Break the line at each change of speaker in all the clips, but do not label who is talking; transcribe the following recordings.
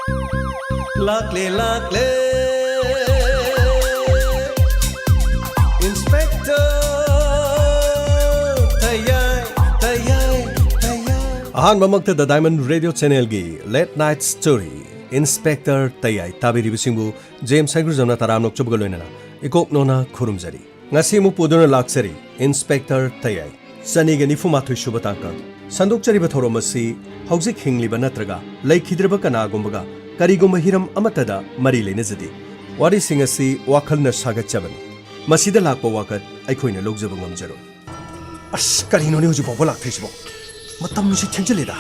Lakle lakle Inspector Tayay Ahanmamakta the Diamond Radio Channel gi Late Night Story Inspector Tayay tabiribisingbu James Sagruzamna taramnok chubgaloinana ikok nona khurumjari ngasi mu puduna laksari Inspector Tayay Saniga nifumathoi shubatangka Sandokchariba thoromasi hauzik hingliba natraga laikhidraba kanagumbaga Karigumba hiram amatada mari lenazadi wari singasi wakalna sagachabani masida lakpa wakat aikhoina logjaba ngamjaro as karino ne huju bobo lakthisibo matam si thenjaleda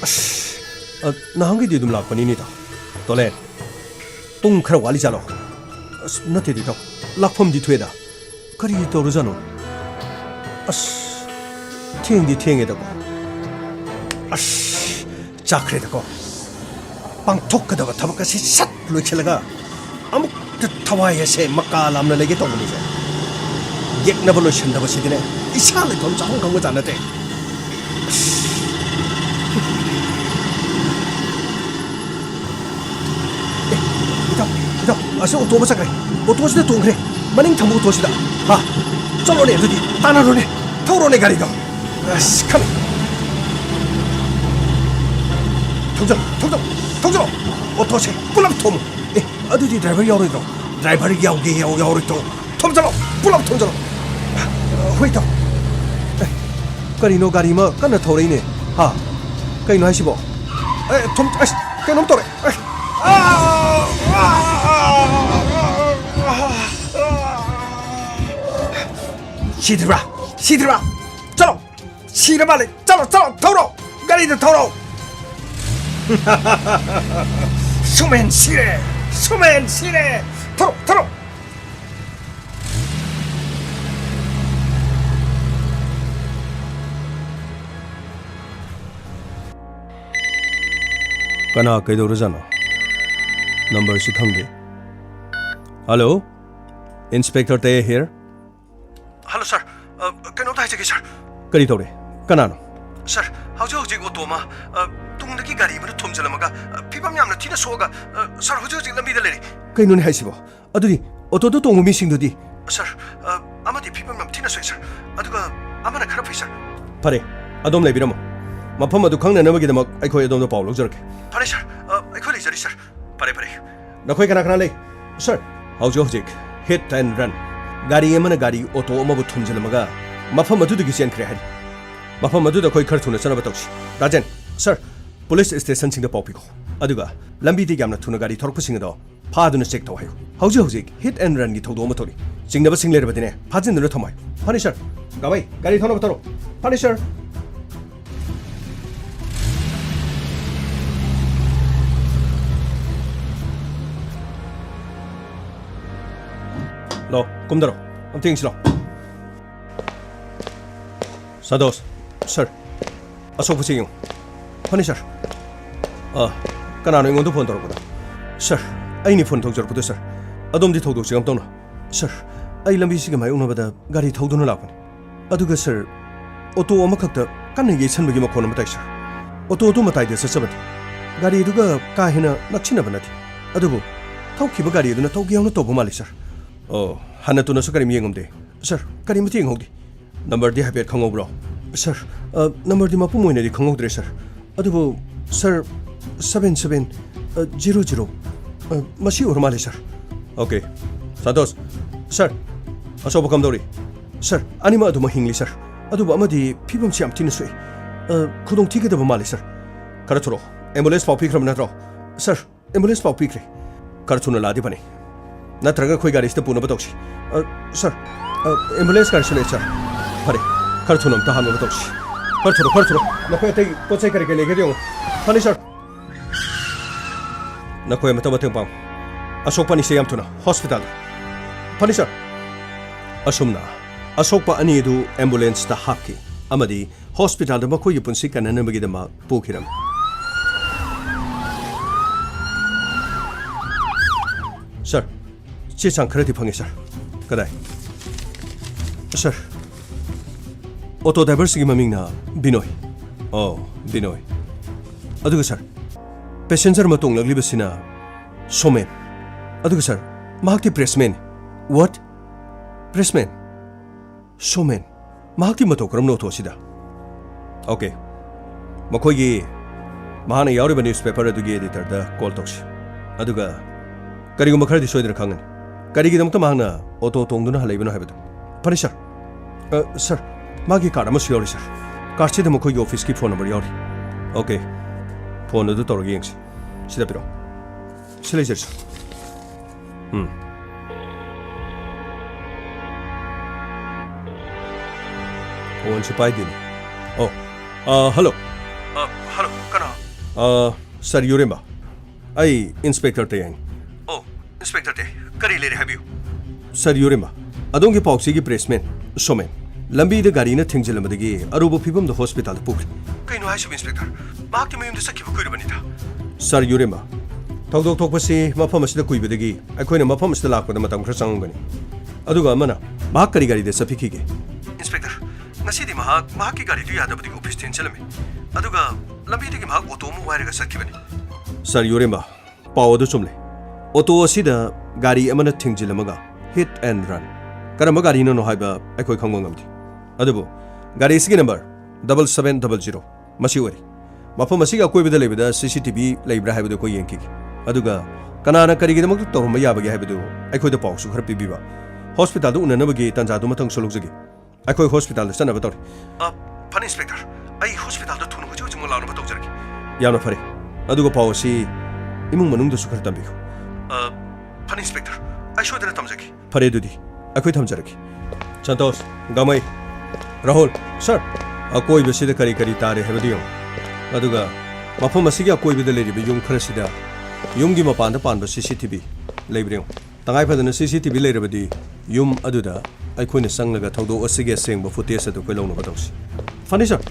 as nahangi di dum lakpani ni da tole pung khara wali jalo as nate di to lakpham di thueda kari toru jano as theng di thenge da ko as chakre da ko 빵톡하다가 타박까지 싹 로이킬라가 아무 타와이에세 막가람나 내게 떠보니세 옛나벌로 신다고 시디네 이 샤를 돈 작은 건 거지 않았대 이다 아서 오토바사 가이 오토바시대 돈 그래 마닝 탐보 도시다 아 쩔로네 드디 하나로네 타오로네 가리도 아씨 카미 통정 오토세 뿔랍톰 어디디 드라이버 야오리도 드라이버를 야오리도 톰자로 뿔랍톰자로 회이터 까리노 가리마 까나 토레이네 하 까이노 하시보 톰 아씨 까놈 토레 시드라 짜로 시르발레 짜로 토로 가리도 토로 수면 시래 토로 까나 그러잖아 넘버 시 탕게 Hello Inspector Tay here Hello sir kano ta jage sir kari tore kanano sir hauji otoma tung gari mana thomjalamaga pibam yamna thina soga sir hoji lambi da leri kainone haisibo aduri otodo tongu missing dodi sir amadi pibam yam thina soi sir aduga amana khara fai sir pare adom lebiramo mafam adu khangna namagi damak aikoi adom do pawlo jarke pare sir aikoi le jari sir pare nakoi kana le sir hoji hit and run gari amana gari auto amabu thomjalamaga mafam adu gi chen khre hari mafam adu da koi khar thuna chana batauchi rajan sir police station sing da popiko aduga lambi di gamna thuna gari thorok sing da phaduna check taw hayo hauji hit and run gi thodo ma thori sing da sing ler badine phajin ner thomai pani sir gabai gari thona bataro pani sir 너 꿈들어 엄청 싫어 사도스 sir aso pusinyo pani sir kanano ingondo phone torokoda sir aini phone thokjor pudo sir adomdi thokdo sigam tawna sir ai lambi siga mai unabada gari thokduna lapani aduga sir auto amakhakta kanna ye sanbagi makhona matai sir auto matai de sabati gari duga ka hina nakchina banati adubu thokkiba gari duna tawgiyawna tobu mali sir hana tuna so kari miyengomde sir kari mati ngodi number di habet khangobro sir number di mapu moina di khangogdre sir adubu sir 7700 masi urmale sir okay santos sir asobo kamdori sir anima adu mahingli sir adubu amadi pibam siam tinusui khudong tigeda mali sir karaturo ambulance pau pikram natro sir ambulance pau pikre karatuna ladi bani natraga khoi gari sta puna batokshi sir ambulance kar sule sir pare karthunam ta hanu batokshi karthuro nakhoi tai pochai kare ke lege diong pani sir nakhoi mata bateng pam asok pani se yam tuna hospital pani sir asumna asok pa ani du ambulance ta hapki amadi hospital da makhoi punsi kanana magi da ma pukhiram sir chechang khare di phangi sir kadai sir auto driver sigi maming na Binoy Binoy aduga sir passenger ꯑꯃ ꯇꯣꯡꯂꯛꯂꯤꯕꯁꯤꯅ showman ꯑꯗꯨꯒ ꯁꯥꯔ ꯃꯍꯥꯛꯇꯤ ꯄ꯭ꯔꯦꯁꯃꯦꯟ ꯋꯥꯠ ꯄ꯭ꯔꯦꯁꯃꯦꯟ showman ꯃꯍꯥꯛꯀꯤ ꯃꯇꯧ ꯀꯔꯝꯅ ꯑꯣꯊꯣꯛꯑꯁꯤꯗ okay ꯃꯈꯣꯏꯒꯤ ꯃꯍꯥꯛꯅ ꯌꯥꯎꯔꯤꯕ newspaper ꯑꯗꯨꯒꯤ ꯑꯦꯗꯤꯇꯔꯗ ꯀꯣꯜ ꯇꯧꯁꯤ ꯑꯗꯨꯒ ꯀꯔꯤꯒꯨꯝꯕ ꯈꯔꯗꯤ ꯁꯣꯏꯗꯅ ꯈꯪꯒꯅꯤ ꯀꯔꯤꯒꯤꯗꯃꯛꯇ ꯃꯍꯥꯛꯅ ꯑꯣꯇꯣ ꯇꯣꯡꯗꯨꯅ ꯍꯜꯂꯛꯏꯕꯅꯣ ꯍꯥꯏꯕꯗꯨ ꯐꯔꯦ ꯁꯥꯔ ꯁꯥꯔ ꯃꯥꯒꯤ ꯀꯥꯔꯗ ꯑꯃꯁꯨ ꯌꯥꯎꯔꯤ ꯁꯥꯔ ꯀꯥꯔꯗꯁꯤꯗ ꯃꯈꯣꯏꯒꯤ ꯑꯣꯐꯤꯁꯀꯤ ꯐꯣꯟ ꯅꯝꯕꯔ ꯌꯥꯎꯔꯤ ꯑꯣꯀꯦ ꯐꯣꯟ ꯑꯗꯨ ꯇꯧꯔꯒ ꯌꯦꯡꯁꯤ ꯁꯤꯗ ꯄꯤꯔꯛꯑꯣ ꯁꯤ ꯂꯩꯖꯔꯤ ꯁꯥꯔ ꯐꯣꯟꯁꯤ ꯄꯥꯏꯗꯦꯅꯤ ꯑꯣ ꯍꯜꯂꯣ ꯍꯜꯂꯣ ꯀꯅꯥ ꯁꯥꯔ ꯌꯨꯔꯦꯝꯕ ꯑꯩ ꯏꯟꯁꯄꯦꯛꯇꯔ ꯇꯦꯌꯥꯏꯅꯤ ꯑꯣ ꯏꯟꯁꯄꯦꯛꯇꯔ ꯇꯦ ꯀꯔꯤ ꯂꯩꯔꯦ ꯍꯥꯏꯕꯤꯌꯨ ꯁꯥꯔ ꯌꯨꯔꯦꯝꯕ ꯑꯗꯣꯝꯒꯤ ꯄꯥꯎꯆꯦꯒꯤ ꯄ꯭ꯔꯦꯁꯃꯦꯟ ꯁꯣꯃꯦꯟ ꯂꯝꯕꯤꯗ ꯒꯥꯔꯤꯅ ꯊꯦꯡꯖꯤꯜꯂꯝꯕꯗꯒꯤ ꯑꯔꯨꯕ ꯐꯤꯕꯝꯗ ꯍꯣꯁꯄꯤꯇꯥꯜꯗ ꯄꯨꯈ꯭ꯔꯦ ꯀꯩꯅꯣ ꯍꯥꯏꯁꯤꯕ ꯏꯟꯁꯄꯦꯛꯇꯔ ꯃꯍꯥꯛꯀꯤ ꯃꯌꯨꯝꯗ ꯆꯠꯈꯤꯕ ꯀꯨꯏꯔꯕꯅꯤꯗ ꯁꯥꯔ ꯌꯨꯔꯦꯝꯕ ꯊꯧꯗꯣꯛ ꯊꯣꯛꯄꯁꯤ ꯃꯐꯝ ꯑꯁꯤꯗ ꯀꯨꯏꯕꯗꯒꯤ ꯑꯩꯈꯣꯏꯅ ꯃꯐꯝ ꯑꯁꯤꯗ ꯂꯥꯛꯄꯗ ꯃꯇꯝ ꯈꯔ ꯆꯪꯉꯝꯒꯅꯤ ꯑꯗꯨꯒ ꯑꯃꯅ ꯃꯍꯥꯛ ꯀꯔꯤ ꯒꯥꯔꯤꯗ ꯆꯠꯄꯤꯈꯤꯒꯦ ꯏꯟꯁꯄꯦꯛꯇꯔ ꯉꯁꯤꯗꯤ ꯃꯍꯥꯛꯀꯤ ꯒꯥꯔꯤꯗꯨ ꯌꯥꯗꯕꯗꯒꯤ ꯑꯣꯐꯤꯁ ꯊꯦꯡꯖꯤꯜꯂꯝꯃꯤ ꯑꯗꯨꯒ ꯂꯝꯕꯤꯗꯒꯤ ꯃꯍꯥꯛ ꯑꯣꯇꯣ ꯑꯃ ꯋꯥꯏꯔꯒ ꯆꯠꯈꯤꯕꯅꯤ ꯁꯥꯔ ꯌꯨꯔꯦꯝꯕ ꯄꯥꯎ ꯑꯗꯨ ꯆꯨꯝꯂꯦ ꯑꯣꯇꯣ ꯑꯁꯤꯗ ꯒꯥꯔꯤ ꯑꯃꯅ ꯊꯦꯡꯖꯤꯜꯂꯝꯃꯒ ꯍꯤꯠ ꯑꯦꯟ ꯔꯟ ꯀꯔꯝꯕ ꯒꯥꯔꯤꯅꯣ ꯍꯥꯏꯕ ꯑꯩꯈꯣꯏ ꯈꯪꯕ ꯉꯝꯗꯦ ꯑꯗꯨꯕꯨ ꯒꯥꯔꯤ ꯑꯁꯤꯒꯤ ꯅꯝꯕꯔ 7700 ꯃꯁꯤ ꯑꯣꯏꯔꯤ ꯃꯐꯝ ꯑꯁꯤꯒꯤ ꯑꯀꯣꯏꯕꯗ ꯂꯩꯕꯗ CCTV ꯂꯩꯕ꯭ꯔꯥ ꯍꯥꯏꯕꯗꯨ ꯑꯩꯈꯣꯏ ꯌꯦꯡꯈꯤꯒꯦ ꯑꯗꯨꯒ ꯀꯅꯥꯅ ꯀꯔꯤꯒꯤꯗꯃꯛꯇ ꯇꯧꯔꯝꯕ ꯌꯥꯕꯒꯦ ꯍꯥꯏꯕꯗꯨ ꯑꯩꯈꯣꯏꯗ ꯄꯥꯎꯁꯨ ꯈꯔ ꯄꯤꯕꯤꯕ ꯍꯣꯁꯄꯤꯇꯥꯜꯗ ꯎꯅꯅꯕꯒꯤ ꯇꯥꯟꯖꯥꯗꯨ ꯃꯊꯪꯁꯨ ꯂꯧꯖꯒꯦ ꯑꯩꯈꯣꯏ ꯍꯣꯁꯄꯤꯇꯥꯜꯗ ꯆꯠꯅꯕ ꯇꯧꯔꯤ ꯐꯅꯤ ꯏꯟꯁꯄꯦꯛꯇꯔ ꯑꯩ ꯍꯣꯁꯄꯤꯇꯥꯜꯗ ꯊꯨꯅ ꯍꯧꯖꯤꯛꯃꯛ ꯂꯥꯛꯅꯕ ꯇꯧꯖꯔꯒꯦ ꯌꯥꯝꯅ ꯐꯔꯦ ꯑꯗꯨꯒ ꯄꯥꯎ ꯑꯁꯤ ꯏꯃꯨꯡ ꯃꯅꯨꯡꯗꯁꯨ ꯈꯔ ꯇꯝꯕꯤꯌꯨ ꯐꯅꯤ ꯏꯟꯁꯄꯦꯛꯇꯔ ꯑꯩ ꯁꯣꯏꯗꯅ ꯇꯝꯖꯒꯦ ꯐꯔꯦ ꯑꯗꯨꯗꯤ ꯑꯩꯈꯣꯏ ꯊꯝꯖꯔꯒꯦ ꯁꯟꯇꯣꯁ ꯒꯥꯃꯩ ꯔꯥꯍꯨꯜ ꯁꯥꯔ ꯑꯀꯣꯏꯕꯁꯤꯗ ꯀꯔꯤ ꯀꯔꯤ ꯇꯥꯔꯦ ꯍꯥꯏꯕꯗꯨ ꯌꯦꯡꯉꯨ ꯑꯗꯨꯒ ꯃꯐꯝ ꯑꯁꯤꯒꯤ ꯑꯀꯣꯏꯕꯗ ꯂꯩꯔꯤꯕ ꯌꯨꯝ ꯈꯔꯁꯤꯗ ꯌꯨꯝꯒꯤ ꯃꯄꯥꯟꯗ ꯄꯥꯟꯕ CCTV ꯂꯩꯕ꯭ꯔꯥ ꯌꯦꯡꯉꯨ ꯇꯉꯥꯏꯐꯗꯅ CCTV ꯂꯩꯔꯕꯗꯤ ꯌꯨꯝ ꯑꯗꯨꯗ ꯑꯩꯈꯣꯏꯅ ꯆꯪꯂꯒ ꯊꯧꯗꯣꯛ ꯑꯁꯤꯒꯤ ꯑꯁꯦꯡꯕ ꯐꯨꯇꯦꯖ ꯑꯗꯨ ꯑꯩꯈꯣꯏ ꯂꯧꯅꯕ ꯇꯧꯁꯤ ꯐꯅꯤ ꯁꯥꯔ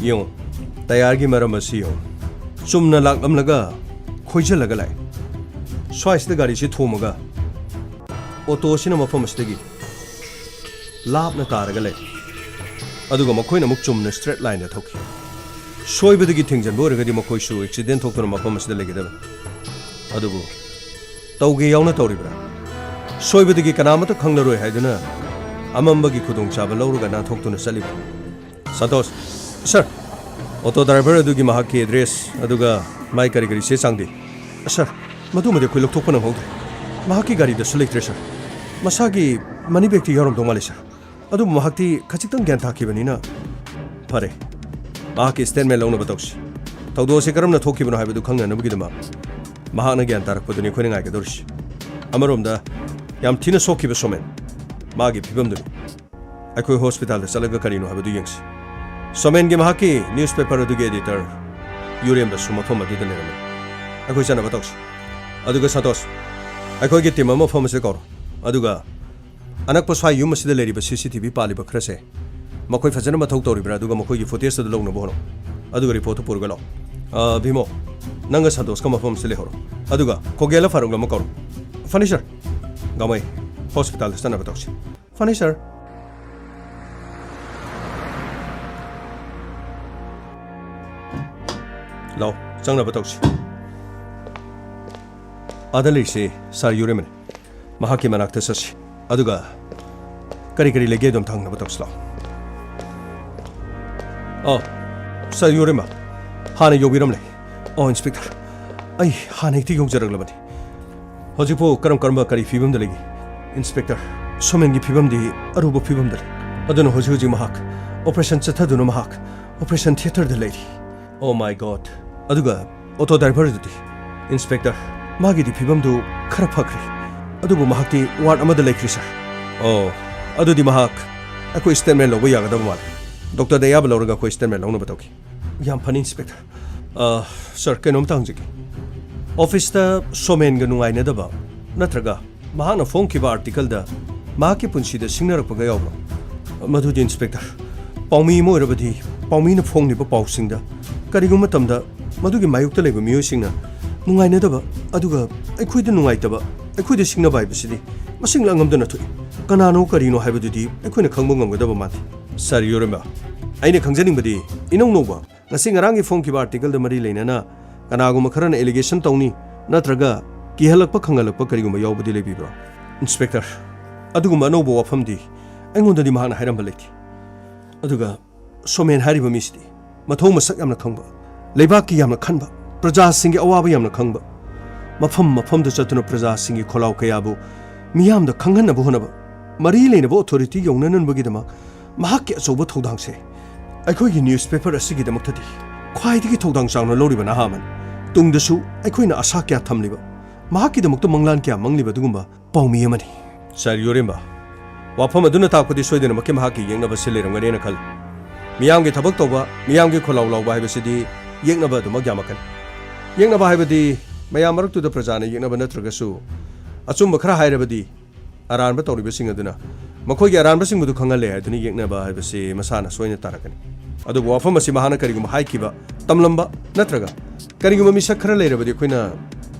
ꯌꯦꯡꯉꯨ ꯇꯌꯥꯔꯒꯤ ꯃꯔꯝ ꯑꯁꯤ ꯌꯦꯡꯉꯨ ꯆꯨꯝꯅ ꯂꯥꯛꯂꯝꯂꯒ ꯈꯣꯏꯖꯜꯂꯒ ꯂꯥꯛꯑꯦ ꯁ꯭ꯋꯥꯏꯁꯤꯗ ꯒꯥꯔꯤꯁꯤ ꯊꯣꯝꯃꯒ ꯑꯣꯇꯣ ꯑꯁꯤꯅ ꯃꯐꯝ ꯑꯁꯤꯗꯒꯤ ꯂꯥꯞꯅ ꯇꯥꯔꯒ ꯂꯩ ꯑꯗꯨꯒ ꯃꯈꯣꯏꯅ ꯑꯃꯨꯛ ꯆꯨꯝꯅ ꯁ꯭ꯇ꯭ꯔꯦꯠ ꯂꯥꯏꯟꯗ ꯊꯧꯈꯤ ꯁꯣꯏꯕꯗꯒꯤ ꯊꯦꯡꯖꯟꯕ ꯑꯣꯏꯔꯒꯗꯤ ꯃꯈꯣꯏꯁꯨ ꯑꯦꯛꯁꯤꯗꯦꯟ ꯊꯣꯛꯇꯨꯅ ꯃꯐꯝ ꯑꯁꯤꯗ ꯂꯩꯒꯗꯕꯅꯤ ꯑꯗꯨꯕꯨ ꯇꯧꯒꯦ ꯌꯥꯎꯅ ꯇꯧꯔꯤꯕ꯭ꯔꯥ ꯁꯣꯏꯕꯗꯒꯤ ꯀꯅꯥꯃꯠꯇ ꯈꯪꯂꯔꯣꯏ ꯍꯥꯏꯗꯨꯅ ꯑꯃꯝꯕꯒꯤ ꯈꯨꯗꯣꯡꯆꯥꯕ ꯂꯧꯔꯒ ꯅꯥꯟꯊꯣꯛꯇꯨꯅ ꯆꯠꯂꯤꯕ꯭ꯔꯥ ꯁꯟꯇꯣꯁ ꯁꯥꯔ ꯑꯣꯇꯣ ꯗ꯭ꯔꯥꯏꯚꯔ ꯑꯗꯨꯒꯤ ꯃꯍꯥꯛꯀꯤ ꯑꯦꯗ꯭ꯔꯦꯁ ꯑꯗꯨꯒ ꯃꯥꯏ ꯀꯔꯤ ꯀꯔꯤ ꯆꯦ ꯆꯥꯡꯗꯤ ꯁꯥꯔ ꯃꯗꯨꯃꯗꯤ ꯑꯩꯈꯣꯏ ꯂꯧꯊꯣꯛꯄ ꯅꯪꯍꯧꯗ꯭ꯔꯦ ꯃꯍꯥꯛꯀꯤ ꯒꯥꯔꯤꯗꯁꯨ ꯂꯩꯇ꯭ꯔꯦ ꯁꯥꯔ ꯃꯁꯥꯒꯤ ꯃꯅꯤ ꯕꯦꯒꯇꯤ ꯌꯥꯎꯔꯝꯗꯧ ꯃꯥꯜꯂꯤ ꯁꯥꯔ ꯑꯗꯨꯕꯨ ꯃꯍꯥꯛꯇꯤ ꯈꯖꯤꯛꯇꯪ ꯒ꯭ꯌꯥꯟ ꯇꯥꯈꯤꯕꯅꯤꯅ ꯐꯔꯦ ꯃꯍꯥꯛꯀꯤ ꯁ꯭ꯇꯦꯠꯃꯦꯟ ꯂꯧꯅꯕ ꯇꯧꯁꯤ ꯊꯧꯗꯣꯛ ꯑꯁꯤ ꯀꯔꯝꯅ ꯊꯣꯛꯈꯤꯕꯅꯣ ꯍꯥꯏꯕꯗꯨ ꯈꯪꯅꯅꯕꯒꯤꯗꯃꯛ ꯃꯍꯥꯛꯅ ꯒ꯭ꯌꯥꯟ ꯇꯥꯔꯛꯄꯗꯨꯅꯤ ꯑꯩꯈꯣꯏꯅ ꯉꯥꯏꯒꯗꯧꯔꯤꯁꯤ ꯑꯃꯔꯣꯝꯗ ꯌꯥꯝ ꯊꯤꯅ ꯁꯣꯛꯈꯤꯕ ꯁꯣꯃꯦꯟ ꯃꯥꯒꯤ ꯐꯤꯕꯝꯗꯨꯅꯤ ꯑꯩꯈꯣꯏ ꯍꯣꯁꯄꯤꯇꯥꯜꯗ ꯆꯠꯂꯒ ꯀꯔꯤꯅꯣ ꯍꯥꯏꯕꯗꯨ ꯌꯦꯡꯁꯤ ꯁꯣꯃꯦꯟꯒꯤ ꯃꯍꯥꯛꯀꯤ ꯅ꯭ꯌꯨꯁꯄꯦꯄꯔ ꯑꯗꯨꯒꯤ ꯑꯦꯗꯤꯇꯔ ꯌꯨꯔꯦꯝꯕꯁꯨ ꯃꯐꯝ ꯑꯗꯨꯗ ꯂꯩꯔꯝꯃꯤ ꯑꯩꯈꯣꯏ ꯆꯠꯅꯕ ꯇꯧꯁꯤ ꯑꯗꯨꯒ ꯁꯟꯇꯣꯁ ꯑꯩꯈꯣꯏꯒꯤ ꯇꯤꯝ ꯑꯃ ꯃꯐꯝ ꯑꯁꯤꯗ ꯀꯧꯔꯣ ꯑꯗꯨꯒ ꯑꯅꯛꯄ ꯁ꯭ꯋꯥꯏ ꯌꯨꯝ ꯑꯁꯤꯗ ꯂꯩꯔꯤꯕ CCTV ꯄꯥꯜꯂꯤꯕ ꯈꯔꯁꯦ ꯃꯈꯣꯏ ꯐꯖꯅ ꯃꯊꯧ ꯇꯧꯔꯤꯕ꯭ꯔꯥ ꯑꯗꯨꯒ ꯃꯈꯣꯏꯒꯤ ꯐꯨꯇꯦꯖ ꯑꯗꯨ ꯂꯧꯅꯕ ꯍꯣꯠꯅꯧ ꯑꯗꯨꯒ ꯔꯤꯄꯣꯔꯠꯇꯨ ꯄꯨꯔꯒ ꯂꯥꯛꯑꯣ ꯚꯤꯃꯣ ꯅꯪꯒ ꯁꯟꯇꯣꯁꯀ ꯃꯐꯝ ꯑꯁꯤꯗ ꯂꯩꯍꯧꯔꯣ ꯑꯗꯨꯒ ꯈꯣꯒꯦꯜꯂ ꯐꯥꯔꯨꯛ ꯑꯃ ꯀꯧꯔꯣ ꯐꯅꯤ ꯁꯥꯔ ꯒꯥꯃꯩ ꯍꯣꯁꯄꯤꯇꯥꯜꯗ ꯆꯠꯅꯕ ꯇꯧꯁꯤ ꯐꯅꯤ ꯁꯥꯔ ꯂꯥꯎ ꯆꯪꯅꯕ ꯇꯧꯁꯤ ꯑꯥꯗ ꯂꯩꯔꯤꯁꯤ ꯁꯥꯔ ꯌꯨꯔꯦꯝꯕꯅꯤ ꯃꯍꯥꯛꯀꯤ ꯃꯅꯥꯛꯇ ꯆꯠꯁꯤ ꯑꯗꯨꯒ ꯀꯔꯤ ꯀꯔꯤ ꯂꯩꯒꯦ ꯑꯗꯨꯝ ꯍꯪꯅꯕ ꯇꯧꯁꯤ ꯂꯥꯎ ꯁꯥꯔ ꯌꯨꯔꯦꯝꯕ ꯍꯥꯟꯅ ꯌꯧꯕꯤꯔꯝꯂꯦ ꯏꯟꯁꯄꯦꯛꯇꯔ ꯑꯩ ꯍꯥꯟꯅ ꯍꯦꯛꯇ ꯌꯧꯖꯔꯛꯂꯕꯅꯤ ꯍꯧꯖꯤꯛꯄꯨ ꯀꯔꯝꯕ ꯀꯔꯤ ꯐꯤꯕꯝꯗ ꯂꯩꯒꯦ ꯏꯟꯁꯄꯦꯛꯇꯔ ꯁꯣꯃꯦꯟꯒꯤ ꯐꯤꯕꯝꯗꯤ ꯑꯔꯨꯕ ꯐꯤꯕꯝꯗ ꯂꯩ ꯑꯗꯨꯅ ꯍꯧꯖꯤꯛ ꯃꯍꯥꯛ ꯑꯣꯄꯔꯦꯁꯟ ꯆꯠꯊꯗꯨꯅ ꯃꯍꯥꯛ ꯑꯣꯄꯔꯦꯁꯟ ꯊꯤꯌꯦꯇꯔꯗ ꯂꯩꯔꯤ ꯑꯣ ꯃꯥꯏ ꯒꯣꯗ ꯑꯗꯨꯒ ꯑꯣꯇꯣ ꯗ꯭ꯔꯥꯏꯚꯔꯗꯨꯗꯤ ꯏꯟꯁꯄꯦꯛꯇꯔ ꯃꯥꯒꯤꯗꯤ ꯐꯤꯕꯝꯗꯨ ꯈꯔ ꯐꯈ꯭ꯔꯦ ꯑꯗꯨꯕꯨ ꯃꯍꯥꯛꯇꯤ ꯋꯥꯔꯗ ꯑꯃꯗ ꯂꯩꯈ꯭ꯔꯤ ꯁꯥꯔ ꯑꯗꯨꯗꯤ ꯃꯍꯥꯛ ꯑꯩꯈꯣꯏ ꯁ꯭ꯇꯦꯠꯃꯦꯟ ꯂꯧꯕ ꯌꯥꯒꯗꯕ ꯃꯥꯜꯂꯤ ꯗꯣꯛꯇꯔꯗ ꯑꯌꯥꯕ ꯂꯧꯔꯒ ꯑꯩꯈꯣꯏ ꯁ꯭ꯇꯦꯠꯃꯦꯟ ꯂꯧꯅꯕ ꯇꯧꯈꯤ ꯌꯥꯝ ꯐꯅꯤ ꯏꯟꯁꯄꯦꯛꯇꯔ ꯁꯥꯔ ꯀꯩꯅꯣꯝꯇ ꯍꯪꯖꯒꯦ ꯑꯣꯐꯤꯁꯇ ꯁꯣꯃꯦꯟꯒ ꯅꯨꯡꯉꯥꯏꯅꯗꯕ ꯅꯠꯇ꯭ꯔꯒ ꯃꯍꯥꯛꯅ ꯐꯣꯡꯈꯤꯕ ꯑꯥꯔꯇꯤꯀꯜꯗ ꯃꯍꯥꯛꯀꯤ ꯄꯨꯟꯁꯤꯗ ꯁꯤꯡꯅꯔꯛꯄꯒ ꯌꯥꯎꯕ꯭ꯔꯣ ꯃꯗꯨꯗꯤ ꯏꯟꯁꯄꯦꯛꯇꯔ ꯄꯥꯎꯃꯤ ꯑꯃ ꯑꯣꯏꯔꯕꯗꯤ ꯄꯥꯎꯃꯤꯅ ꯐꯣꯡꯂꯤꯕ ꯄꯥꯎꯁꯤꯡꯗ ꯀꯔꯤꯒꯨꯝꯕ ꯃꯇꯝꯗ ꯃꯗꯨꯒꯤ ꯃꯥꯌꯣꯛꯇ ꯂꯩꯕ ꯃꯤꯑꯣꯏꯁꯤꯡꯅ ꯅꯨꯡꯉꯥꯏꯅꯗꯕ ꯑꯗꯨꯒ ꯑꯩꯈꯣꯏꯗ ꯅꯨꯡꯉꯥꯏꯇꯕ ꯑꯩꯈꯣꯏꯗ ꯁꯤꯡꯅꯕ ꯍꯥꯏꯕꯁꯤꯗꯤ ꯃꯁꯤꯡ ꯂꯥꯡꯉꯝꯗꯅ ꯊꯣꯛꯏ ꯀꯅꯥꯅꯣ ꯀꯔꯤꯅꯣ ꯍꯥꯏꯕꯗꯨꯗꯤ ꯑꯩꯈꯣꯏꯅ ꯈꯪꯕ ꯉꯝꯒꯗꯕ ꯃꯥꯟꯗꯦ ꯁꯥꯔ ꯌꯨꯔꯦꯝꯕ ꯑꯩꯅ ꯈꯪꯖꯅꯤꯡꯕꯗꯤ ꯏꯅꯧ ꯅꯧꯕ ngasi ngarang gi phone ki article da mari leina na kana gu makharan allegation tawni natraga ki halak pa khangalak pa kari gu ma yawbudi lebi bro inspector adu gu ma no bo wafam di aingonda di mahana hairam baleki aduga somen hari ba misdi mathong masak yamna khangba leibak ki yamna khanba praja sing gi awaba yamna khangba mafam da chatuna praja sing gi kholaw kayabu miyam da khanghan na bu honaba mari leina bo authority yongnanan bagi dama mahak ki asoba thodang se akhoi gi newspaper asigi da maktadi khwai digi thodang changna lori bana haman tung da su akhoi na asa kya thamliba mahak ki da mukta manglan kya mangliba dugumba pawmi amani sar yoremba wafam aduna takpadi soidena makke mahak ki yengna ba silerangani na khal miyam gi thabak toba miyam gi kholaw law ba haibasidi yengna ba duma gyamakan yengna ba haibadi mayam marak tu da prajana yengna ba natraga su achum ba khara hairabadi aran ba tawri basing aduna makhoi gi aran basing bu khangale aduni yengna ba haibasi masana soina tarakani adu wafam asi mahana karigum haikiba tamlamba natraga karigum mi sakhara leirabadi khoina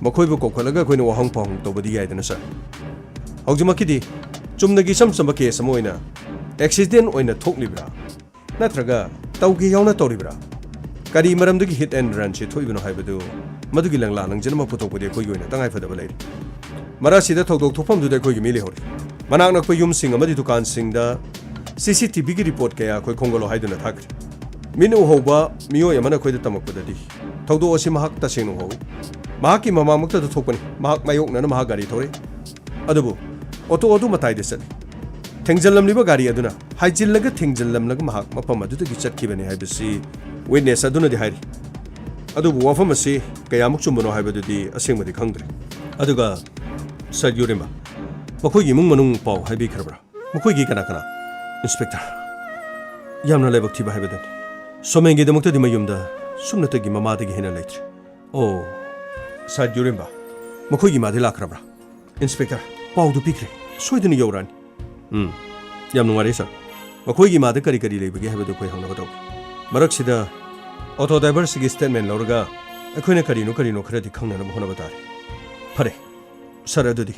makhoi bu kokhalaga khoina wahang pang tobadi yaidana sa haujumakidi chumnagi samsamba ke samoina accident oina thoklibra natraga tawgi yauna tawribra kari maramdagi hit and run che thoibino haibadu madugi langla nangjanama putokpudi khoi yoina tangai phadaba leiri marasida thodok thopam du de khoi gi mili hori manak nak pa yum sing amadi dukan sing da CCTV gi report kaya khoi khongolo haiduna thakri minu hoba miyo yamana khoi da tamakpadadi thodo asi mahak ta singno ho mahaki mama mukta da thokpani mahak mayok na mahak gari thore adubu auto matai de sat thengjallam liba gari aduna haijil laga thengjallam laga mahak mapam adu gi chatkibani haibasi witness aduna di hairi adubu wafam asi kayamuk chumbono haibadudi asengmadi khangdre aduga sir yoremba makhoi gi mung manung paw haibi khrabra makhoi gi kana kana inspector yamna lebak thiba haibadan somengi de mukta di mayumda sumnata gi mama de gi hena leitri oh sir yoremba makhoi gi madi lakrabra inspector paw du pikre soidini yorani yam nungari sir makhoi gi mada kari kari leibagi haibadu khoi hangna badaw marak sida auto driver sigi statement lorga akhoina kari no khara di khangna na hona badari phare sir adudi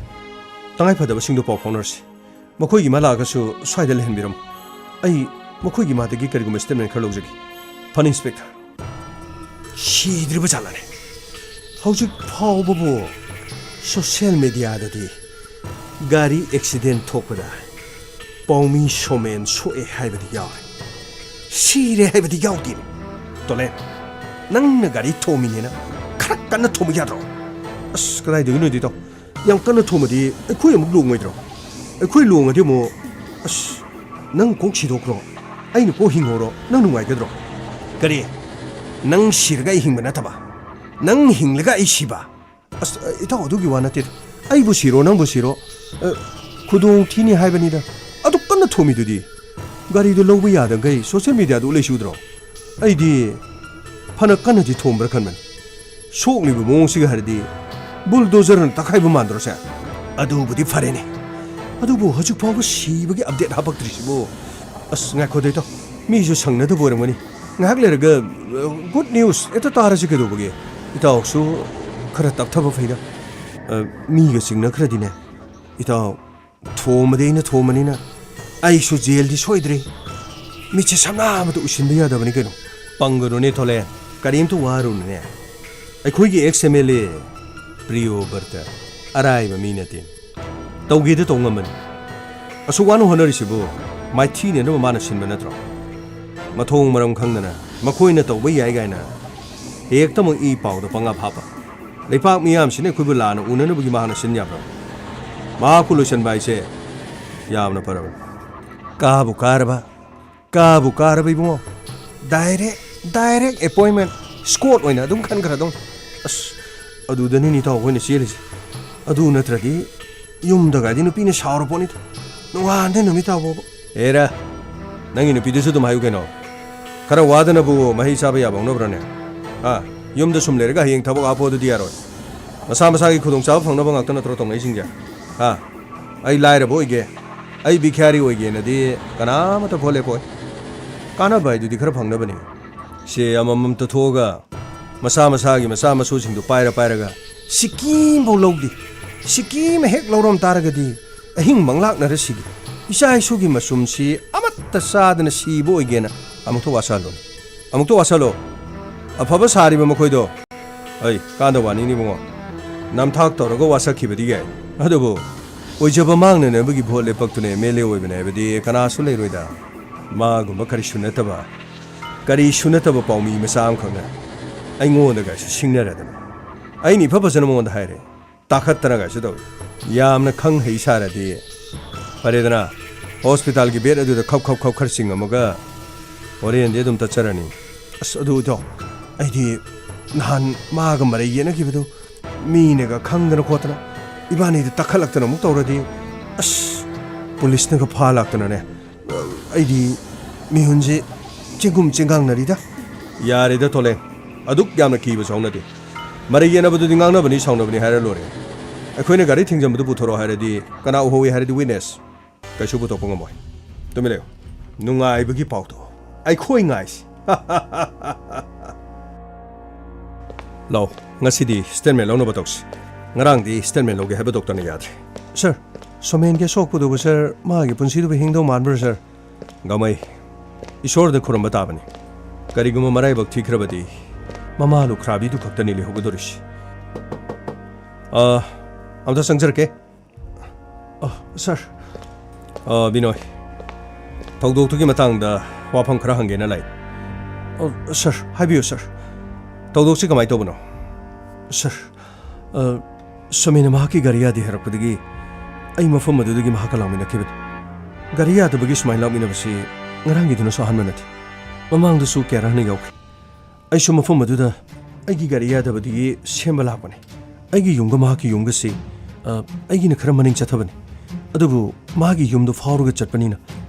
tangai phadaba singdo paw phonarsi makhoi gi mala ga su swaida lehenbiram ai makhoi gi mada gi kari gum statement khar lojagi fan inspector shidriba chalane haujuk phaw babu social media dadi gari accident thokpada pawmi somen soe haibadi yaw sire haibadi yawti tole nangna gari thomine na khrak kana thomi yadro as krai de no di to yang kana thomadi khoi amuk lungoi dro khoi lungadi mo as nang kok si dokro ai ni ko hingoro nang nungai gedro gari nang sirga hingmana taba nang hinglaga ai siba as ita odugi wanate ai bu siro nang bu siro khudung thini haibani da adu kana thomi dudi gari do lowba yada gai social media do le shudro ai di phana kana ji thombra khanman sok ni bu mong siga hardi bulldozer na takai bu mandro sa adu budi farene adu bu haju paw sibagi update habak trisibo as nga khodai to mi ju sangna da boramani ngak lerga good news eta tara ji kedo bagi ita oksu khara tak thaba faida mi ga singna khara dine ita thomade thomani na ai su jail di soidre mi che samna ma to ushin ya da bani keno pangaro ne thole karim to waru ne ai khoi gi xml priyo barta arai ba mi na tin tawgi de tongaman asu wanu honori sibu mai thi ne no ma na sin ba na tro mathong maram khangna makhoi na tawbai yai gai na ek tamang I paw da panga phapa leipak miyam sine khoi bu la na unana bu gi ma na sin ya ba ma kulusan bai se yamna paraban kabu karba ibungo direct appointment squad oina dum khan kara dong as adu dani ni taw hoina selis adu natradi yum daga dinu pine shawro poni no wa ne no mi taw bo era nangi no pidesu dum hayu keno kara wadana bu mahi saba ya bang no brane yum da sumle ga hiyeng thabo apo du diaro masa gi khudong chaw phang na bang akta na tro tong nei singja ai laira bo ige ai bikhari oige na di kana mata phole ko kana bai du di khara phang na bani se amamam to thoga masa gi masa masu sing du paira ga sikim bo logdi sikim hek lorom taraga di ahing manglak na resigi isai sugi masum si amatta sadana si bo ige na amuk to wasalo ꯑꯐꯕ ꯁꯥꯔꯤꯕ ꯃꯈꯣꯏꯗꯣ ꯑꯩ ꯀꯥꯟꯗ ꯋꯥꯅꯤꯅꯤ ꯏꯕꯨꯡꯉꯣ ꯅꯝꯊꯥꯛ ꯇꯧꯔꯒ ꯋꯥꯁꯛꯈꯤꯕꯗꯤ ꯌꯥꯏ ꯑꯗꯨꯕꯨ ꯑꯣꯏꯖꯕ ꯃꯥꯡꯅꯅꯕꯒꯤ ꯚꯣꯠ ꯂꯦꯞꯄꯛꯇꯨꯅ ꯑꯦꯝ ꯑꯦꯜ ꯑꯦ ꯑꯣꯏꯕꯅꯦ ꯍꯥꯏꯕꯗꯤ ꯀꯅꯥꯁꯨ ꯂꯩꯔꯣꯏꯗ ꯃꯥꯒꯨꯝꯕ ꯀꯔꯤꯁꯨ ꯅꯠꯇꯕ ꯄꯥꯎꯃꯤ ꯃꯆꯥ ꯑꯃꯈꯛꯅ ꯑꯩꯉꯣꯟꯗꯒꯁꯨ ꯁꯤꯡꯅꯔꯗꯅ ꯑꯩꯅ ꯏꯐ ꯐꯖꯅ ꯃꯉꯣꯟꯗ ꯍꯥꯏꯔꯦ ꯇꯥꯈꯠꯇꯅꯒꯁꯨ ꯇꯧꯏ ꯌꯥꯝꯅ ꯈꯪ ꯍꯩ ꯁꯥꯔꯗꯤ ꯐꯔꯦꯗꯅ ꯍꯣꯁꯄꯤꯇꯥꯜꯒꯤ ꯕꯦꯗ ꯑꯗꯨꯗ ꯈꯞ ꯈꯔ ꯆꯤꯡꯉꯝꯃꯒ ꯍꯣꯔꯦꯟꯗꯤ ꯑꯗꯨꯝ ꯇꯠꯆꯔꯅꯤ ꯑꯁ ꯑꯗꯨꯗꯣ ꯑꯩꯗꯤ ꯅꯍꯥꯟ ꯃꯥꯒ ꯃꯔꯩ ꯌꯦꯠꯅꯈꯤꯕꯗꯨ ꯃꯤꯅꯒ ꯈꯪꯗꯅ ꯈꯣꯠꯇꯅ 이반이도 딱할락더나 목 떠오르디 아씨 폴리스나가 파할락더나네 아이디 미훈지 찡금 찡강나리다 야리다 토레 아둑 얌나 키브 사우나디 마리예나부도 딩강나버니 사우나버니 하랄로레 ꯑꯩꯈꯣꯏꯅ ꯒꯥꯔꯤ ꯊꯤꯡꯖꯟꯕꯗꯨ ꯄꯨꯊꯣꯔꯛꯑꯣ ꯍꯥꯏꯔꯗꯤ ꯀꯅꯥ ꯎꯍꯧꯏ ꯍꯥꯏꯔꯗꯤ ꯋꯤꯠꯅꯦꯁ ꯀꯩꯁꯨ ꯄꯨꯊꯣꯛꯄ ꯉꯝꯃꯣꯏ ꯇꯨꯃꯤꯟ ꯂꯩꯌꯨ ꯅꯨꯡꯉꯥꯏꯕꯒꯤ ꯄꯥꯎꯗꯣ ꯑꯩꯈꯣꯏ ꯉꯥꯏꯁꯤ ꯂꯥꯎ ꯉꯁꯤꯗꯤ ꯁ꯭ꯇꯦꯠꯃꯦꯟ ꯂꯧꯅꯕ ꯇꯧꯁꯤ ꯉꯔꯥꯡꯗꯤ ꯁ꯭ꯇꯦꯠꯃꯦꯟ ꯂꯧꯒꯦ ꯍꯥꯏꯕ ꯗꯣꯛꯇꯔꯅ ꯌꯥꯗ꯭ꯔꯦ ꯁꯔ ꯁꯣꯃꯦꯟꯒꯤ ꯁꯣꯛꯄꯗꯨꯕꯨ ꯁꯔ ꯃꯥꯒꯤ ꯄꯨꯟꯁꯤꯗꯨꯕꯨ ꯍꯤꯡꯗꯧ ꯃꯥꯟꯕ꯭ꯔꯥ ꯁꯔ ꯒꯥꯃꯩ ꯏꯁꯣꯔꯗ ꯈꯨꯔꯨꯝꯕ ꯇꯥꯕꯅꯤ ꯀꯔꯤꯒꯨꯝꯕ ꯃꯔꯥꯏꯕꯛ ꯊꯤꯈ꯭ꯔꯕꯗꯤ ꯃꯃꯥ ꯂꯨꯈ꯭ꯔꯥꯕꯤꯗꯨ ꯈꯛꯇꯅꯤ ꯂꯩꯍꯧꯒꯗꯧꯔꯤꯁꯤ 아무튼 상처를게. ꯁꯔ 비노이 ꯊꯧꯗꯣꯛꯇꯨꯒꯤ ꯃꯇꯥꯡꯗ ꯋꯥꯐꯝ ꯈꯔ ꯍꯪꯒꯦꯅ ꯂꯥꯛꯏ. ꯁꯔ ꯍꯥꯏꯕꯤꯌꯨ ꯁꯔ. ꯊꯧꯗꯣꯛꯁꯤ ꯀꯃꯥꯏ ꯇꯧꯕꯅꯣ? ꯁꯔ ꯁꯣꯃꯦꯟꯅ ꯃꯍꯥꯛꯀꯤ ꯒꯥꯔꯤ ꯌꯥꯗꯦ ꯍꯥꯏꯔꯛꯄꯗꯒꯤ ꯑꯩ ꯃꯐꯝ ꯑꯗꯨꯗꯒꯤ ꯃꯍꯥꯛꯀ ꯂꯥꯛꯃꯤꯟꯅꯈꯤꯕꯅꯤ. ꯒꯥꯔꯤ ꯌꯥꯗꯕꯒꯤ ꯁꯨꯃꯥꯏꯅ ꯂꯥꯛꯃꯤꯟꯅꯕꯁꯤ ꯉꯔꯥꯡꯒꯤꯗꯨꯅꯁꯨ ꯑꯍꯥꯟꯕ ꯅꯠꯇꯦ. ꯃꯃꯥꯡꯗꯁꯨ ꯀꯌꯥꯔꯛꯅ ꯌꯥꯎꯈ꯭ꯔꯦ. ꯑꯩꯁꯨ ꯃꯐꯝ ꯑꯗꯨꯗ ꯑꯩꯒꯤ ꯒꯥꯔꯤ ꯌꯥꯗꯕꯗꯒꯤ ꯁꯦꯝꯕ ꯂꯥꯛꯄꯅꯤ. ꯑꯩꯒꯤ ꯌꯨꯝꯒ ꯃꯍꯥꯛꯀꯤ ꯌꯨꯝꯒꯁꯤ ꯑꯩꯒꯤꯅ ꯈꯔ ꯃꯅꯤꯡ ꯆꯠꯊꯕꯅꯤ. ꯑꯗꯨꯕꯨ ꯃꯥꯒꯤ ꯌꯨꯝꯗꯣ ꯐꯥꯎꯔꯒ ꯆꯠꯄꯅꯤꯅ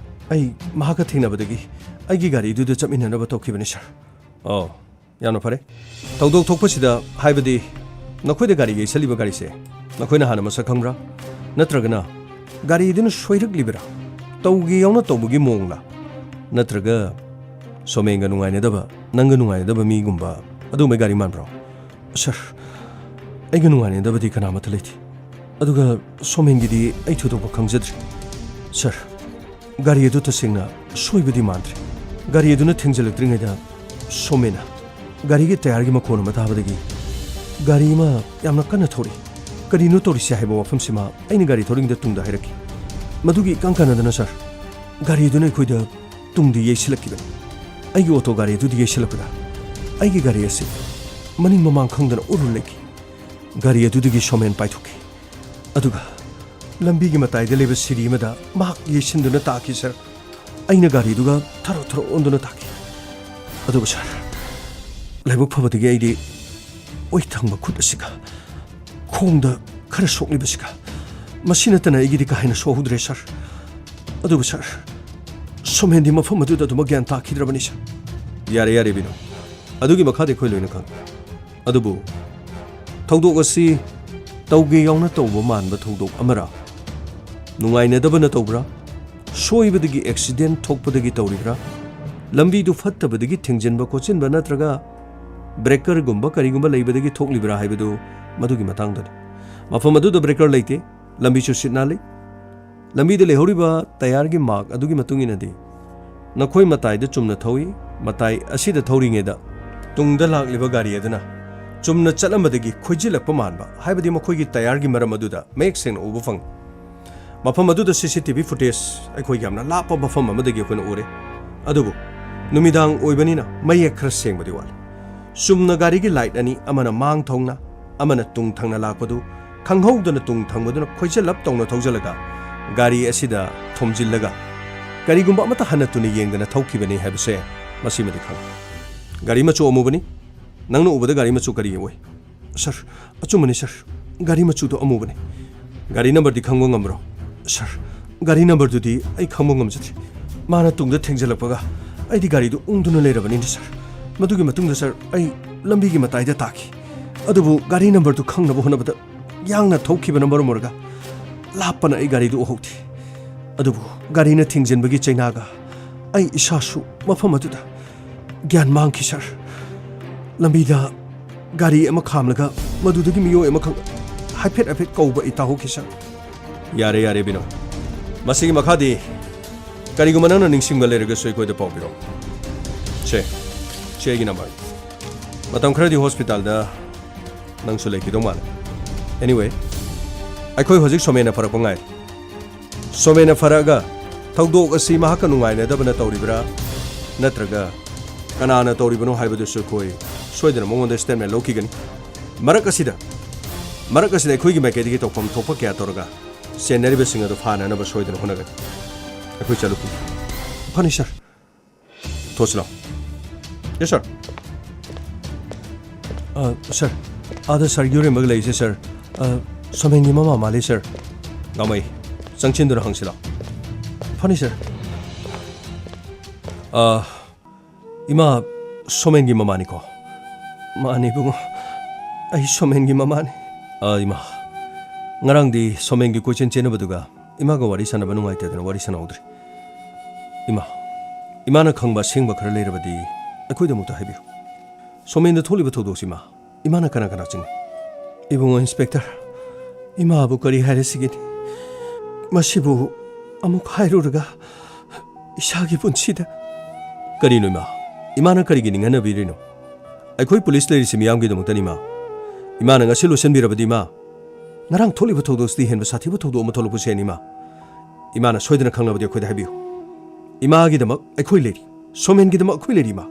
ꯑꯩ ꯃꯍꯥꯛꯀ ꯊꯦꯡꯅꯕꯗꯒꯤ ꯑꯩꯒꯤ ꯒꯥꯔꯤꯗꯨꯗ ꯆꯠꯃꯤꯟꯅꯅꯕ ꯇꯧꯈꯤꯕꯅꯤ ꯁꯔ. ꯌꯥꯝꯅ ꯐꯔꯦ. ꯊꯧꯗꯣꯛ ꯊꯣꯛꯄꯁꯤꯗ ꯍꯥꯏꯕꯗꯤ ꯅꯈꯣꯏꯗ ꯒꯥꯔꯤ ꯌꯩꯁꯜꯂꯤꯕ ꯒꯥꯔꯤꯁꯦ ꯅꯈꯣꯏꯅ ꯍꯥꯟꯅ ꯃꯁꯛ ꯈꯪꯕ꯭ꯔꯥ? ꯅꯠꯇ꯭ꯔꯒꯅ ꯒꯥꯔꯤꯗꯨꯅ ꯁꯣꯏꯔꯛꯂꯤꯕꯔꯥ? ꯇꯧꯒꯦ ꯌꯥꯎꯅ ꯇꯧꯕꯒꯤ ꯃꯑꯣꯡꯂꯥ? ꯅꯠꯇ꯭ꯔꯒ ꯁꯣꯃꯦꯟꯒ ꯅꯨꯡꯉꯥꯏꯅꯗꯕ ꯅꯪꯒ ꯅꯨꯡꯉꯥꯏꯅꯗꯕ ꯃꯤꯒꯨꯝꯕ ꯑꯗꯨꯒꯨꯝꯕ ꯒꯥꯔꯤ ꯃꯥꯟꯕ꯭ꯔꯣ? ꯁꯔ ꯑꯩꯒ ꯅꯨꯡꯉꯥꯏꯅꯗꯕꯗꯤ ꯀꯅꯥꯃꯠꯇ ꯂꯩꯇꯦ. ꯑꯗꯨꯒ ꯁꯣꯃꯦꯟꯒꯤꯗꯤ ꯑꯩ ꯊꯣꯏꯗꯣꯛꯄ ꯈꯪꯖꯗ꯭ꯔꯤ. ꯁꯔ ꯒꯥꯔꯤ ꯑꯗꯨ ꯇꯁꯦꯡꯅ ꯁꯣꯏꯕꯗꯤ ꯃꯥꯟꯗ꯭ꯔꯦ. ꯒꯥꯔꯤ ꯑꯗꯨꯅ ꯊꯦꯡꯖꯤꯜꯂꯛꯇ꯭ꯔꯤꯉꯩꯗ ꯁꯣꯃꯦꯟꯅ ꯒꯥꯔꯤꯒꯤ ꯇꯌꯥꯔꯒꯤ ꯃꯈꯣꯟ ꯑꯃ ꯇꯥꯕꯗꯒꯤ ꯒꯥꯔꯤ ꯑꯃ ꯌꯥꯝꯅ ꯀꯟꯅ ꯊꯧꯔꯤ. ꯀꯔꯤꯅꯣ ꯇꯧꯔꯤꯁꯦ ꯍꯥꯏꯕ ꯋꯥꯐꯝꯁꯤꯃ ꯑꯩꯅ ꯒꯥꯔꯤ ꯊꯧꯔꯤꯉꯩꯗ ꯇꯨꯡꯗ ꯍꯥꯏꯔꯛꯈꯤ. ꯃꯗꯨꯒꯤ ꯏꯀꯥꯟ ꯀꯥꯟꯅꯗꯅ ꯁꯔ ꯒꯥꯔꯤ ꯑꯗꯨꯅ ꯑꯩꯈꯣꯏꯗ ꯇꯨꯡꯗ ꯌꯩꯁꯤꯜꯂꯛꯈꯤꯕꯅꯤ. ꯑꯩꯒꯤ ꯑꯣꯇꯣ ꯒꯥꯔꯤ ꯑꯗꯨꯗꯤ ꯌꯩꯁꯤꯜꯂꯛꯄꯗ ꯑꯩꯒꯤ ꯒꯥꯔꯤ ꯑꯁꯤ ꯃꯅꯤꯡ ꯃꯃꯥꯡ ꯈꯪꯗꯅ ꯎꯔꯨ ꯂꯩꯈꯤ. ꯒꯥꯔꯤ ꯑꯗꯨꯗꯒꯤ ꯁꯣꯃꯦꯟ ꯄꯥꯏꯊꯣꯛꯈꯤ. ꯑꯗꯨꯒ ꯂꯝꯕꯤꯒꯤ ꯃꯇꯥꯏꯗ ꯂꯩꯕ ꯁꯤꯔꯤ ꯑꯃꯗ ꯃꯍꯥꯛ ꯌꯩꯁꯤꯟꯗꯨꯅ ꯇꯥꯈꯤ ꯁꯔ. ꯑꯩꯅ ꯒꯥꯔꯤꯗꯨꯒ ꯊꯔꯣ ꯊꯔꯣ ꯑꯣꯟꯗꯨꯅ ꯇꯥꯈꯤ. ꯑꯗꯨꯒ ꯁꯔ ꯂꯥꯏꯕꯛ ꯐꯕꯗꯒꯤ ꯑꯩꯗꯤ ꯑꯣꯏ ꯊꯪꯕ ꯈꯨꯠ ꯑꯁꯤꯒ ꯈꯣꯡꯗ ꯈꯔ ꯁꯣꯛꯂꯤꯕꯁꯤꯒ ꯃꯁꯤ ꯅꯠꯇꯅ ꯑꯩꯒꯤꯗꯤ ꯀꯥ ꯍꯦꯟꯅ ꯁꯣꯛꯍꯧꯗ꯭ꯔꯦ ꯁꯔ. ꯑꯗꯨꯕꯨ ꯁꯔ ꯁꯣꯃꯦꯟꯗꯤ ꯃꯐꯝ ꯑꯗꯨꯗ ꯑꯗꯨꯃꯛ ꯒ꯭ꯌꯥꯟ ꯇꯥꯈꯤꯗ꯭ꯔꯕꯅꯤ ꯁꯔ. ꯌꯥꯔꯦ ꯕꯤꯅꯣ. ꯑꯗꯨꯒꯤ ꯃꯈꯥꯗꯤ ꯑꯩꯈꯣꯏ ꯂꯣꯏꯅ ꯈꯪꯉꯤ. ꯑꯗꯨꯕꯨ ꯊꯧꯗꯣꯛ ꯑꯁꯤ ꯇꯧꯒꯦ ꯌꯥꯎꯅ ꯇꯧꯕ ꯃꯥꯟꯕ ꯊꯧꯗꯣꯛ ꯑꯃꯔꯥ? ꯅꯨꯡꯉꯥꯏꯅꯗꯕꯅ ꯇꯧꯕ꯭ꯔꯥ? ꯁꯣꯏꯕꯗꯒꯤ ꯑꯦꯛꯁꯤꯗꯦꯟ ꯊꯣꯛꯄꯗꯒꯤ ꯇꯧꯔꯤꯕ꯭ꯔꯥ? ꯂꯝꯕꯤꯗꯨ ꯐꯠꯇꯕꯗꯒꯤ ꯊꯤꯡꯖꯤꯟꯕ ꯈꯣꯠꯆꯤꯟꯕ ꯅꯠꯇ꯭ꯔꯒ ꯕ꯭ꯔꯦꯀꯔꯒꯨꯝꯕ ꯀꯔꯤꯒꯨꯝꯕ ꯂꯩꯕꯗꯒꯤ ꯊꯣꯛꯂꯤꯕ꯭ꯔꯥ ꯍꯥꯏꯕꯗꯨ ꯃꯗꯨꯒꯤ ꯃꯇꯥꯡꯗꯅꯤ. ꯃꯐꯝ ꯑꯗꯨꯗ ꯕ꯭ꯔꯦꯀꯔ ꯂꯩꯇꯦ. ꯂꯝꯕꯤꯁꯨ ꯁꯤꯠ ꯅꯥꯜꯂꯤ. ꯂꯝꯕꯤꯗ ꯂꯩꯍꯧꯔꯤꯕ ꯇꯌꯥꯔꯒꯤ ꯃꯥꯔꯛ ꯑꯗꯨꯒꯤ ꯃꯇꯨꯡ ꯏꯟꯅꯗꯤ ꯅꯈꯣꯏ ꯃꯇꯥꯏꯗ ꯆꯨꯝꯅ ꯊꯧꯏ. ꯃꯇꯥꯏ ꯑꯁꯤꯗ ꯊꯧꯔꯤꯉꯩꯗ ꯇꯨꯡꯗ ꯂꯥꯛꯂꯤꯕ ꯒꯥꯔꯤ ꯑꯗꯨꯅ ꯆꯨꯝꯅ ꯆꯠꯂꯝꯕꯗꯒꯤ ꯈꯣꯏꯖꯤꯜꯂꯛꯄ ꯃꯥꯟꯕ ꯍꯥꯏꯕꯗꯤ ꯃꯈꯣꯏꯒꯤ ꯇꯌꯥꯔꯒꯤ ꯃꯔꯝ ꯑꯗꯨꯗ ꯃꯌꯦꯛ ꯁꯦꯡꯅ ꯎꯕ ꯐꯪꯏ. ꯃꯐꯝ ꯑꯗꯨꯗ CCTV ꯐꯨꯇꯦꯖ ꯑꯩꯈꯣꯏ ꯌꯥꯝꯅ ꯂꯥꯞꯄ ꯃꯐꯝ ꯑꯃꯗꯒꯤ ꯑꯩꯈꯣꯏꯅ ꯎꯔꯦ. ꯑꯗꯨꯕꯨ ꯅꯨꯃꯤꯗꯥꯡ ꯑꯣꯏꯕꯅꯤꯅ ꯃꯌꯦꯛ ꯈꯔ ꯁꯦꯡꯕꯗꯤ ꯋꯥꯠꯂꯤ. ꯆꯨꯝꯅ ꯒꯥꯔꯤꯒꯤ ꯂꯥꯏꯠ ꯑꯅꯤ ꯑꯃꯅ ꯃꯥꯡ ꯊꯧꯅ ꯑꯃꯅ ꯇꯨꯡ ꯊꯪꯅ ꯂꯥꯛꯄꯗꯨ ꯈꯪꯍꯧꯗꯅ ꯇꯨꯡ ꯊꯪꯕꯗꯨꯅ ꯈꯣꯏꯖꯤꯜꯂꯞ ꯇꯧꯅ ꯊꯧꯖꯤꯜꯂꯒ ꯒꯥꯔꯤ ꯑꯁꯤꯗ ꯊꯣꯝꯖꯤꯜꯂꯒ ꯀꯔꯤꯒꯨꯝꯕ ꯑꯃꯠꯇ ꯍꯟꯅ ꯇꯨꯅ ꯌꯦꯡꯗꯅ ꯊꯧꯈꯤꯕꯅꯤ ꯍꯥꯏꯕꯁꯦ ꯃꯁꯤꯃꯗꯤ ꯈꯪꯏ. ꯒꯥꯔꯤ ꯃꯆꯨ ꯑꯃꯨꯕꯅꯤ. ꯅꯪꯅ ꯎꯕꯗ ꯒꯥꯔꯤ ꯃꯆꯨ ꯀꯔꯤ ꯑꯣꯏ? ꯁꯔ ꯑꯆꯨꯝꯕꯅꯤ ꯁꯔ. ꯒꯥꯔꯤ ꯃꯆꯨꯗꯣ ꯑꯃꯨꯕꯅꯤ. ꯒꯥꯔꯤ ꯅꯝꯕꯔꯗꯤ ꯈꯪꯕ ꯉꯝꯕ꯭ꯔꯣ? ꯁꯔ ꯒꯥꯔꯤ ꯅꯝꯕꯔꯗꯨꯗꯤ ꯑꯩ ꯈꯪꯕ ꯉꯝꯖꯗ꯭ꯔꯤ. ꯃꯥꯅ ꯇꯨꯡꯗ ꯊꯦꯡꯖꯤꯜꯂꯛꯄꯒ ꯑꯩꯗꯤ ꯒꯥꯔꯤꯗꯨ ꯎꯪꯗꯨꯅ ꯂꯩꯔꯕꯅꯤꯅ ꯁꯔ. ꯃꯗꯨꯒꯤ ꯃꯇꯨꯡꯗ ꯁꯔ ꯑꯩ ꯂꯝꯕꯤꯒꯤ ꯃꯇꯥꯏꯗ ꯇꯥꯈꯤ. ꯑꯗꯨꯕꯨ ꯒꯥꯔꯤ ꯅꯝꯕꯔꯗꯨ ꯈꯪꯅꯕ ꯍꯣꯠꯅꯕꯗ ꯌꯥꯡꯅ ꯊꯧꯈꯤꯕꯅ ꯃꯔꯝ ꯑꯣꯏꯔꯒ ꯂꯥꯞꯄꯅ ꯑꯩ ꯒꯥꯔꯤꯗꯨ ꯎꯍꯧꯗꯦ. ꯑꯗꯨꯕꯨ ꯒꯥꯔꯤꯅ ꯊꯤꯡꯖꯤꯟꯕꯒꯤ ꯆꯩꯅꯥꯒ ꯑꯩ ꯏꯁꯥꯁꯨ ꯃꯐꯝ ꯑꯗꯨꯗ ꯒ꯭ꯌꯥꯟ ꯃꯥꯡꯈꯤ ꯁꯔ. ꯂꯝꯕꯤꯗ ꯒꯥꯔꯤ ꯑꯃ ꯈꯥꯝꯂꯒ ꯃꯗꯨꯗꯒꯤ ꯃꯤꯑꯣꯏ ꯑꯃꯈꯛ ꯍꯥꯏꯐꯦꯠ ꯀꯧꯕ ꯑꯩ ꯇꯥꯍꯧꯈꯤ ꯁꯔ. ꯌꯥꯔꯦ ꯕꯤꯅꯣ. ꯃꯁꯤꯒꯤ ꯃꯈꯥꯗꯤ ꯀꯔꯤꯒꯨꯝꯕ ꯅꯪꯅ ꯅꯤꯡꯁꯤꯡꯕ ꯂꯩꯔꯒꯁꯨ ꯑꯩꯈꯣꯏꯗ ꯄꯥꯎ ꯄꯤꯔꯛꯎ. ꯁꯤ ꯑꯩꯒꯤ number. matam kharadi hospital da nang su leki dong mal anyway ai khoi hojik somena farak pangai somena faraga thawdok asi ma ka nungai na dabana tawribra natraga kanana tawribano haibadu su khoi soidana mongonda statement loki gani marak asida khoi gi maike digi tokpam thokpa kya torga senari be singa do phana na ba soidana honaga khoi chalu phani sir tosla yes sir sir ada sir yure maglai se sir somengi mama mali sir gamai changchin do hangsila phani sir ima somengi mama ni ko mani bungo ai somengi mama ni ima ngarang di somengi ko chen chen baduga ima ga wari sana banu ngai te wari sana udri ima na khangba singba khar leirabadi akhoi da muta habi somen da tholi ba thodo sima ima na kana kana ching ibungo inspector ima bu kari hare sigin masibu amuk hairuraga isagi punchida kari no ima na kari gi ningana birino akhoi police leri simyam gi dum tani ma ima na ngasi solution birabadi ma narang tholi ba thodo sti hen ba sathi ba thodo ma tholu bu se ni ma ima na soidana khangnabadi akhoi da habi ima gi dam akhoi leri somen gi dam akhoi leri ma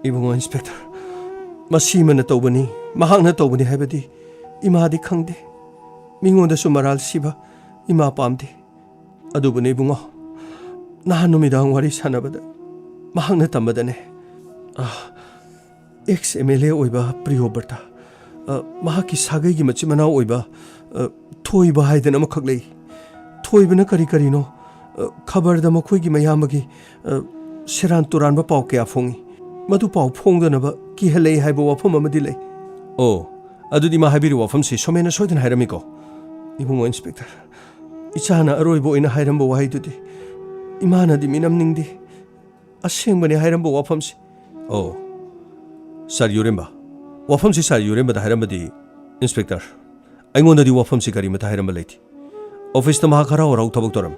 ibungo inspector masimana tawbani mahangna tawbani haibadi ima di khangde mingonda sumaral siba ima pamde adubune bungo nahanu midang wari sanabada mahangna tambadane ex MLA oiba priyoberta mahaki sagai gi machi mana oiba thoiba haidana makhaklei thoibana kari kari no khabar da makhoi gi mayamagi seran turan ba pau kya fongi madu pau phongdana ba ki helei haibo wafam amadi lei adudi ma habiri wafam si somena soidan hairami ko ibungo inspector ichana aroibo ina hairambo wahaidudi imana di minam ningdi asengbani hairambo wafam si sar yuremba wafam si sar yuremba da hairambadi inspector aingonda di wafam si kari mata hairamba leiti office ta maha khara orau thabak toram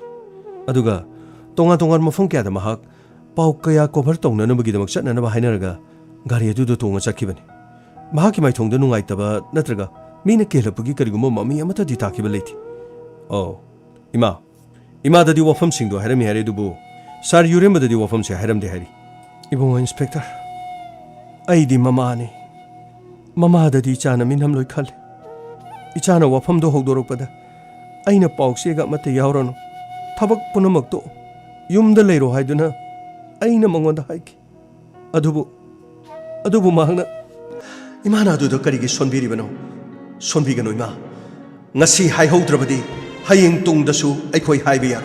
aduga tonga tonga mafam kya da mahak pau kaya cover tongna na bagi damak chatna na ba hainaraga gari adu do tonga chakibani mahaki mai thongda nungai taba natraga mina kelapagi kariguma mami amata di takiba leiti ima da di wafam singdo hairami haire dubu sar yuremba da di wafam se hairam de hairi ibungo inspector ai di mama da di chana minam loi khale ichana wafam do hogdorok pada aina paukse ga mata yaurano thabak punamak to yumda leiro haiduna aina mangonda haiki adubu mahangna imana adudo karigi sonbiribano sonbigano ima ngasi haihaudrabadi hayeng tungdasu aikhoi haibiya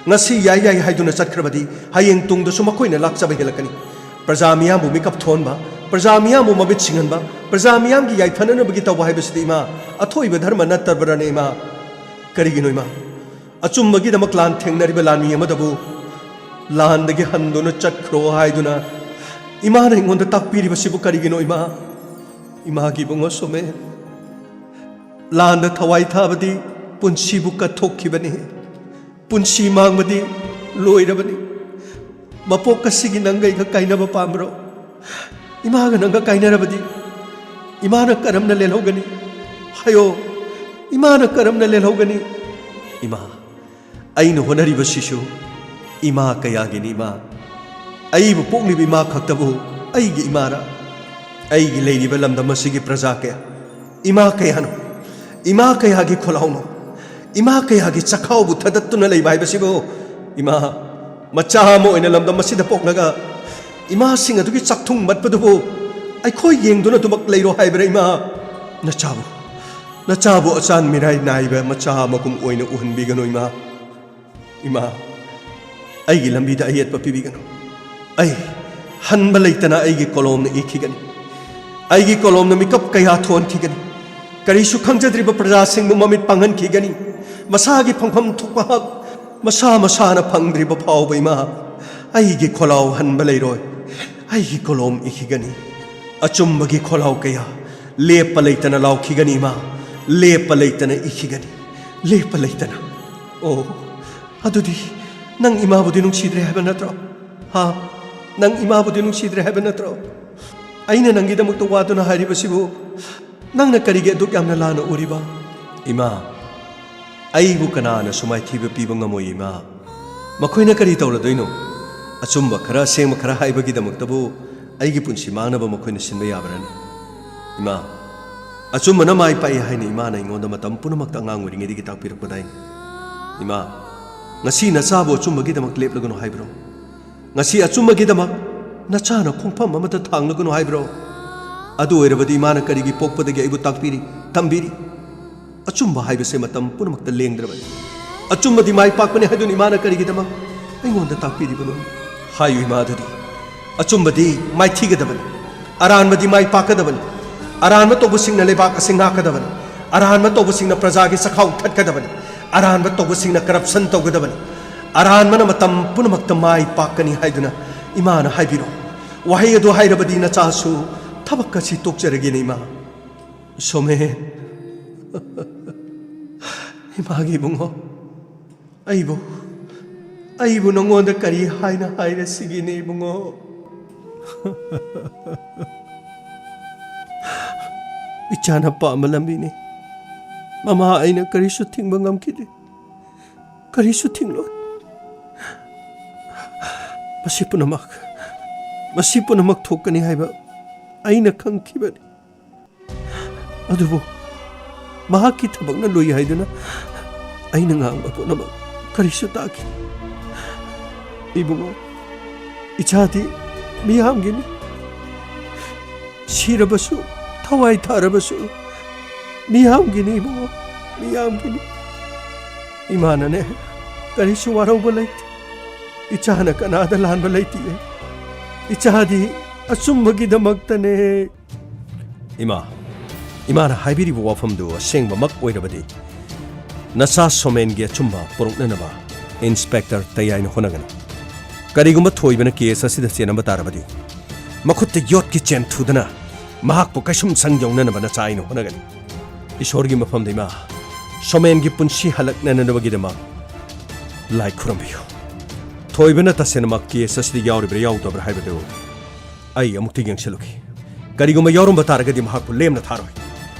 ngasi yai haiduna chatkrabadi hayeng tungdasu makoina lakchaba helakani praja miyam bu mikap thonba praja miyam bu mabit singanba praja miyam gi yai thanana bagi tawa haibasidi ima athoiba dharma natarbarane ima karigino ima achumagi damak lan thengnariba lanmi amadabu landagi handuna chakro haiduna imana ingonda takpiriba sibu karigino ima gi bungo some landa thawai thabadi punsibu kathokibani punsi mangbadi loirabani mapok kasigi nangai ka kainaba pambro ima ga nanga kainarabadi imana karamna lelhogani hayo imana karamna lelhogani ima aina honariba shishu ima kayagini ima aibu poklibi ima khaktabu aigi imara aigi leiriba lamda masigi praja kaya ima kayano ima kayagi kholauno ima kayagi chakhau bu thadattuna leibai basibo ima machamo ina lamda masida poknaga ima singa dugi chakthung matpadubo ai khoi yengduna tumak leiro haibra ima nachabu achan mirai naiba macha makum oina uhanbigano ima aigi lambida ayet papibigano ai hanba leitana aigi kolom na ikhigani aigi kolom na mikap kaya thon khigani karisu khangjadriba praja singbu mamit pangan khigani masagi phangpham thukpa hak masa na phangdriba phawba ima aigi kholau hanba leiroi aigi kolom ikhigani achumbagi kholau kaya lepa leitana law khigani ima lepa leitana ikhigani lepa leitana adudi nang ima budi nung sidre haba natro ha nang ima budi nung sidre haba natro ꯑꯩꯅ ꯅꯪꯒꯤꯗꯃꯛꯇ ꯋꯥꯗꯨꯅ ꯍꯥꯏꯔꯤꯕꯁꯤꯕꯨ ꯅꯪꯅ ꯀꯔꯤꯒꯤ ꯑꯗꯨꯛ ꯌꯥꯝꯅ ꯂꯥꯟꯅ ꯎꯔꯤꯕ? ꯏꯃꯥ, ꯑꯩꯕꯨ ꯀꯅꯥꯅ ꯁꯨꯃꯥꯏꯊꯤꯕ ꯄꯤꯕ ꯉꯝꯃꯣꯏ ꯏꯃꯥ? ꯃꯈꯣꯏꯅ ꯀꯔꯤ ꯇꯧꯔꯗꯣꯏꯅꯣ? ꯑꯆꯨꯝꯕ ꯈꯔ ꯑꯁꯦꯡꯕ ꯈꯔ ꯍꯥꯏꯕꯒꯤꯗꯃꯛꯇꯕꯨ ꯑꯩꯒꯤ ꯄꯨꯟꯁꯤ ꯃꯥꯡꯅꯕ ꯃꯈꯣꯏꯅ ꯁꯤꯟꯕ ꯌꯥꯕ꯭ꯔꯅꯤ? ꯏꯃꯥ, ꯑꯆꯨꯝꯕꯅ ꯃꯥꯏ ꯄꯥꯛꯏ ꯍꯥꯏꯅ ꯏꯃꯥꯅ ꯑꯩꯉꯣꯟꯗ ꯃꯇꯝ ꯄꯨꯝꯅꯃꯛꯇ ꯑꯉꯥꯡ ꯑꯣꯏꯔꯤꯉꯩꯗꯒꯤ ꯇꯥꯛꯄꯤꯔꯛꯄꯗꯥꯏ. ꯏꯃꯥ, ꯉꯁꯤ ꯅꯆꯥꯕꯨ ꯑꯆꯨꯝꯕꯒꯤꯗꯃꯛ ꯂꯦꯞꯂꯒꯅꯨ ꯍꯥꯏꯕ꯭ꯔꯣ? ꯉꯁꯤ ꯑꯆꯨꯝꯕꯒꯤꯗꯃꯛ ꯅꯆꯥꯅ ꯈꯣꯡꯐꯝ ꯑꯃꯗ ꯊꯥꯡꯂꯒꯅꯨ ꯍꯥꯏꯕ꯭ꯔꯣ? ꯑꯗꯨ ꯑꯣꯏꯔꯕꯗꯤ ꯏꯃꯥꯅ ꯀꯔꯤꯒꯤ ꯄꯣꯛꯄꯗꯒꯤ ꯑꯩꯕꯨ ꯇꯥꯛꯄꯤꯔꯤ, ꯇꯝꯕꯤꯔꯤ? ꯑꯆꯨꯝꯕ ꯍꯥꯏꯕꯁꯦ ꯃꯇꯝ ꯄꯨꯝꯅꯃꯛꯇ ꯂꯦꯡꯗ꯭ꯔꯕꯅꯤ. ꯑꯆꯨꯝꯕꯗꯤ ꯃꯥꯏ ꯄꯥꯛꯄꯅꯤ ꯍꯥꯏꯗꯨꯅ ꯏꯃꯥꯅ ꯀꯔꯤꯒꯤꯗꯃꯛ ꯑꯩꯉꯣꯟꯗ ꯇꯥꯛꯄꯤꯔꯤꯕꯅꯣ? ꯍꯥꯏꯌꯨ ꯏꯃꯥ ꯑꯗꯨꯗꯤ. ꯑꯆꯨꯝꯕꯗꯤ ꯃꯥꯏꯊꯤꯒꯗꯕꯅꯤ, ꯑꯔꯥꯟꯕꯗꯤ ꯃꯥꯏ ꯄꯥꯛꯀꯗꯕꯅꯤ. ꯑꯔꯥꯟꯕ ꯇꯧꯕꯁꯤꯡꯅ ꯂꯩꯕꯥꯛ ꯑꯁꯤ ꯉꯥꯛꯀꯗꯕꯅꯤ. ꯑꯔꯥꯟꯕ ꯇꯧꯕꯁꯤꯡꯅ प्रजाꯒꯤ ꯆꯈꯥꯎ ꯊꯠꯀꯗꯕꯅꯤ. ꯑꯔꯥꯟꯕ ꯇꯧꯕꯁꯤꯡꯅ ꯀꯔꯞꯁꯟ ꯇꯧꯒꯗꯕꯅꯤ. ꯑꯔꯥꯟꯕꯅ ꯃꯇꯝ ꯄꯨꯝꯅꯃꯛꯇ ꯃꯥꯏ ꯄꯥꯛꯀꯅꯤ ꯍꯥꯏꯗꯨꯅ ꯏꯃꯥꯅ ꯍꯥꯏꯕꯤꯔꯣ. ꯋꯥꯍꯩ ꯑꯗꯨ ꯍꯥꯏꯔꯕꯗꯤ ꯅꯆꯥꯁꯨ ꯊꯕꯛ ꯑꯁꯤ ꯇꯣꯛꯆꯔꯒꯦꯅꯦ ꯏꯃꯥ. ꯁꯣꯃꯦꯟ, 이마기 붕어 아이부 너무한데 까리 하이나 하이레 시기니 붕어 있잖아 빠말람비니 마마 아이나 까리 슈팅 방감기리 까리 슈팅로 마시푸나막 톡까니 하이바 아이나 칸키바니 아두보 마하키 타박나 로이 하이드나 아이는 안 가보 나막 가리쇼 따기 이봉어 이차디 미함기니 시러버수 타와이 타러버수 미함기니 이봉어 미함기니 이만하네 가리쇼 와라오버 라이트 이차하나 까나다 란버 라이티에 이차디 아숨먹이다 먹다네 이마나 하이비리부 와펌도 생바 막 오이러버디 나사 소멘게 춤바 포록내나바 인스펙터 타야인 호나가니 까리구마 토이베나 케스 아시다 세나바 따라바디 마쿠트 요트키 첸 투드나 마학부 까숨 상정나나바 나차인 호나가니 이쇼르기 마펌데마 소멘게 푼시 할락나나바기데마 라이 쿠럼비요 토이베나 타세나 막 케스 아시다 야우리브레 야우도브라 하이베도 아이 아묵티 경실로키 까리구마 여름바 따라가디 마학부 렘나 타로이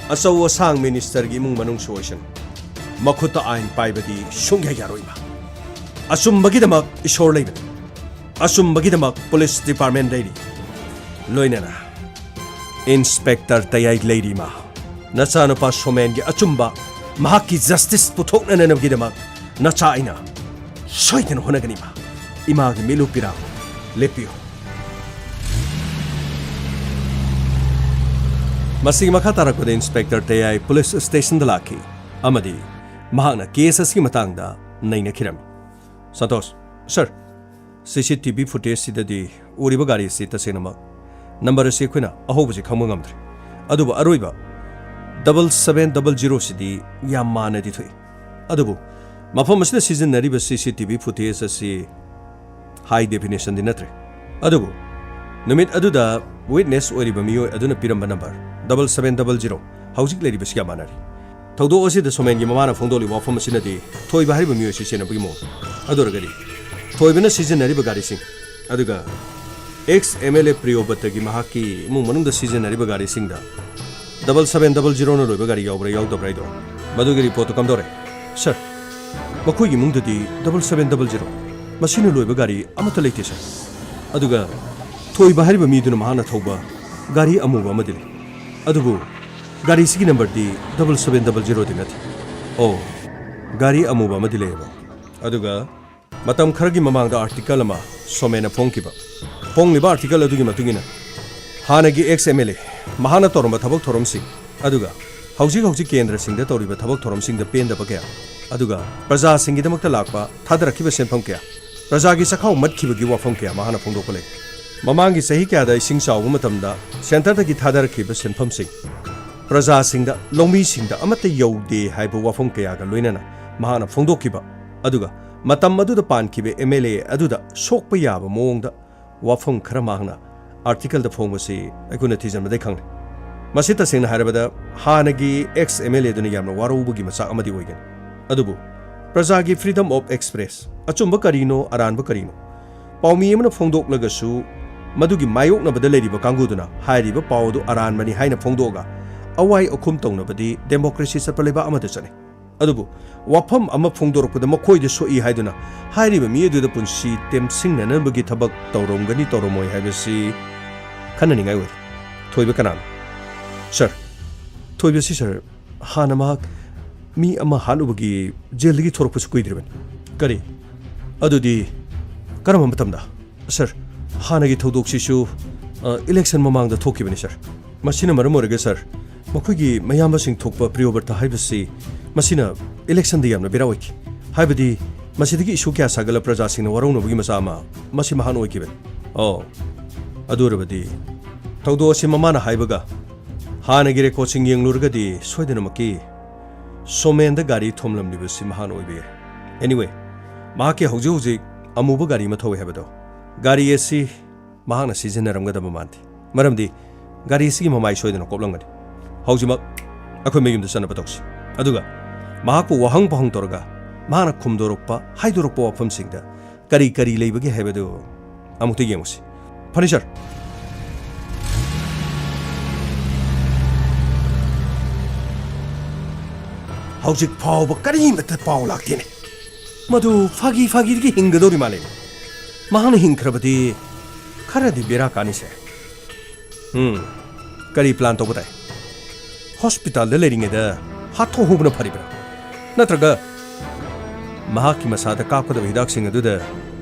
असौ असांग मिनिस्टर की इमुंग मनुंग सोशन मखुत आइन पाइबदी शुंगे यारोइमा असुम्बगिदमक इशोर लेबन असुम्बगिदमक पुलिस डिपार्टमेंट लेडी लोइनना इंस्पेक्टर तयाई लेडीमा नचानुपा सोमेन की अचुम्बा महाकी जस्टिस पुथोकननबगिदमक नचाइना सोइदन होनगनिमा इमा की मिलुपिरा लेपियो मसीग मखा तारकपद इंस्पेक्टर तयाई पुलिस स्टेशन लाखी अमदी महाना केस असकी मतंगदा नैनखिरमी संतोष सर सीसीटीवी फुटेज सिददी उरिबा गाड़ी से तसेनमक नंबर से खुना अहोबजे खंग ngamdre अदुबो अरोइबा 7700 सिदी याम मानदी थोई अदुबो मफम असदा सिजनरिबा सीसीटीवी फुटेज असि हाई डेफिनेशन दि नत्रे अदुबो नुमित अदुदा विटनेस ओरिबा मियो अदुना पिरंबा नंबर 7700 हौजिक लेरिबा सिया मानारी थौदो असिदा सोमेनगी ममाना फोंदोलि वाफम असिनदी थोइबा हारिबा मियो सिसेनबगी मो अदोरगरी थोइबना सिजनरिबा गारिसिंग अदुगा एक्स एमएलए प्रियोबतगी महाकी इमुंग मनुंगदा सिजनरिबा गारिसिंगदा 7700 न लोइबा गारि यावब्रा यावदब्राइदो मदुगी रिपोर्ट कमदोरे सर मखोइगी मुंगददी 7700 मसिना लोइबा गारि अमता लेते सर अदुगा थोइबा हारिबा मिदुना महाना थौबा गारि अमुबा मदिले अदुबु गाड़ी सिगी नंबर दी 7700 दी नथि ओ गाड़ी अमुबा मदिलेबा अदुगा मतम खरगी ममांगदा आर्टिकल अमा सोमेना फोंगलिबा आर्टिकल अदुगी मतुगिना हानगी एक्स एमएलए महाना तोरम थबक थोरमसिंग अदुगा हौजिक केंद्र सिंगदा तौरिबा थबक थोरमसिंगदा पेंदबा कया अदुगा प्रजा सिंगिदमक्ता लाकपा थादरखिबा सेनफम कया प्रजागी सखाव मतखिबगी वाफम कया महाना फोंदोकले ममांगी सही क्यादा इसिंग चावबा मतमदा सेंटरदगी थादरखिबा सेनफमसिंग प्रजा सिंगदा लौमी सिंगदा अमत यौदे हाइबा वाफम कयागा लोइनना महाना फोंदोकिबा अदुगा मतम अदुदा पानखिबे एमएलए अदुदा सोकपा याबा मोंगदा वाफम खरा मांगना आर्टिकल द फोंगबसी अकुना थिजमदे खंगने मसि तसेंगना हारबदा हानगी एक्स एमएलए दुना यामना वारोबगी मचा अमदि ओइगन अदुबु प्रजागी फ्रीडम ऑफ एक्सप्रेस अचुंबा करिनो अरानबा करिनो पाउमी अमना फोंदोकलगसु ꯃꯗꯨꯒꯤ ꯃꯥꯌꯣꯛꯅꯕꯗ ꯂꯩꯔꯤꯕ ꯀꯥꯡꯕꯨꯗꯨꯅ ꯍꯥꯏꯔꯤꯕ ꯄꯥꯎꯗꯨ ꯑꯔꯥꯟꯕꯅꯤ ꯍꯥꯏꯅ ꯐꯣꯡꯗꯣꯛꯑꯒ ꯑꯋꯥꯏ ꯑꯈꯨꯝ ꯇꯧꯅꯕꯗꯤ ꯗꯦꯃꯣꯀ꯭ꯔꯦꯁꯤ ꯆꯠꯄ ꯂꯩꯕꯥꯛ ꯑꯃꯗ ꯆꯠꯅꯩ ꯑꯗꯨꯕꯨ ꯋꯥꯐꯝ ꯑꯃ ꯐꯣꯡꯗꯣꯔꯛꯄꯗ ꯃꯈꯣꯏꯗ ꯁꯣꯛꯏ ꯍꯥꯏꯗꯨꯅ ꯍꯥꯏꯔꯤꯕ ꯃꯤ ꯑꯗꯨꯗ ꯄꯨꯟꯁꯤ ꯇꯦꯝꯁꯤꯡꯅꯅꯕꯒꯤ ꯊꯕꯛ ꯇꯧꯔꯝꯒꯅꯤ ꯇꯧꯔꯝꯃꯣꯏ ꯍꯥꯏꯕꯁꯤ ꯈꯟꯅꯅꯤꯡꯉꯥꯏ ꯑꯣꯏꯔꯤ ꯊꯣꯏꯕ ꯀꯅꯥꯅꯣ ꯁꯔ ꯊꯣꯏꯕꯁꯤ ꯁꯔ ꯍꯥꯟꯅ ꯃꯍꯥꯛ ꯃꯤ ꯑꯃ ꯍꯥꯠꯂꯨꯕꯒꯤ ꯖꯦꯜꯗꯒꯤ ꯊꯣꯔꯛꯄꯁꯨ ꯀꯨꯏꯗ꯭ꯔꯤꯕꯅꯤ ꯀꯔꯤ ꯑꯗꯨꯗꯤ ꯀꯔꯝꯕ ꯃꯇꯝꯗ ꯁꯔ ꯍꯥꯟꯅꯒꯤ ꯊꯧꯗꯣꯛꯁꯤꯁꯨ ꯏꯂꯦꯛꯁꯟ ꯃꯃꯥꯡꯗ ꯊꯣꯛꯈꯤꯕꯅꯤ ꯁꯔ ꯃꯁꯤꯅ ꯃꯔꯝ ꯑꯣꯏꯔꯒ ꯁꯔ ꯃꯈꯣꯏꯒꯤ ꯃꯌꯥꯝꯕꯁꯤꯡ ꯊꯣꯛꯄ ꯄ꯭ꯔꯤꯌꯣꯕꯔꯇ ꯍꯥꯏꯕꯁꯤ ꯃꯁꯤꯅ ꯏꯂꯦꯛꯁꯟꯗ ꯌꯥꯝꯅ ꯕꯦꯔꯥ ꯑꯣꯏꯈꯤ ꯍꯥꯏꯕꯗꯤ ꯃꯁꯤꯗꯒꯤ ꯏꯁꯨ ꯀꯌꯥ ꯁꯥꯒꯠꯂ ꯄ꯭ꯔꯖꯥꯁꯤꯡꯅ ꯋꯥꯔꯧꯅꯕꯒꯤ ꯃꯆꯥ ꯑꯃ ꯃꯁꯤ ꯃꯍꯥꯛꯅ ꯑꯣꯏꯈꯤꯕꯅꯤ ꯑꯣ ꯑꯗꯨ ꯑꯣꯏꯔꯕꯗꯤ ꯊꯧꯗꯣꯛ ꯑꯁꯤ ꯃꯃꯥꯅ ꯍꯥꯏꯕꯒ ꯍꯥꯟꯅꯒꯤ ꯔꯦꯀꯣꯔꯗꯁꯤꯡ ꯌꯦꯡꯂꯨꯔꯒꯗꯤ ꯁꯣꯏꯗꯅꯃꯛꯀꯤ ꯁꯣꯃꯦꯟꯗ ꯒꯥꯔꯤ ꯊꯣꯝꯂꯝꯂꯤꯕꯁꯤ ꯃꯍꯥꯛꯅ ꯑꯣꯏꯕ ꯌꯥꯏ ꯑꯦꯅꯤꯋꯦ ꯃꯍꯥꯛꯀꯤ ꯍꯧꯖꯤꯛ ꯍꯧꯖꯤꯛ ꯑꯃꯨꯕ ꯒꯥꯔꯤ ꯑꯃ ꯊꯧꯋꯦ ꯍꯥꯏꯕꯗꯣ ꯒꯥꯔꯤ ꯑꯁꯤ ꯃꯍꯥꯛꯅ ꯁꯤꯖꯤꯟꯅꯔꯝꯒꯗꯕ ꯃꯥꯟꯗꯦ ꯃꯔꯝꯗꯤ ꯒꯥꯔꯤ ꯑꯁꯤꯒꯤ ꯃꯃꯥꯏ ꯁꯣꯏꯗꯅ ꯀꯣꯞꯂꯝꯒꯅꯤ ꯍꯧꯖꯤꯛꯃꯛ ꯑꯩꯈꯣꯏ ꯃꯌꯨꯝꯗ ꯆꯠꯅꯕ ꯇꯧꯁꯤ ꯑꯗꯨꯒ ꯃꯍꯥꯛꯄꯨ ꯋꯥꯍꯪ ꯄꯥꯎꯍꯪ ꯇꯧꯔꯒ ꯃꯍꯥꯛꯅ ꯈꯨꯝꯗꯣꯔꯛꯄ ꯍꯥꯏꯗꯣꯔꯛꯄ ꯋꯥꯐꯝꯁꯤꯡꯗ ꯀꯔꯤ ꯀꯔꯤ ꯂꯩꯕꯒꯦ ꯍꯥꯏꯕꯗꯨ ꯑꯃꯨꯛꯇ ꯌꯦꯡꯉꯨꯁꯤ ꯐꯅꯤ ꯁꯔ ꯍꯧꯖꯤꯛ ꯐꯥꯎꯕ ꯀꯔꯤꯃꯠꯇ ꯄꯥꯎ ꯂꯥꯛꯇꯦꯅꯦ ꯃꯗꯨ ꯐꯥꯒꯤꯗꯒꯤ ꯍꯤꯡꯒꯗꯧꯔꯤ ꯃꯥꯜꯂꯦ ꯃꯍꯥꯛꯅ ꯍꯤꯡꯈ꯭ꯔꯕꯗꯤ ꯈꯔꯗꯤ ꯕꯦꯔꯥ ꯀꯥꯅꯤꯁꯦ ꯀꯔꯤ ꯄ꯭ꯂꯥꯟ ꯇꯧꯕ ꯇꯥꯏ ꯍꯣꯁꯄꯤꯇꯥꯜꯗ ꯂꯩꯔꯤꯉꯩꯗ ꯍꯥꯠꯊꯣꯛꯍꯧꯕꯅ ꯐꯔꯤꯕ꯭ꯔꯥ ꯅꯠꯇ꯭ꯔꯒ ꯃꯍꯥꯛꯀꯤ ꯃꯁꯥꯗ ꯀꯥꯞꯀꯗꯕ ꯍꯤꯗꯥꯛꯁꯤꯡ ꯑꯗꯨꯗ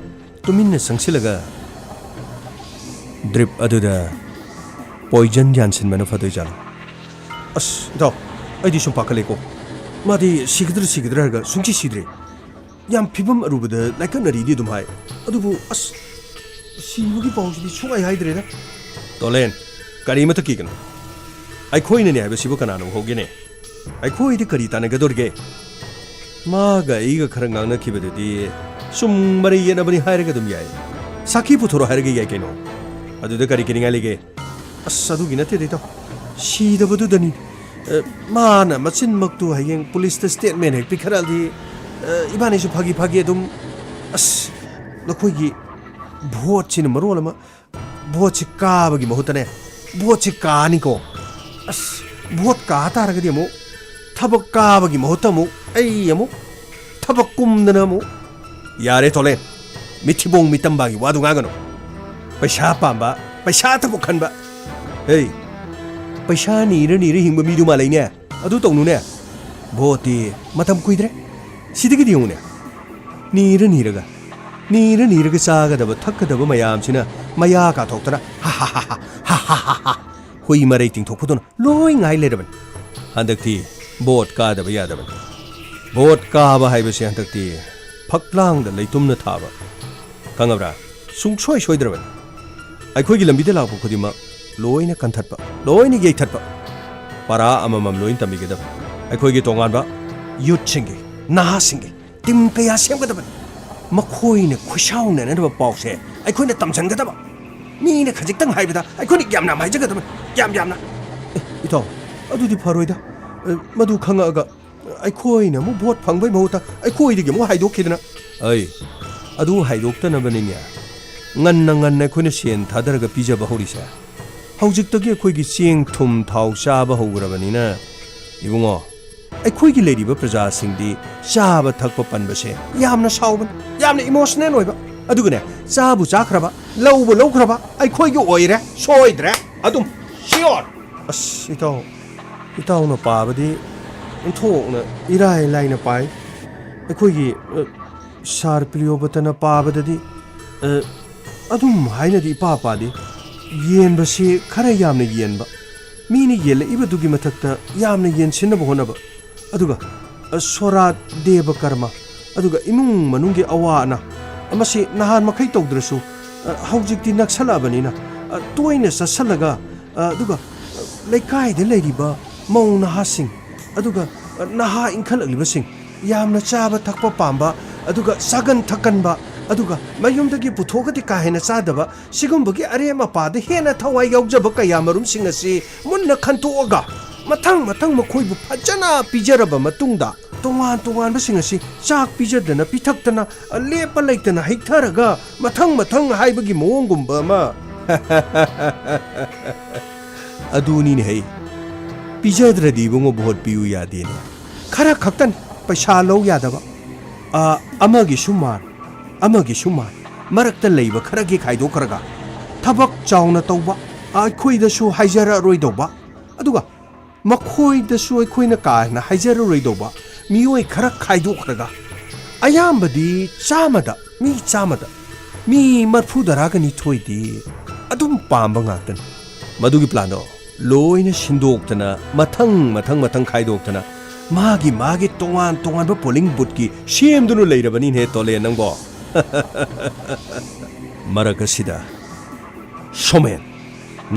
ꯇꯨꯃꯤꯟꯅ ꯆꯪꯁꯤꯜꯂꯒ ꯗ꯭ꯔꯤꯞ ꯑꯗꯨꯗ ꯄꯣꯏꯖꯟ ꯌꯥꯟꯁꯤꯟꯕꯅ ꯐꯗꯣꯏꯖꯥꯠꯂꯣ ꯑꯁ ꯏꯇꯥꯎ ꯑꯩꯗꯤ ꯁꯨꯝ ꯄꯥꯈꯠꯂꯦꯀꯣ ꯃꯥꯗꯤ ꯁꯤꯒꯗ꯭ꯔꯥ ꯍꯥꯏꯔꯒ ꯁꯨꯡꯁꯤ ꯁꯤꯗ꯭ꯔꯦ ꯌꯥꯝ ꯐꯤꯕꯝ ꯑꯔꯨꯕꯗ ꯂꯥꯏꯀꯠꯅꯔꯤꯗꯤ ꯑꯗꯨꯝ ꯍꯥꯏ ꯑꯗꯨꯕꯨ ꯑꯁ ꯁꯤꯕꯒꯤ ꯄꯥꯎꯁꯤꯗꯤ ꯁꯨꯡꯍꯥꯏ ꯍꯥꯏꯗ꯭ꯔꯦꯗ ꯇꯣꯂꯦꯟ ꯀꯔꯤꯃꯠꯇ ꯀꯤꯒꯅꯨ ꯑꯩꯈꯣꯏꯅꯅꯦ ꯍꯥꯏꯕꯁꯤꯕꯨ ꯀꯅꯥꯅ ꯎꯍꯧꯒꯦꯅꯦ ꯑꯩꯈꯣꯏꯗꯤ ꯀꯔꯤ ꯇꯥꯟꯅꯒꯗꯧꯔꯤꯒꯦ ꯃꯥꯒ ꯑꯩꯒ ꯈꯔ ꯉꯥꯡꯅꯈꯤꯕꯗꯨꯗꯤ ꯁꯨꯝ ꯃꯔꯩ ꯌꯦꯠꯅꯕꯅꯤ ꯍꯥꯏꯔꯒ ꯑꯗꯨꯝ ꯌꯥꯏ ꯁꯥꯈꯤ ꯄꯨꯊꯣꯔꯣ ꯍꯥꯏꯔꯒ ꯌꯥꯏ ꯀꯩꯅꯣ ꯑꯗꯨꯗ ꯀꯔꯤ ꯀꯤꯅꯤꯡꯉꯥꯏ ꯂꯩꯒꯦ ꯑꯁ ꯑꯗꯨꯒꯤ ꯅꯠꯇꯦꯗ ꯏꯇꯥꯎ ꯁꯤꯗꯕꯗꯨꯗꯅꯤ ꯃꯥꯅ ꯃꯆꯤꯟꯃꯛꯇꯨ ꯍꯌꯦꯡ ꯄꯨꯂꯤꯁꯇ ꯁ꯭ꯇꯦꯠꯃꯦꯟ ꯍꯦꯛ ꯄꯤꯈꯠꯂꯛꯑꯗꯤ ꯏꯕꯥꯅꯤꯁꯨ ꯐꯥꯒꯤ ꯑꯗꯨꯝ ꯑꯁ ꯅꯈꯣꯏꯒꯤ ꯚꯣꯠꯁꯤꯅ ꯃꯔꯣꯜ ꯑꯃ ꯚꯣꯠꯁꯤ ꯀꯥꯕꯒꯤ ꯃꯍꯨꯠꯇꯅꯦ ꯚꯣꯠꯁꯤ ꯀꯥꯅꯤꯀꯣ ꯑꯁ ꯚꯣꯠ ꯀꯥ ꯇꯥꯔꯒꯗꯤ ꯑꯃꯨꯛ ꯊꯕꯛ ꯀꯥꯕꯒꯤ ꯃꯍꯨꯠꯇ ꯑꯃꯨꯛ ꯑꯩ ꯑꯃꯨꯛ ꯊꯕꯛ ꯀꯨꯝꯗꯅ ꯑꯃꯨꯛ ꯌꯥꯔꯦ ꯇꯣꯂꯦꯟ ꯃꯤꯊꯤꯕꯣꯡ ꯃꯤꯇꯝꯕꯥꯒꯤ ꯋꯥꯗꯨ ꯉꯥꯡꯒꯅꯨ ꯄꯩꯁꯥ ꯄꯥꯝꯕ ꯄꯩꯁꯥ ꯊꯕꯛ ꯈꯟꯕ ꯍꯦ ꯄꯩꯁꯥ ꯅꯤꯔ ꯍꯤꯡꯕ ꯃꯤꯗꯨ ꯃꯥꯜꯂꯩꯅꯦ ꯑꯗꯨ ꯇꯧꯅꯨꯅꯦ ꯚꯣꯠꯇꯤ ꯃꯇꯝ ꯀꯨꯏꯗ꯭ꯔꯦ ꯁꯤꯗꯒꯤꯗꯤ ꯌꯦꯡꯉꯨꯅꯦ ꯅꯤꯔꯒ ꯆꯥꯒꯗꯕ ꯊꯛꯀꯗꯕ ꯃꯌꯥꯝꯁꯤꯅ ꯃꯌꯥ ꯀꯥꯊꯣꯛꯇꯅ ꯍꯨꯏ ꯃꯔꯩ ꯇꯤꯡꯊꯣꯛꯄꯗꯨꯅ ꯂꯣꯏ ꯉꯥꯏ ꯂꯩꯔꯕꯅꯤ ꯍꯟꯗꯛꯇꯤ ꯚꯣꯠ ꯀꯥꯗꯕ ꯌꯥꯗꯕꯅꯤ ꯚꯣꯠ ꯀꯥꯕ ꯍꯥꯏꯕꯁꯤ ꯍꯟꯗꯛꯇꯤ ꯐꯛꯂꯥꯡꯗ ꯂꯩꯇꯨꯝꯅ ꯊꯥꯕ ꯈꯪꯉꯕ꯭ꯔꯥ ꯁꯨꯡꯁꯣꯏ ꯁꯣꯏꯗ꯭ꯔꯕꯅꯤ ꯑꯩꯈꯣꯏꯒꯤ ꯂꯝꯕꯤꯗ ꯂꯥꯛꯄ ꯈꯨꯗꯤꯡꯃꯛ ꯂꯣꯏꯅ ꯀꯟꯊꯠꯄ ꯂꯣꯏꯅ ꯌꯩꯊꯠꯄ ꯄꯔꯥ ꯑꯃꯃꯝ ꯂꯣꯏꯅ ꯇꯝꯕꯤꯒꯗꯕ ꯑꯩꯈꯣꯏꯒꯤ ꯇꯣꯉꯥꯟꯕ ꯌꯨꯠꯁꯤꯡꯒꯤ ꯅꯍꯥꯁꯤꯡꯒꯤ ꯇꯤꯝ ꯀꯌꯥ ꯁꯦꯝꯒꯗꯕꯅꯤ ꯃꯈꯣꯏꯅ ꯈꯨꯠꯁꯥꯎꯅꯅꯕ ꯄꯥꯎꯁꯦ ꯑꯩꯈꯣꯏꯅ ꯇꯝꯁꯤꯟꯒꯗꯕ ꯃꯤꯅ ꯈꯖꯤꯛꯇꯪ ꯍꯥꯏꯕꯗ ꯑꯩꯈꯣꯏꯅ ꯌꯥꯝꯅ ꯍꯥꯏꯖꯒꯗꯕꯅꯤ ꯌꯥꯝꯅ ꯏꯇꯥꯎ ꯑꯗꯨꯗꯤ ꯐꯔꯣꯏꯗ ꯃꯗꯨ ꯈꯪꯉꯛꯑꯒ ꯑꯩꯈꯣꯏꯅ ꯑꯃꯨꯛ ꯚꯣꯠ ꯐꯪꯕꯩ ꯃꯍꯨꯠꯇ ꯑꯩꯈꯣꯏꯗꯒꯤ ꯑꯃꯨꯛ ꯍꯥꯏꯗꯣꯛꯈꯤꯗꯅ ꯑꯗꯨ ꯍꯥꯏꯗꯣꯛꯇꯅꯕꯅꯤꯅꯦ ꯉꯟꯅ ꯑꯩꯈꯣꯏꯅ ꯁꯦꯟ ꯊꯥꯗꯔꯒ ꯄꯤꯖꯕ ꯍꯧꯔꯤꯁꯦ ꯍꯧꯖꯤꯛꯇꯒꯤ ꯑꯩꯈꯣꯏꯒꯤ ꯆꯦꯡ ꯊꯨꯝ ꯊꯥꯎ ꯆꯥꯕ ꯍꯧꯈ꯭ꯔꯕꯅꯤꯅ ꯏꯕꯨꯡꯉꯣ ꯑꯩꯈꯣꯏꯒꯤ ꯂꯩꯔꯤꯕ प्रजाꯁꯤꯡꯗꯤ ꯆꯥꯕ ꯊꯛꯄ ꯄꯟꯕꯁꯦ ꯌꯥꯝꯅ ꯁꯥꯎꯕꯅꯤ ꯌꯥꯝꯅ ꯏꯃꯣꯁꯅꯦꯜ ꯑꯣꯏꯕ ꯑꯗꯨꯒꯅꯦ ꯆꯥꯕꯨ ꯆꯥꯈ꯭ꯔꯕ ꯂꯧꯈ꯭ꯔꯕ ꯑꯩꯈꯣꯏꯒꯤ ꯑꯣꯏꯔꯦ ꯁꯣꯏꯗ꯭ꯔꯦ ꯑꯗꯨꯝ ꯁꯤꯌꯣꯔ ꯑꯁ ꯏꯇꯥꯎꯅ ꯄꯥꯕꯗꯤ ꯑꯣꯟꯊꯣꯛꯅ ꯏꯔꯥꯏ ꯂꯥꯏꯅ ꯄꯥꯏ ꯑꯩꯈꯣꯏꯒꯤ ꯁꯥꯔ ꯄ꯭ꯔꯤꯌꯣꯕꯇꯅ ꯄꯥꯕꯗꯗꯤ ꯑꯗꯨꯝ ꯍꯥꯏꯅꯗꯤ ꯏꯄꯥ ꯄꯥꯗꯦ ꯌꯦꯟꯕꯁꯤ ꯈꯔ ꯌꯥꯝꯅ ꯌꯦꯟꯕ ꯃꯤꯅ ꯌꯦꯜꯂꯛꯏꯕꯗꯨꯒꯤ ꯃꯊꯛꯇ ꯌꯥꯝꯅ ꯌꯦꯟꯁꯤꯟꯅꯕ ꯍꯣꯠꯅꯕ ꯑꯗꯨꯒ ꯁꯣꯔꯥꯠ ꯗꯦꯕ ꯀꯔꯃ ꯑꯗꯨꯒ ꯏꯃꯨꯡ ꯃꯅꯨꯡꯒꯤ ꯑꯋꯥ ꯑꯅꯥ ꯃꯁꯤ ꯅꯍꯥꯟ ꯃꯈꯩ ꯇꯧꯗ꯭ꯔꯁꯨ ꯍꯧꯖꯤꯛꯇꯤ ꯅꯛꯁꯜꯂꯛꯑꯕꯅꯤꯅ ꯇꯣꯏꯅ ꯆꯠꯁꯜꯂꯒ ꯑꯗꯨꯒ ꯂꯩꯀꯥꯏꯗ ꯂꯩꯔꯤꯕ ꯃꯧ ꯅꯍꯥꯁꯤꯡ ꯑꯗꯨꯒ ꯅꯍꯥ ꯏꯟꯈꯠꯂꯛꯂꯤꯕꯁꯤꯡ ꯌꯥꯝꯅ ꯆꯥꯕ ꯊꯛꯄ ꯄꯥꯝꯕ ꯑꯗꯨꯒ ꯆꯥꯒꯟ ꯊꯛꯀꯟꯕ ꯑꯗꯨꯒ ꯃꯌꯨꯝꯗꯒꯤ ꯄꯨꯊꯣꯛꯑꯒꯗꯤ ꯀꯥ ꯍꯦꯟꯅ ꯆꯥꯗꯕ ꯁꯤꯒꯨꯝꯕꯒꯤ ꯑꯔꯦꯝ ꯑꯄꯥꯗ ꯍꯦꯟꯅ ꯊꯋꯥꯏ ꯌꯥꯎꯖꯕ ꯀꯌꯥ ꯃꯔꯨꯝꯁꯤꯡ ꯑꯁꯤ ꯃꯨꯟꯅ ꯈꯟꯇꯣꯛꯑꯒ ꯃꯊꯪ ꯃꯈꯣꯏꯕꯨ ꯐꯖꯅ ꯄꯤꯖꯔꯕ ꯃꯇꯨꯡꯗ ꯇꯣꯉꯥꯟꯕꯁꯤꯡ ꯑꯁꯤ ꯆꯥꯛ ꯄꯤꯖꯗꯅ ꯄꯤꯊꯛꯇꯅ ꯂꯦꯞꯄ ꯂꯩꯇꯅ ꯍꯩꯊꯔꯒ ꯃꯊꯪ ꯍꯥꯏꯕꯒꯤ ꯃꯑꯣꯡꯒꯨꯝꯕ ꯑꯃ ꯑꯗꯨꯅꯤꯅꯦ ꯍꯩ ꯄꯤꯖꯗ꯭ꯔꯗꯤ ꯏꯕꯨꯡꯉꯣ ꯚꯣꯠ ꯄꯤꯌꯨ ꯌꯥꯗꯦꯅꯦ ꯈꯔ ꯈꯛꯇꯅꯤ ꯄꯩꯁꯥ ꯂꯧ ꯌꯥꯗꯕ ꯑꯃꯒꯤꯁꯨ ꯃꯥꯟ ꯃꯔꯛꯇ ꯂꯩꯕ ꯈꯔꯒꯤ ꯈꯥꯏꯗꯣꯛꯈ꯭ꯔꯒ ꯊꯕꯛ ꯆꯥꯎꯅ ꯇꯧꯕ ꯑꯩꯈꯣꯏꯗꯁꯨ ꯍꯥꯏꯖꯔꯛꯑꯔꯣꯏꯗꯧꯕ ꯑꯗꯨꯒ ꯃꯈꯣꯏꯗꯁꯨ ꯑꯩꯈꯣꯏꯅ ꯀꯥ ꯍꯦꯟꯅ ꯍꯥꯏꯖꯔꯔꯣꯏꯗꯧꯕ ꯃꯤꯑꯣꯏ ꯈꯔ ꯈꯥꯏꯗꯣꯛꯈ꯭ꯔꯒ ꯑꯌꯥꯝꯕꯗꯤ ꯃꯤ 40-42ꯗꯤ ꯑꯗꯨꯝ ꯄꯥꯝꯕ ꯉꯥꯛꯇꯅꯤ ꯃꯗꯨꯒꯤ ꯄ꯭ꯂꯥꯟꯗꯣ ꯂꯣꯏꯅ ꯁꯤꯟꯗꯣꯛꯇꯅ ꯃꯊꯪ ꯈꯥꯏꯗꯣꯛꯇꯅ ꯃꯥꯒꯤ ꯇꯣꯉꯥꯟꯕ ꯄꯣꯂꯤꯡ ꯕꯨꯠꯀꯤ ꯁꯦꯝꯗꯨꯅ ꯂꯩꯔꯕꯅꯤꯅꯦ ꯇꯣꯂꯦ ꯅꯪꯕꯣ ꯃꯔꯛ ꯑꯁꯤꯗ ꯁꯣꯃꯦꯟ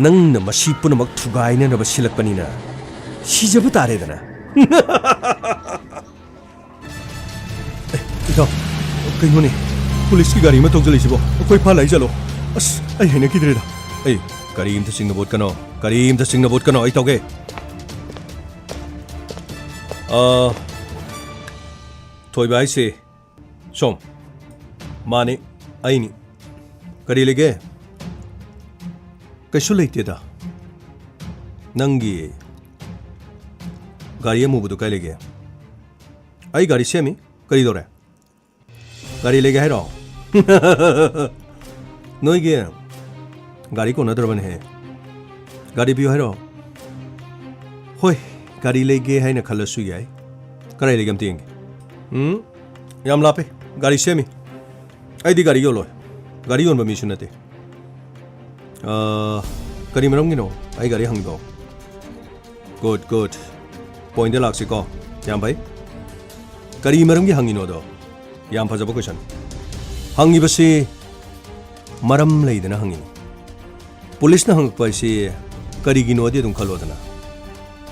ꯅꯪꯅ ꯃꯁꯤ ꯄꯨꯝꯅꯃꯛ ꯊꯨꯒꯥꯏꯅꯅꯕ ꯁꯤꯜꯂꯛꯄꯅꯤꯅ ꯁꯤꯖꯕ ꯇꯥꯔꯦꯗꯅ ꯏꯇꯥꯎ ꯀꯩꯅꯣꯅꯦ ꯄꯨꯂꯤꯁꯀꯤ ꯒꯥꯔꯤ ꯑꯃ ꯊꯧꯖꯤꯜꯂꯤꯁꯤꯕꯣ ꯑꯩꯈꯣꯏ ꯐꯥ ꯂꯥꯛꯏ ꯆꯠꯂꯣ ꯑꯁ ꯑꯩ ꯍꯩꯅꯈꯤꯗ꯭ꯔꯦꯗ ꯑꯩ ꯀꯔꯤꯝꯇ ꯆꯤꯡꯅꯕꯣꯠꯀꯅꯣ ꯑꯩ ꯇꯧꯒꯦ ꯊꯣꯏꯕ ꯍꯥꯏꯁꯦ ꯁꯣꯝ ꯃꯥꯅꯤ ꯑꯩꯅꯤ ꯀꯔꯤ ꯂꯩꯒꯦ ꯀꯩꯁꯨ ꯂꯩꯇꯦꯗ ꯅꯪꯒꯤ ꯒꯥꯔꯤ ꯑꯃꯨꯕꯗꯨ ꯀꯥꯏ ꯂꯩꯒꯦ ꯑꯩ ꯒꯥꯔꯤ ꯁꯦꯝꯃꯤ ꯀꯔꯤꯗꯧꯔꯦ ꯒꯥꯔꯤ ꯂꯩꯒꯦ ꯍꯥꯏꯔꯣ ꯅꯣꯏꯒꯤ ꯒꯥꯔꯤ ꯀꯣꯟꯅꯗ꯭ꯔꯕꯅꯦꯍꯦ ꯒꯥꯔꯤ ꯄꯤꯌꯨ ꯍꯥꯏꯔꯣ ꯍꯣꯏ ꯒꯥꯔꯤ ꯂꯩꯒꯦ ꯍꯥꯏꯅ ꯈꯜꯂꯁꯨ ꯌꯥꯏ ꯀꯔꯥꯏ ꯂꯩꯒꯦ ꯑꯝꯇ ꯌꯦꯡꯒꯦ ꯌꯥꯝ ꯂꯥꯞꯄꯦ ꯒꯥꯔꯤ ꯁꯦꯝꯃꯤ ꯑꯩꯗꯤ ꯒꯥꯔꯤ ꯌꯣꯜꯂꯣꯏ ꯒꯥꯔꯤ ꯌꯣꯟꯕ ꯃꯤꯁꯨ ꯅꯠꯇꯦ ꯀꯔꯤ ꯃꯔꯝꯒꯤꯅꯣ ꯑꯩ ꯒꯥꯔꯤ ꯍꯪꯉꯤꯗꯣ ꯒꯨꯗ ꯄꯣꯏꯟꯗ ꯂꯥꯛꯁꯤꯀꯣ ꯌꯥꯝ ꯐꯩ ꯀꯔꯤ ꯃꯔꯝꯒꯤ ꯍꯪꯉꯤꯅꯣꯗꯣ ꯌꯥꯝ ꯐꯖꯕ ꯀꯣꯏꯁꯟ ꯍꯪꯉꯤꯕꯁꯤ ꯃꯔꯝ ꯂꯩꯗꯅ ꯍꯪꯉꯤꯅꯤ ꯄꯨꯂꯤꯁꯅ ꯍꯪꯉꯛꯄ ꯍꯥꯏꯁꯤ ꯀꯔꯤꯒꯤꯅꯣꯗꯤ ꯑꯗꯨꯝ ꯈꯜꯂꯣꯗꯅ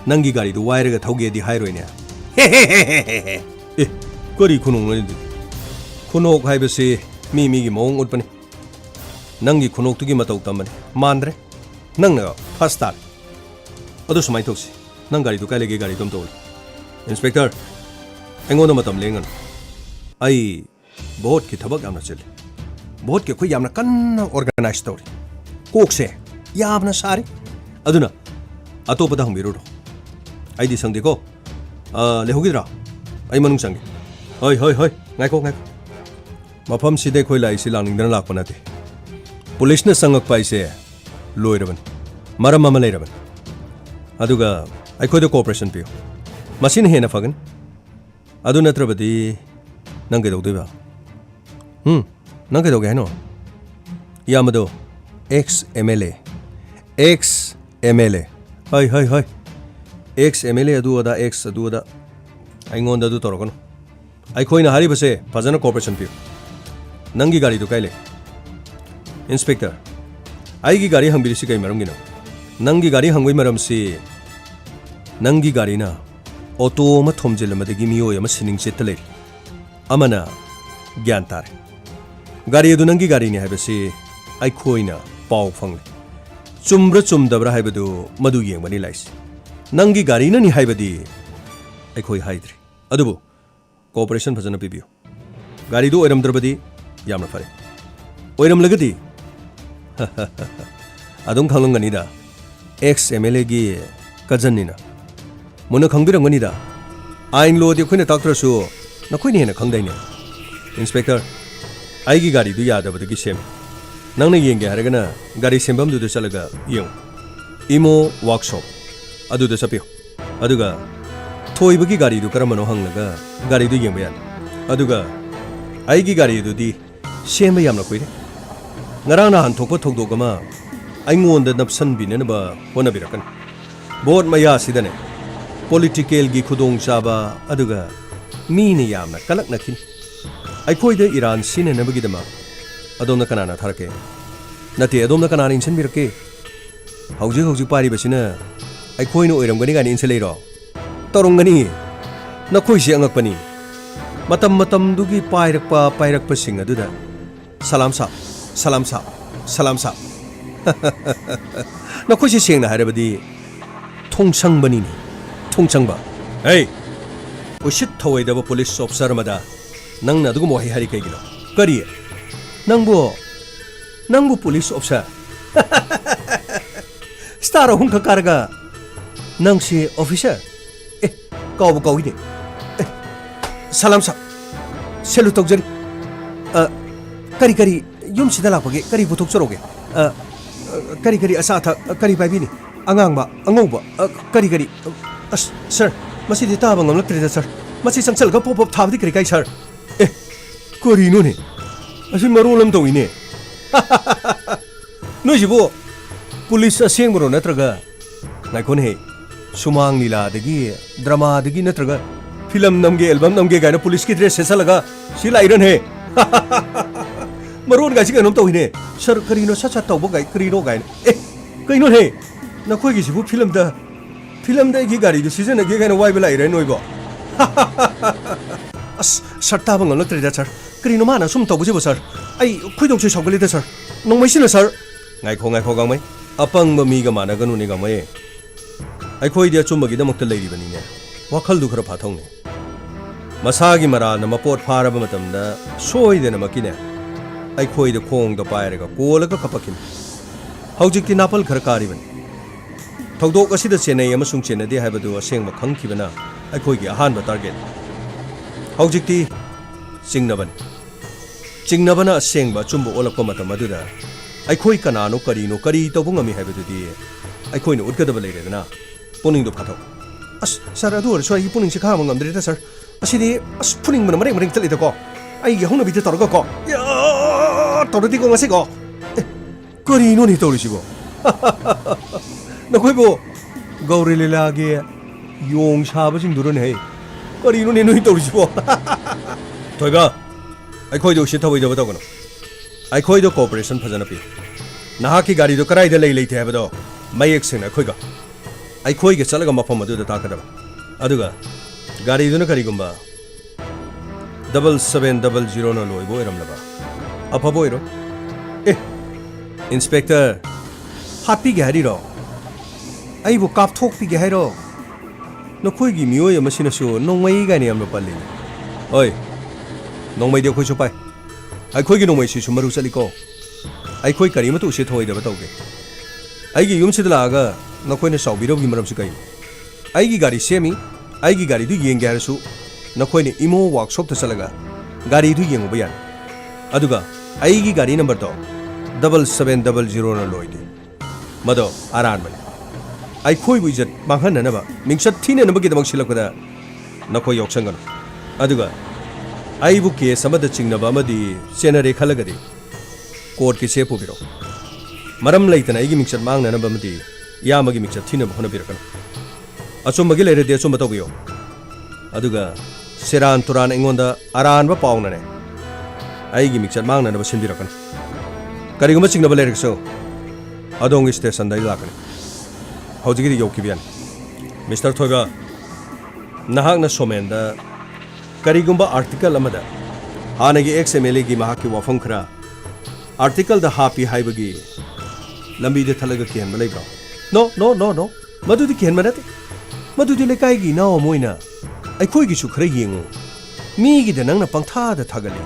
ꯅꯪꯒꯤ ꯒꯥꯔꯤꯗꯨ ꯋꯥꯏꯔꯒ ꯊꯧꯒꯦꯗꯤ ꯍꯥꯏꯔꯣꯏꯅꯦ ꯀꯔꯤ ꯈꯨꯅꯣꯛꯅꯣ ꯈꯨꯅꯣꯛ ꯍꯥꯏꯕꯁꯤ ꯃꯤꯒꯤ ꯃꯑꯣꯡ ꯎꯠꯄꯅꯤ ꯅꯪꯒꯤ ꯈꯨꯅꯣꯛꯇꯨꯒꯤ ꯃꯇꯧ ꯇꯝꯕꯅꯤ ꯃꯥꯟꯗ꯭ꯔꯦ ꯅꯪꯅ ꯐꯥꯔꯁ ꯇꯥꯔꯦ ꯑꯗꯨ ꯁꯨꯃꯥꯏꯅ ꯇꯧꯁꯤ ꯅꯪ ꯒꯥꯔꯤꯗꯨ ꯀꯥꯏ ꯂꯩꯒꯦ ꯒꯥꯔꯤꯗꯨ ꯑꯝꯇ ꯎꯠꯂꯨ ꯏꯟꯁꯄꯦꯛꯇꯔ ꯑꯩꯉꯣꯟꯗ ꯃꯇꯝ ꯂꯦꯡꯒꯅꯨ ꯑꯩ ꯚꯣꯠꯀꯤ ꯊꯕꯛ ꯌꯥꯝꯅ ꯆꯤꯜꯂꯤ ꯚꯣꯠꯀꯤ ꯑꯩꯈꯣꯏ ꯌꯥꯝꯅ ꯀꯟꯅ ꯑꯣꯔꯒꯅꯥꯏꯖ ꯇꯧꯔꯤ ꯀꯣꯛꯁꯦ ꯌꯥꯝꯅ ꯁꯥꯔꯤ ꯑꯗꯨꯅ ꯑꯇꯣꯞꯄꯗ ꯍꯪꯕꯤꯔꯨꯔꯣ ꯑꯩꯗꯤ ꯁꯪꯗꯦꯀꯣ ꯂꯩꯍꯧꯈꯤꯗ꯭ꯔꯥ ꯑꯩ ꯃꯅꯨꯡ ꯆꯪꯒꯦ ꯍꯣꯏ ꯉꯥꯏꯈꯣ ꯃꯐꯝꯁꯤꯗ ꯑꯩꯈꯣꯏ ꯂꯥꯛꯏꯁꯤ ꯂꯥꯛꯅꯤꯡꯗꯅ ꯂꯥꯛꯄ ꯅꯠꯇꯦ ꯄꯨꯂꯤꯁꯅ ꯆꯪꯉꯛꯄ ꯍꯥꯏꯁꯦ ꯂꯣꯏꯔꯕꯅꯤ ꯃꯔꯝ ꯑꯃ ꯂꯩꯔꯕꯅꯤ ꯑꯗꯨꯒ ꯑꯩꯈꯣꯏꯗ ꯀooperation ꯄꯤꯌꯨ ꯃꯁꯤꯅ ꯍꯦꯟꯅ ꯐꯒꯅꯤ ꯑꯗꯨ ꯅꯠꯇ꯭ꯔꯕꯗꯤ ꯅꯪ ꯀꯩꯗꯧꯗꯣꯏꯕ ꯅꯪ ꯀꯩꯗꯧꯒꯦ ꯍꯥꯏꯅꯣ ꯏꯌꯥꯝꯕꯗꯣ ꯑꯦꯛꯁ ꯑꯦꯝ ꯑꯦꯜ ꯑꯦ ꯍꯣꯏ ꯑꯦꯛꯁ ꯑꯦꯝ ꯑꯦꯜ ꯑꯦ ꯑꯗꯨ ꯑꯗꯥ ꯑꯩꯉꯣꯟꯗ ꯑꯗꯨ ꯇꯧꯔꯛꯀꯅꯨ ꯑꯩꯈꯣꯏꯅ ꯍꯥꯏꯔꯤꯕꯁꯦ ꯐꯖꯅ ꯀooperation ꯄꯤꯌꯨ ꯅꯪꯒꯤ ꯒꯥꯔꯤꯗꯨ ꯀꯥꯏ ꯂꯩ ꯏꯟꯁꯄꯦꯛꯇꯔ ꯑꯩꯒꯤ ꯒꯥꯔꯤ ꯍꯪꯕꯤꯔꯤꯁꯤ ꯀꯩ ꯃꯔꯝꯒꯤꯅꯣ ꯅꯪꯒꯤ ꯒꯥꯔꯤ ꯍꯪꯕꯒꯤ ꯃꯔꯝꯁꯤ ꯅꯪꯒꯤ ꯒꯥꯔꯤꯅ ꯑꯣꯇꯣ ꯑꯃ ꯊꯣꯝꯖꯤꯜꯂꯝꯕꯗꯒꯤ ꯃꯤꯑꯣꯏ ꯑꯃ ꯁꯤꯅꯤꯡ ꯆꯦꯠꯇ ꯂꯩꯔꯤ ꯑꯃꯅ ꯒ꯭ꯌꯥꯟ ꯇꯥꯔꯦ ꯒꯥꯔꯤ ꯑꯗꯨ ꯅꯪꯒꯤ ꯒꯥꯔꯤꯅꯤ ꯍꯥꯏꯕꯁꯤ ꯑꯩꯈꯣꯏꯅ ꯄꯥꯎ ꯐꯪꯂꯦ ꯆꯨꯝꯕ꯭ꯔꯥ ꯆꯨꯝꯗꯕ꯭ꯔꯥ ꯍꯥꯏꯕꯗꯨ ꯃꯗꯨ ꯌꯦꯡꯕꯅꯤ ꯂꯥꯛꯏꯁꯤ ꯅꯪꯒꯤ ꯒꯥꯔꯤꯅꯅꯤ ꯍꯥꯏꯕꯗꯤ ꯑꯩꯈꯣꯏ ꯍꯥꯏꯗ꯭ꯔꯤ ꯑꯗꯨꯕꯨ ꯀooperation ꯐꯖꯅ ꯄꯤꯕꯤꯌꯨ ꯒꯥꯔꯤꯗꯨ ꯑꯣꯏꯔꯝꯗ꯭ꯔꯕꯗꯤ ꯌꯥꯝꯅ ꯐꯔꯦ ꯑꯣꯏꯔꯝꯂꯒꯗꯤ ꯑꯗꯨꯝ ꯈꯪꯂꯝꯒꯅꯤꯗ ꯑꯦꯛꯁ ꯑꯦꯝ ꯑꯦꯜ ꯑꯦꯒꯤ ꯀꯖꯟꯅꯤꯅ ꯃꯨꯟꯅ ꯈꯪꯕꯤꯔꯝꯒꯅꯤꯗ ꯑꯥꯏꯟ ꯂꯣꯗꯤ ꯑꯩꯈꯣꯏꯅ ꯇꯥꯛꯇ꯭ꯔꯁꯨ ꯅꯈꯣꯏꯅ ꯍꯦꯟꯅ ꯈꯪꯗꯥꯏꯅꯦ ꯏꯟꯁꯄꯦꯛꯇꯔ ꯑꯩꯒꯤ ꯒꯥꯔꯤꯗꯨ ꯌꯥꯗꯕꯗꯒꯤ ꯁꯦꯝꯃꯤ ꯅꯪꯅ ꯌꯦꯡꯒꯦ ꯍꯥꯏꯔꯒꯅ ꯒꯥꯔꯤ ꯁꯦꯝꯐꯝꯗꯨꯗ ꯆꯠꯂꯒ ꯌꯦꯡꯉꯨ ꯏꯃꯣ ꯋꯥꯔꯛꯁꯣꯞ ꯑꯗꯨꯗ ꯆꯠꯄꯤꯌꯨ ꯑꯗꯨꯒ ꯊꯣꯏꯕꯒꯤ ꯒꯥꯔꯤꯗꯨ ꯀꯔꯝꯕꯅꯣ ꯍꯪꯂꯒ ꯒꯥꯔꯤꯗꯨ ꯌꯦꯡꯕ ꯌꯥꯅꯤ ꯑꯗꯨꯒ ꯑꯩꯒꯤ ꯒꯥꯔꯤꯗꯨꯗꯤ ꯁꯦꯝꯕ ꯌꯥꯝꯅ ꯀꯨꯏꯔꯦ ꯉꯔꯥꯡ ꯅꯍꯥꯟ ꯊꯣꯛꯄ ꯊꯧꯗꯣꯛ ꯑꯃ ꯑꯩꯉꯣꯟꯗ ꯅꯞꯁꯟꯕꯤꯅꯅꯕ ꯍꯣꯠꯅꯕꯤꯔꯛꯀꯅꯤ ꯚꯣꯠ ꯃꯌꯥꯁꯤꯗꯅꯦ ꯄꯣꯂꯤꯇꯤꯀꯦꯜꯒꯤ ꯈꯨꯗꯣꯡꯆꯥꯕ ꯑꯗꯨꯒ ꯃꯤꯅ ꯌꯥꯝꯅ ꯀꯂꯛꯅꯈꯤꯅꯤ ꯑꯩꯈꯣꯏꯗ ꯏꯔꯥꯟ ꯁꯤꯟꯅꯅꯕꯒꯤꯗꯃꯛ ꯑꯗꯣꯝꯅ ꯀꯅꯥꯅ ꯊꯥꯔꯛꯀꯦ ꯅꯠꯇꯦ ꯑꯗꯣꯝꯅ ꯀꯅꯥꯅ ꯏꯟꯁꯤꯟꯕꯤꯔꯛꯀꯦ ꯍꯧꯖꯤꯛ ꯄꯥꯏꯔꯤꯕꯁꯤꯅ ꯑꯩꯈꯣꯏꯅ ꯑꯣꯏꯔꯝꯒꯅꯤ ꯀꯥꯏꯅ ꯏꯟꯁꯤꯜꯂꯛꯏꯔꯣ ꯇꯧꯔꯝꯒꯅꯤ ꯅꯈꯣꯏꯁꯦ ꯑꯉꯛꯄꯅꯤ ꯃꯇꯝꯗꯨꯒꯤ ꯄꯥꯏꯔꯛꯄꯁꯤꯡ ꯑꯗꯨꯗ ꯁꯂꯥꯝ ꯁꯥꯞ ꯅꯈꯣꯏꯁꯦ ꯁꯦꯡꯅ ꯍꯥꯏꯔꯕꯗꯤ ꯊꯣꯡꯁꯪꯕꯅꯤꯅꯦ ꯊꯣꯡꯁꯪꯕ ꯎꯁꯤꯠ ꯊꯑꯣꯏꯗꯕ ꯄꯨꯂꯤꯁ ꯑꯣꯐꯤꯁꯥꯔ ꯑꯃꯗ ꯅꯪꯅ ꯑꯗꯨꯒꯨꯝꯕ ꯋꯥꯍꯩ ꯍꯥꯏꯔꯤ ꯀꯩꯒꯤꯅꯣ ꯀꯔꯤ ꯅꯪꯕꯨ ꯄꯨꯂꯤꯁ ꯑꯣꯐꯤꯁꯥꯔ 스타र अहुम खा कारगा नंगसे ऑफिसर ए काव काविदे सलाम सा सेलु तोगजरी करी करी युम सिदा लापगे करी बुथोक चरोगे करी करी असा था करी पाइबिनी अंगांगबा अंगौबा करी करी अस सर मसिदि ताबा ngamlaktre सर मसि संचल का पॉप थाबदि करी काई सर ए करिनो ने असि मरोलम तोइने नोजिबो पुलिस असेंगरो नत्रगा नाइकोन हे सुमांग लीला दगी ड्रामा दगी नत्रगा फिल्म नमगे एल्बम नमगे गाना पुलिस की ड्रेस सेसलगा सि लाइरन हे मरोन गासी गनम तोइने सर करिनो सचा तौबो गाय करिनो गाय ए कइनो हे नखोय गिसिबु फिल्म दा गी गाड़ी दु सीजन गे गाना वाइबे लाइरे नोइबो अस सट्टा बंगम लक्त्रे दा सर करिनो माना सुम तौबुजेबो सर आई खुइदोंसे सौगले दा सर नोंमैसिना सर गाइखो गांमै अपंग मीगा मानगनुने गांमै अखोइदि अचुम्बगिदमक्ता लैरिबनिने वाखलदु खरा फाथौने मसागी मराना मपोट फारब मतमदा सोइदेना मकिने अखोइदि खोंगदा पायरगा कोलगा कपकिन हौजिकति नापल खरा कारिबन थौदोक असिदा चेन्नई अमसुंग चेन्नदे हाइबदु असेंगबा खंगखिबना अखोइगी अहानबा टारगेट हौजिकति चिंगनबना असेंगबा चुम्बो ओलकपा मतम अदुदा अखोइ कनानो करी तौबो ngami हाइबदुदि अखोइनो उदगदबा लेरेदना पुनिंगदो फाथौ अस सर अदु ओरसो आई पुनिंग से खाम ngamdreta सर असिदि अस पुनिंग बना मरेंग चलिदा को आई यहुना बिते तरगा को या तरदि को ngase को करिनो नि तौरिसिबो नखोइबो गौरी लीलागे योंग साबसिंग हे करिनो नि नोइ तौरिसिबो थोइबा अखोइदो से थवैदबा तगनो अखोइदो कोऑपरेशन फजना पि नाहाकी गाड़ीदो कराइदा लेथे हाबदो मयेक सेंना अखोइगा अखोइगे चलगा मफम अदुदा ताकदबा अदुगा गाड़ीदुना करिगुम्बा 7700 न लोइबो एरमलबा अफबो एरो ए इंस्पेक्टर हापी गहरीरो आइबो कापथोक पि गहरो नखोइगी मियोय अमसिनसु नोंमै गानि अमलो पल्लि ओय नोंमै दे खोइसो पाइ अखोइगी नोंमै सिसु मरु चलिको अखोइ करिमतु उसे थोइदबा तौगे आइगी युमसिदा लागा नखोइने साउबिरोगी मरमसु कै आइगी गाड़ी सेमी आइगी गाड़ी दु येंगे हारसु नखोइने इमो वर्कशॉप त चलगा गाड़ी दु येंगबा यान अदुगा आइगी गाड़ी नंबर तो 7700 न लोइदे मदो आरान बने अखोइ बुइजत मांगहननबा मिंगसत थिनेनबगी दमक सिलकदा नखोइ योक्संगन अदुगा आइबु केस अमद चिंगनबा अमदि सेनरे खलगदि कोर्ट की से पुबिरो मरम लैतना आइगी मिंगसत मांगननबा अमदि यामगी मिंगसत थिनबा होनबिरकन अचुम्बगी लेरेदे अचुम्बा तौबियो अदुगा सेरान तुरान एंगोंदा अरानबा पाउनने आइगी मिंगसत मांगननबा सिनबिरकन करिगुम चिंगनबा लेरकसो अदोंगी स्टेशन दा लाकने हौजिगिदि योकिबियान मिस्टर थोइगा नहाकना सोमेंदा करिगुम्बा आर्टिकल अमदा हानगी XMLA की महाकी वाफम खरा आर्टिकल दा हापी हाइबगी लंबी दे थलगा केन बलेब्रा नो मदुदि केन मनते मदुदि लेकाइगी नाव मोइना अखोइगी सु खरा येंगो मीगी दे नंगना पंथा दा थागले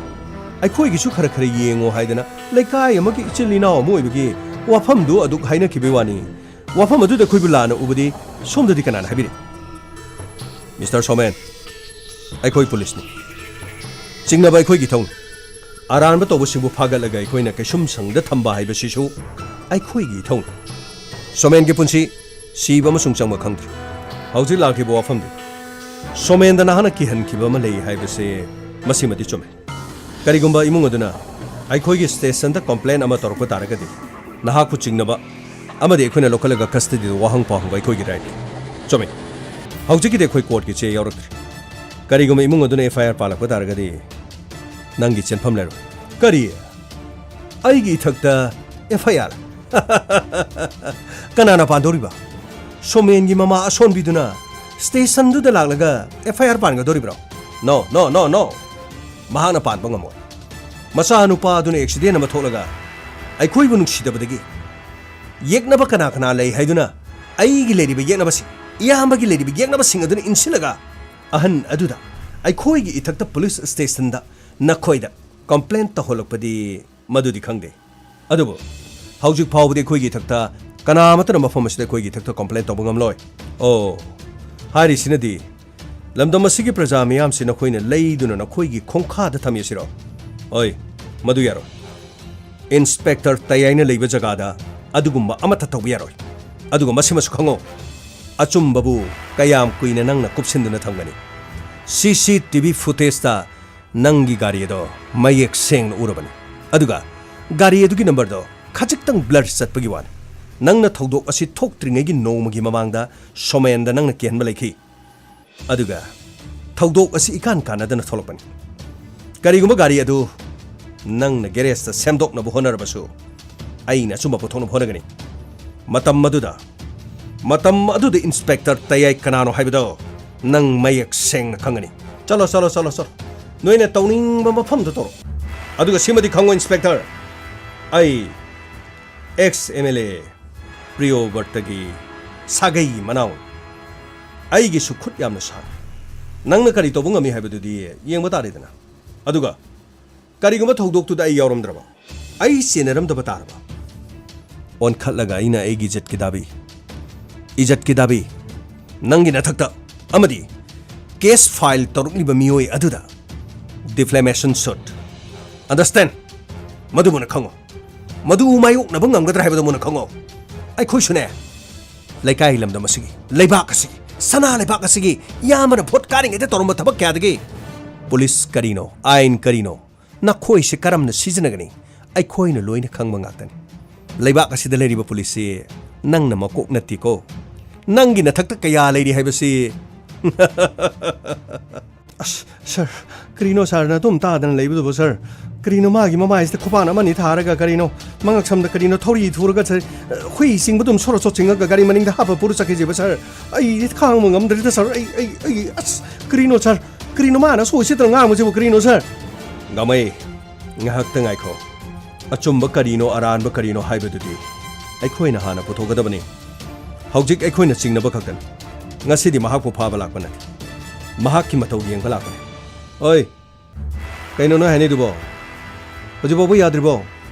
अखोइगी सु खरा खरा येंगो हाइदना लेकाइ अमगी इचिली नाव मोइबगी वाफम दु अदुक हाइना किबेवानी वाफम अदु दा खोइबु लाना उबदी सोमददि कनाना हाबिरे मिस्टर सोमेन अखोइ पुलिस ने चिंगनबा अखोइगी थौन अरानबा तौबसिंबु फागलगा अखोइना कैसुम संगदा थंबा हाइबसिसु अखोइगी थौन सोमेन के पुंसी सीब अमसुंग चंगमा खंगद्रि हौजि लाखिबो वाफमदि सोमेनदा नाहना किहनखिबा अमा लेइ हाइबसे मसिमदि चुमे करिगुम्बा इमुंग अदुना अखोइगी स्टेशन दा कंप्लेन अमा तोरको तारगदि नाहाकु चिंगनबा अमदि अखोइना लोकलगा कस्टडी वाहंग पाहंग अखोइगी राइट चुमे हौजिगिदि अखोइ कोर्ट की चे यावरक्त्रि करिगुम इमुंग अदुना FIR पालकपा तारगदि नंगी चेनफम लेरो करी आइगी इथक्ता FIR कनाना पादोरिबा सोमेनगी ममा असोनबिदुना स्टेशन दुदा लागलगा FIR पानगदोरिब्रो नो महाना पानबा ngamo मसा नुपा अदुना एक्सीडेंट अमा थोलगा अखोइबु नुंगसिदबदगी येकनबा कना लei हाइदुना आइगी लेरिबा येकनबसि इयामबगी लेरिबा येकनबसिंग अदुना इनसिलगा अहन अदुदा अखोइगी इथक्ता पुलिस स्टेशन दा नखोइदा कंप्लेंट तहोलकपदी मदुदि खंगदे अदुबो ꯍꯧꯖꯤꯛ ꯐꯥꯎꯕꯗꯤ ꯑꯩꯈꯣꯏꯒꯤ ꯊꯛꯇ ꯀꯅꯥꯃꯠꯇꯅ ꯃꯐꯝ ꯑꯁꯤꯗ ꯑꯩꯈꯣꯏꯒꯤ ꯊꯛꯇ ꯀꯝꯄ꯭ꯂꯦꯟ ꯇꯧꯕ ꯉꯝꯂꯣꯏ ꯑꯣ ꯍꯥꯏꯔꯤꯁꯤꯅꯗꯤ ꯂꯝꯗꯝ ꯑꯁꯤꯒꯤ ꯄ꯭ꯔꯖꯥ ꯃꯤꯌꯥꯝꯁꯤ ꯅꯈꯣꯏꯅ ꯂꯩꯗꯨꯅ ꯅꯈꯣꯏꯒꯤ ꯈꯣꯡꯈꯥꯗ ꯊꯝꯃꯤꯁꯤꯔꯣ ꯍꯣꯏ ꯃꯗꯨ ꯌꯥꯔꯣꯏ ꯏꯟꯁꯄꯦꯛꯇꯔ ꯇꯌꯥꯏꯅ ꯂꯩꯕ ꯖꯒꯥꯗ ꯑꯗꯨꯒꯨꯝꯕ ꯑꯃꯠꯇ ꯇꯧꯕ ꯌꯥꯔꯣꯏ ꯑꯗꯨꯒ ꯃꯁꯤꯃꯁꯨ ꯈꯪꯉꯣ ꯑꯆꯨꯝꯕꯕꯨ ꯀꯌꯥꯝ ꯀꯨꯏꯅ ꯅꯪꯅ ꯀꯨꯞꯁꯤꯟꯗꯨꯅ ꯊꯝꯒꯅꯤ CCTV ꯐꯨꯇꯦꯖꯇ ꯅꯪꯒꯤ ꯒꯥꯔꯤ ꯑꯗꯣ ꯃꯌꯦꯛ ꯁꯦꯡꯅ ꯎꯔꯕꯅꯤ ꯑꯗꯨꯒ ꯒꯥꯔꯤ ꯑꯗꯨꯒꯤ ꯅꯝꯕꯔꯗꯣ ꯈꯖꯤꯛꯇꯪ ꯕ꯭ꯂꯔ ꯆꯠꯄꯒꯤ ꯋꯥꯅꯤ ꯅꯪꯅ ꯊꯧꯗꯣꯛ ꯑꯁꯤ ꯊꯣꯛꯇ꯭ꯔꯤꯉꯩꯒꯤ ꯅꯣꯡꯃꯒꯤ ꯃꯃꯥꯡꯗ ꯁꯣꯃꯦꯟꯗ ꯅꯪꯅ ꯀꯤꯍꯟꯕ ꯂꯩꯈꯤ ꯑꯗꯨꯒ ꯊꯧꯗꯣꯛ ꯑꯁꯤ ꯏꯀꯥꯟ ꯀꯥꯟꯅꯗꯅ ꯊꯣꯛꯂꯛꯄꯅꯤ ꯀꯔꯤꯒꯨꯝꯕ ꯒꯥꯔꯤ ꯑꯗꯨ ꯅꯪꯅ ꯒꯦꯔꯦꯖꯇ ꯁꯦꯝꯗꯣꯛꯅꯕ ꯍꯣꯠꯅꯔꯕꯁꯨ ꯑꯩꯅ ꯑꯆꯨꯝꯕ ꯄꯨꯊꯣꯛꯅꯕ ꯍꯣꯠꯅꯒꯅꯤ ꯃꯇꯝ ꯑꯗꯨꯗ ꯏꯟꯁꯄꯦꯛꯇꯔ ꯇꯌꯥꯏ ꯀꯅꯥꯅꯣ ꯍꯥꯏꯕꯗꯣ ꯅꯪ ꯃꯌꯦꯛ ꯁꯦꯡꯅ ꯈꯪꯒꯅꯤ ꯆꯂꯣ ꯅꯣꯏꯅ ꯇꯧꯅꯤꯡꯕ ꯃꯐꯝꯗ ꯇꯧꯔꯣ ꯑꯗꯨꯒ ꯁꯤꯃꯗꯤ ꯈꯪꯉꯣ ꯏꯟꯁꯄꯦꯛꯇꯔ ꯑꯩ ex MLA ꯄ꯭ꯔꯤꯌꯣꯕꯔꯇꯒꯤ ꯁꯥꯒꯩ ꯃꯅꯥꯎ ꯑꯩꯒꯤꯁꯨ ꯈꯨꯠ ꯌꯥꯝꯅ ꯁꯥꯡꯏ ꯅꯪꯅ ꯀꯔꯤ ꯇꯧꯕ ꯉꯝꯃꯤ ꯍꯥꯏꯕꯗꯨꯗꯤ ꯌꯦꯡꯕ ꯇꯥꯔꯦꯗꯅ ꯑꯗꯨꯒ ꯀꯔꯤꯒꯨꯝꯕ ꯊꯧꯗꯣꯛꯇꯨꯗ ꯑꯩ ꯌꯥꯎꯔꯝꯗ꯭ꯔꯕ ꯑꯩ ꯆꯦꯟꯅꯔꯝꯗꯕ ꯇꯥꯔꯕ ꯑꯣꯟꯈꯠꯂꯒ ꯑꯩꯅ ꯑꯩꯒꯤ ꯏꯖꯠꯀꯤ ꯗꯥꯕꯤ ꯅꯪꯒꯤ ꯅꯊꯛꯇ ꯑꯃꯗꯤ ꯀꯦꯁ ꯐꯥꯏꯜ ꯇꯧꯔꯛꯂꯤꯕ ꯃꯤꯑꯣꯏ ꯑꯗꯨꯗ ꯗꯤꯐ꯭ꯂꯦꯃꯦꯁꯟ ꯁꯨꯠ ꯑꯟꯗꯔꯁꯇꯦꯟ ꯃꯗꯨ ꯃꯨꯟꯅ ꯈꯪꯉꯣ ꯃꯗꯨ ꯃꯥꯌꯣꯛꯅꯕ ꯉꯝꯒꯗ꯭ꯔꯥ ꯍꯥꯏꯕꯗꯨ ꯃꯨꯟꯅ ꯈꯪꯉꯣ ꯑꯩꯈꯣꯏꯁꯨꯅꯦ ꯂꯩꯀꯥꯏ ꯂꯝꯗꯝ ꯑꯁꯤꯒꯤ ꯂꯩꯕꯥꯛ ꯑꯁꯤꯒꯤ ꯁꯅꯥ ꯂꯩꯕꯥꯛ ꯑꯁꯤꯒꯤ ꯌꯥꯝꯅ ꯚꯣꯠ ꯀꯥꯔꯤꯉꯩꯗ ꯇꯧꯔꯝꯕ ꯊꯕꯛ ꯀꯌꯥꯗꯒꯤ ꯄꯨꯂꯤꯁ ꯀꯔꯤꯅꯣ ꯑꯥꯏꯟ ꯀꯔꯤꯅꯣ ꯅꯈꯣꯏꯁꯦ ꯀꯔꯝꯅ ꯁꯤꯖꯤꯟꯅꯒꯅꯤ ꯑꯩꯈꯣꯏꯅ ꯂꯣꯏꯅ ꯈꯪꯕ ꯉꯥꯛꯇꯅꯤ ꯂꯩꯕꯥꯛ ꯑꯁꯤꯗ ꯂꯩꯔꯤꯕ ꯄꯨꯂꯤꯁꯁꯤ ꯅꯪꯅ ꯃꯀꯣꯛ ꯅꯠꯇꯦꯀꯣ ꯅꯪꯒꯤ ꯅꯊꯛꯇ ꯀꯌꯥ ꯂꯩꯔꯤ ꯍꯥꯏꯕꯁꯤ ꯑꯁ ꯁꯔ ꯀꯔꯤꯅꯣ ꯁꯥꯔꯅ ꯑꯗꯨꯝ ꯇꯥꯗꯅ ꯂꯩꯕꯗꯨꯕꯨ ꯁꯔ ꯀꯔꯤꯅꯣ ꯃꯥꯒꯤ ꯃꯃꯥꯏꯁꯤꯗ ꯈꯨꯄꯥꯟ ꯑꯃꯅꯤ ꯊꯥꯔꯒ ꯀꯔꯤꯅꯣ ꯃꯉꯛꯁꯝꯗ ꯀꯔꯤꯅꯣ ꯊꯧꯔꯤ ꯊꯨꯔꯒ ꯍꯨꯏ ꯆꯤꯡꯕꯗꯨꯝ ꯁꯣꯔꯣ ꯆꯤꯡꯉꯒ ꯒꯥꯔꯤ ꯃꯅꯤꯡꯗ ꯍꯥꯞꯄ ꯄꯨꯔ ꯆꯠꯈꯤꯁꯦꯕ ꯁꯔ ꯑꯩ ꯈꯥꯡꯕ ꯉꯝꯗ꯭ꯔꯤꯗ ꯁꯔ ꯑꯩ ꯑꯁ ꯀꯔꯤꯅꯣ ꯁꯔ ꯀꯔꯤꯅꯣ ꯃꯥꯅ ꯁꯣꯏꯁꯤꯗ ꯉꯥꯡꯕꯁꯤꯕꯨ ꯀꯔꯤꯅꯣ ꯁꯔ ꯒꯥꯃꯩ ꯉꯥꯏꯍꯥꯛꯇ ꯉꯥꯏꯈꯣ ꯑꯆꯨꯝꯕ ꯀꯔꯤꯅꯣ ꯑꯔꯥꯟꯕ ꯀꯔꯤꯅꯣ ꯍꯥꯏꯕꯗꯨꯗꯤ ꯑꯩꯈꯣꯏꯅ ꯍꯥꯟꯅ ꯄꯨꯊꯣꯛꯀꯗꯕꯅꯤ ꯍꯧꯖꯤꯛ ꯑꯩꯈꯣꯏꯅ ꯆꯤꯡꯅꯕ ꯈꯛꯇꯅꯤ ꯉꯁꯤꯗꯤ ꯃꯍꯥꯛꯄꯨ ꯐꯥꯕ ꯂꯥꯛꯄ ꯅꯠꯇꯦ ꯃꯍꯥꯛꯀꯤ ꯃꯇꯧ ꯌꯦꯡꯕ ꯂꯥꯛꯄꯅꯤ ꯑꯣꯏ ꯀꯩꯅꯣ ꯅꯣꯏ ꯍꯥꯏꯅꯩꯗꯨꯕꯣ ꯍꯧꯖꯤꯛꯐꯥꯎꯕ ꯌꯥꯗ꯭ꯔꯤꯕꯣ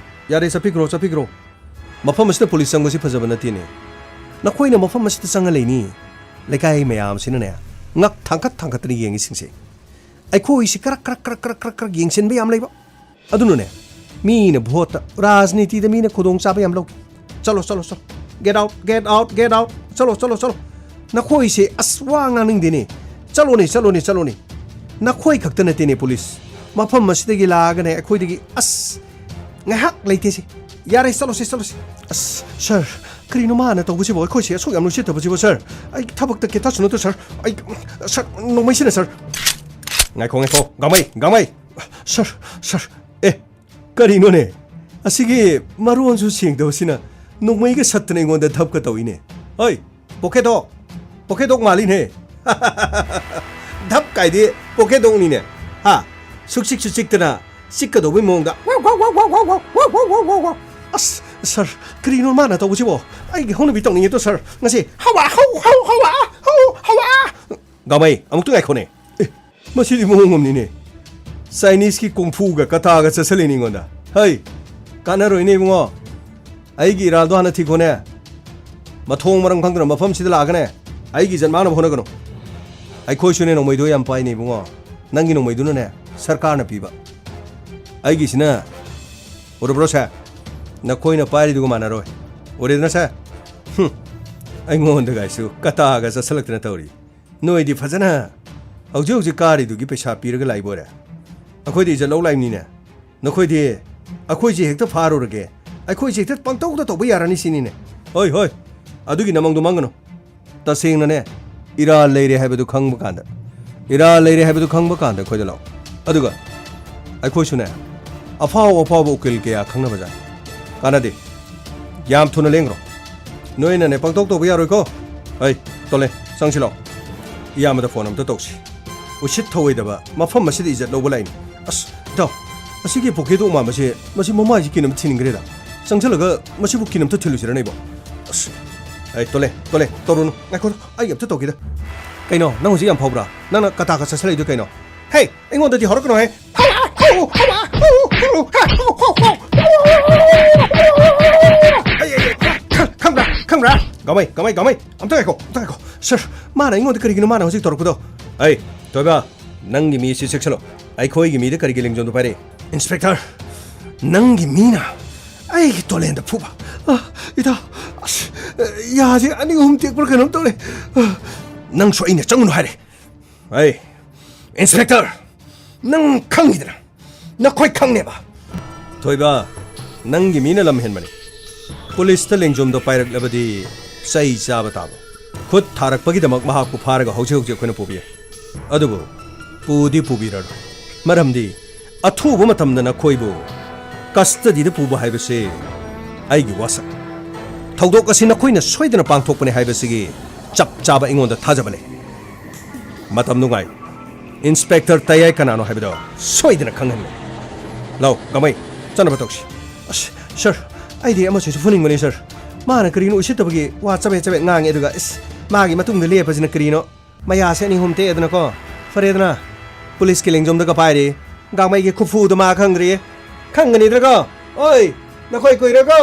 ꯌꯥꯔꯦ ꯆꯠꯄꯤꯈ꯭ꯔꯣ ꯃꯐꯝ ꯑꯁꯤꯗ ꯄꯨꯂꯤꯁ ꯆꯪꯕꯁꯤ ꯐꯖꯕ ꯅꯠꯇꯦꯅꯦ ꯅꯈꯣꯏꯅ ꯃꯐꯝ ꯑꯁꯤꯗ ꯆꯪꯉ ꯂꯩꯅꯤ ꯂꯩꯀꯥꯏ ꯃꯌꯥꯝꯁꯤꯅꯅꯦ ꯉꯛ ꯊꯥꯡꯒꯠꯇꯅ ꯌꯦꯡꯉꯤꯁꯤꯡꯁꯦ ꯑꯩꯈꯣꯏꯁꯤ ꯀꯔꯛ ꯌꯦꯡꯁꯤꯟꯕ ꯌꯥꯝ ꯂꯩꯕ ꯑꯗꯨꯅꯅꯦ ꯃꯤꯅ ꯚꯣꯠꯇ ꯔꯥꯖꯅꯤꯇꯤꯗ ꯃꯤꯅ ꯈꯨꯗꯣꯡꯆꯥꯕ ꯌꯥꯝ ꯂꯧꯈꯤ ꯆꯂꯣ get out ꯆꯂꯣ ꯅꯈꯣꯏꯁꯦ ꯑꯁ ꯋꯥ ꯉꯥꯡꯅꯤꯡꯗꯦꯅꯦ ꯆꯂꯣꯅꯦ ꯅꯈꯣꯏ ꯈꯛꯇ ꯅꯠꯇꯦꯅꯦ ꯄꯨꯂꯤꯁ ꯃꯐꯝ ꯑꯁꯤꯗꯒꯤ ꯂꯥꯛꯑꯒꯅꯦ ꯑꯩꯈꯣꯏꯗꯒꯤ ꯑꯁ ꯉꯥꯏꯍꯥꯛ ꯂꯩꯇꯦꯁꯦ ꯌꯥꯔꯦ ꯆꯂꯣꯁꯦ ꯑꯁ ꯁꯔ ꯀꯔꯤꯅꯣ ꯃꯥꯅ ꯇꯧꯕꯁꯤꯕꯣ ꯑꯩꯈꯣꯏꯁꯦ ꯑꯁꯨꯛ ꯌꯥꯝ ꯅꯨꯡꯁꯤꯠꯇꯕꯁꯤꯕꯣ ꯁꯔ ꯑꯩ ꯊꯕꯛꯇ ꯀꯦꯊꯁꯨ ꯅꯠꯇ꯭ꯔꯣ ꯁꯔ ꯑꯩ ꯁꯔ ꯅꯣꯡꯃꯩꯁꯤꯅ ꯁꯔ ꯉꯥꯏꯈꯣ ꯒꯥꯃꯩ ꯁꯔ ꯀꯔꯤꯅꯣꯅꯦ ꯑꯁꯤꯒꯤ ꯃꯔꯣꯟꯁꯨ ꯁꯦꯡꯗꯕꯁꯤꯅ ꯅꯣꯡꯃꯩꯒ ꯁꯠꯇꯅ ꯑꯩꯉꯣꯟꯗ ꯙꯞꯀ ꯇꯧꯏꯅꯦ ꯍꯣꯏ ꯄꯣꯀꯦꯗꯣꯛ ꯃꯥꯜꯂꯤꯅꯦ ꯙꯞ ꯀꯥꯏꯗꯤ ꯄꯣꯀꯦꯗꯣꯛꯅꯤꯅꯦ ꯍꯥ ꯁꯨꯛꯆꯤꯛꯁꯨ ꯆꯤꯛꯇꯅ ꯆꯤꯛꯀꯗꯧꯕꯩ ꯃꯑꯣꯡꯗ ꯑꯁ ꯁꯔ ꯀꯔꯤꯅꯣ ꯃꯥꯅ ꯇꯧꯕꯁꯤꯕꯣ ꯑꯩꯒꯤ ꯍꯧꯅꯕꯤ ꯇꯧꯅꯤꯡꯉꯦꯗꯣ ꯁꯔ ꯉꯁꯤ ꯍꯋꯥ ꯒꯥꯃꯩ ꯑꯃꯨꯛꯇ ꯉꯥꯏꯈꯣꯅꯦ ꯃꯁꯤꯗꯤ ꯃꯑꯣꯡ ꯑꯃꯅꯤꯅꯦ ꯆꯥꯏꯅꯤꯁꯀꯤ ꯀꯨꯡꯐꯨꯒ ꯀꯊꯥꯒ ꯆꯠꯁꯜꯂꯤꯅꯤ ꯑꯩꯉꯣꯟꯗ ꯍꯩ ꯀꯥꯟꯅꯔꯣꯏꯅꯦ ꯏꯕꯨꯡꯉꯣ ꯑꯩꯒꯤ ꯏꯔꯥꯜꯗꯣ ꯍꯥꯟꯅ ꯊꯤꯈꯣꯅꯦ ꯃꯊꯣꯡ ꯃꯔꯝ ꯈꯪꯗꯅ ꯃꯐꯝꯁꯤꯗ ꯂꯥꯛꯑꯒꯅꯦ ꯑꯩꯒꯤ ꯏꯖꯠ ꯃꯥꯡꯅꯕ ꯍꯣꯠꯅꯒꯅꯨ ꯑꯩꯈꯣꯏꯁꯨꯅꯦ ꯅꯣꯡꯃꯩꯗꯣ ꯌꯥꯝ ꯄꯥꯏꯅꯦ ꯏꯕꯨꯡꯉꯣ ꯅꯪꯒꯤ ꯅꯣꯡꯃꯩꯗꯨꯅꯅꯦ ꯁꯔꯀꯥꯔꯅ ꯄꯤꯕ ꯑꯩꯒꯤꯁꯤꯅ ꯎꯔꯕ꯭ꯔꯣ ꯁꯦ ꯅꯈꯣꯏꯅ ꯄꯥꯏꯔꯤꯗꯨꯒ ꯃꯥꯟꯅꯔꯣꯏ ꯎꯔꯦꯗꯅ ꯁꯦ ꯑꯩꯉꯣꯟꯗꯒꯥꯏꯁꯨ ꯀꯇꯥꯒ ꯆꯠꯁꯜꯂꯛꯇꯅ ꯇꯧꯔꯤ ꯅꯣꯏꯗꯤ ꯐꯖꯅ ꯍꯧꯖꯤꯛ ꯀꯥꯔꯤꯗꯨꯒꯤ ꯄꯩꯁꯥ ꯄꯤꯔꯒ ꯂꯥꯛꯏꯕꯣꯔꯦ ꯑꯩꯈꯣꯏꯗꯤ ꯏꯖꯠ ꯂꯧ ꯂꯥꯛꯏꯕꯅꯤꯅꯦ ꯅꯈꯣꯏꯗꯤ ꯑꯩꯈꯣꯏꯁꯦ ꯍꯦꯛꯇ ꯐꯥꯔꯨꯔꯒꯦ ꯑꯩꯈꯣꯏꯁꯦ ꯍꯦꯛꯇ ꯄꯪꯇꯧꯗ ꯇꯧꯕ ꯌꯥꯔꯅꯤ ꯁꯤꯅꯤꯅꯦ ꯍꯣꯏ ꯑꯗꯨꯒꯤ ꯅꯃꯪꯗꯣ ꯃꯪꯒꯅꯨ ꯇꯁꯦꯡꯅꯅꯦ ꯏꯔꯥꯜ ꯂꯩꯔꯦ ꯍꯥꯏꯕꯗꯨ ꯈꯪꯕ ꯀꯥꯟꯗ ꯑꯩꯈꯣꯏꯗ ꯂꯥꯛꯑꯣ ꯑꯗꯨꯒ ꯑꯩꯈꯣꯏꯁꯨꯅꯦ ꯑꯐꯥꯎꯕ ꯎꯀꯤꯜꯀꯌꯥ ꯈꯪꯅꯕꯖꯥꯠꯅꯤ ꯀꯥꯟꯅꯗꯦ ꯌꯥꯝ ꯊꯨꯅ ꯂꯦꯡꯈ꯭ꯔꯣ ꯅꯣꯏꯅꯅꯦ ꯄꯪꯇꯧ ꯇꯧꯕ ꯌꯥꯔꯣꯏꯀꯣ ꯍꯩ ꯇꯣꯂꯦ ꯆꯪꯁꯤꯜꯂꯣ ꯏꯌꯥꯝꯕꯗ ꯐꯣꯟ ꯑꯝꯇ ꯇꯧꯁꯤ ꯎꯁꯤꯠ ꯊꯧꯑꯣꯏꯗꯕ ꯃꯐꯝ ꯑꯁꯤꯗ ꯏꯖꯠ ꯂꯧꯕ ꯂꯥꯛꯏꯅꯤ ꯑꯁ ꯏꯇꯥꯎ ꯑꯁꯤꯒꯤ ꯄꯣꯀꯦꯗꯣꯛ ꯃꯥꯟꯕꯁꯦ ꯃꯁꯤ ꯃꯃꯥꯏꯁꯤ ꯀꯤꯅꯝ ꯊꯤꯟꯈ꯭ꯔꯦꯗ ꯆꯪꯁꯤꯜꯂꯒ ꯃꯁꯤꯕꯨ ꯀꯤꯅꯝꯇ ꯊꯤꯜꯂꯨꯁꯤꯔ ꯅꯩꯕꯣ ꯑꯁ ꯑꯩ ꯇꯣꯂꯦ ꯇꯧꯔꯨꯅꯨ ꯉꯥꯏꯈꯣ ꯑꯩ ꯑꯝꯇ ꯇꯧꯒꯦꯗ ꯀꯩꯅꯣ ꯅꯪ ꯍꯧꯖꯤꯛ ꯌꯥꯝ ꯐꯥꯎꯕ꯭ꯔꯥ ꯅꯪꯅ ꯀꯇꯥꯒ ꯆꯠꯁꯜꯂꯛꯏꯗꯣ ꯀꯩꯅꯣ ꯍꯦ ꯑꯩꯉꯣꯟꯗꯗꯤ ꯍꯧꯔꯛꯀꯅꯣ ꯍꯦ ꯈꯪꯕ꯭ꯔꯥ ꯒꯃꯩ ꯑꯝꯇ ꯉꯥꯏꯈꯣ ꯁꯔ ꯃꯥꯅ ꯑꯩꯉꯣꯟꯗ ꯀꯔꯤꯒꯤꯅꯣ ꯃꯥꯅ ꯍꯧꯖꯤꯛ ꯇꯧꯔꯛꯄꯗꯣ ꯑꯩ ꯇꯣꯏꯕ ꯅꯪꯒꯤ ꯃꯤꯁꯤ ꯆꯦꯛꯁꯤꯜꯂꯣ ꯑꯩꯈꯣꯏꯒꯤ ꯃꯤꯗ ꯀꯔꯤꯒꯤ ꯂꯦꯡꯖꯣꯝꯗꯣ ꯄꯥꯏꯔꯛꯏ ꯏꯟꯁꯄꯦꯛꯇꯔ ꯅꯪꯒꯤ ꯃꯤꯅ ꯑꯩꯒꯤ ꯇꯣꯂꯦꯟꯗ ꯐꯨꯕ ꯏꯇꯥꯎ ꯑꯁ ꯌꯥꯁꯦ ꯑꯅꯤ ꯑꯍꯨꯝ ꯇꯦꯛꯄ꯭ꯔꯥ ꯀꯩꯅꯣꯝ ꯇꯧꯔꯦ ꯅꯪꯁꯨ ꯑꯩꯅ ꯆꯪꯒꯅꯨ ꯍꯥꯏꯔꯦ ꯑꯩ ꯏꯟꯁꯄꯦꯛꯇꯔ ꯅꯪ ꯈꯪꯉꯤꯗꯅ ꯅꯈꯣꯏ ꯈꯪꯅꯦꯕ ꯊꯣꯏꯕ ꯅꯪꯒꯤ ꯃꯤꯅ ꯂꯝ ꯍꯦꯟꯕꯅꯤ ꯄꯨꯂꯤꯁꯇ ꯂꯦꯡꯖꯣꯝꯗꯣ ꯄꯥꯏꯔꯛꯂꯕꯗꯤ ꯆꯩ ꯆꯥꯕ ꯇꯥꯕ ꯈꯨꯠ ꯊꯥꯔꯛꯄꯒꯤꯗꯃꯛ ꯃꯍꯥꯛꯄꯨ ꯐꯥꯔꯒ ꯍꯧꯖꯤꯛ ꯑꯩꯈꯣꯏꯅ ꯄꯨꯕꯤꯌꯦ ꯑꯗꯨꯕꯨ ꯄꯨꯕꯤꯔꯔꯣꯏ ꯃꯔꯝꯗꯤ ꯑꯊꯨꯕ ꯃꯇꯝꯗ ꯅꯈꯣꯏꯕꯨ ꯀꯁꯇꯗꯤꯗ ꯄꯨꯕ ꯍꯥꯏꯕꯁꯤ ꯑꯩꯒꯤ ꯋꯥꯁꯛ ꯊꯧꯗꯣꯛ ꯑꯁꯤ ꯅꯈꯣꯏꯅ ꯁꯣꯏꯗꯅ ꯄꯥꯡꯊꯣꯛꯄꯅꯤ ꯍꯥꯏꯕꯁꯤꯒꯤ ꯆꯞ ꯆꯥꯕ ꯑꯩꯉꯣꯟꯗ ꯊꯥꯖꯕ ꯂꯩ ꯃꯇꯝ ꯅꯨꯡꯉꯥꯏ ꯏꯟꯁꯄꯦꯛꯇꯔ ꯇꯌꯥꯏ ꯀꯅꯥꯅꯣ ꯍꯥꯏꯕꯗꯣ ꯁꯣꯏꯗꯅ ꯈꯪꯍꯟꯒꯦ ꯂꯥꯎ ꯒꯃꯩ ꯆꯠꯅꯕ ꯇꯧꯁꯤ ꯑꯁ ꯁꯔ ꯑꯩꯗꯤ ꯑꯃꯁꯨ ꯐꯨꯅꯤꯡꯕꯅꯤ ꯁꯔ ꯃꯥꯅ ꯀꯔꯤꯅꯣ ꯎꯁꯤꯠꯇꯕꯒꯤ ꯋꯥ ꯆꯕꯦꯠ ꯉꯥꯡꯉꯦ ꯑꯗꯨꯒ ꯏꯁ ꯃꯥꯒꯤ ꯃꯇꯨꯡꯗ ꯂꯦꯞꯄꯁꯤꯅ ꯀꯔꯤꯅꯣ ꯃꯌꯥꯁꯦ ꯑꯅꯤ ꯑꯍꯨꯝ ꯇꯦꯛꯑꯦꯗꯅꯀꯣ ꯐꯔꯦꯗꯅ ꯄꯨꯂꯤꯁꯀꯤ ꯂꯦꯡꯖꯣꯝꯗꯒ ꯄꯥꯏꯔꯤ ꯒꯥꯡꯃꯩꯒꯤ ꯈꯨꯐꯨꯗꯣ ꯃꯥ ꯈꯪꯗ꯭ꯔꯤꯌꯦ ꯈꯪꯒꯅꯤꯗ꯭ꯔꯀꯣ ꯑꯣꯏ ꯅꯈꯣꯏ ꯀꯨꯏꯔꯀꯣ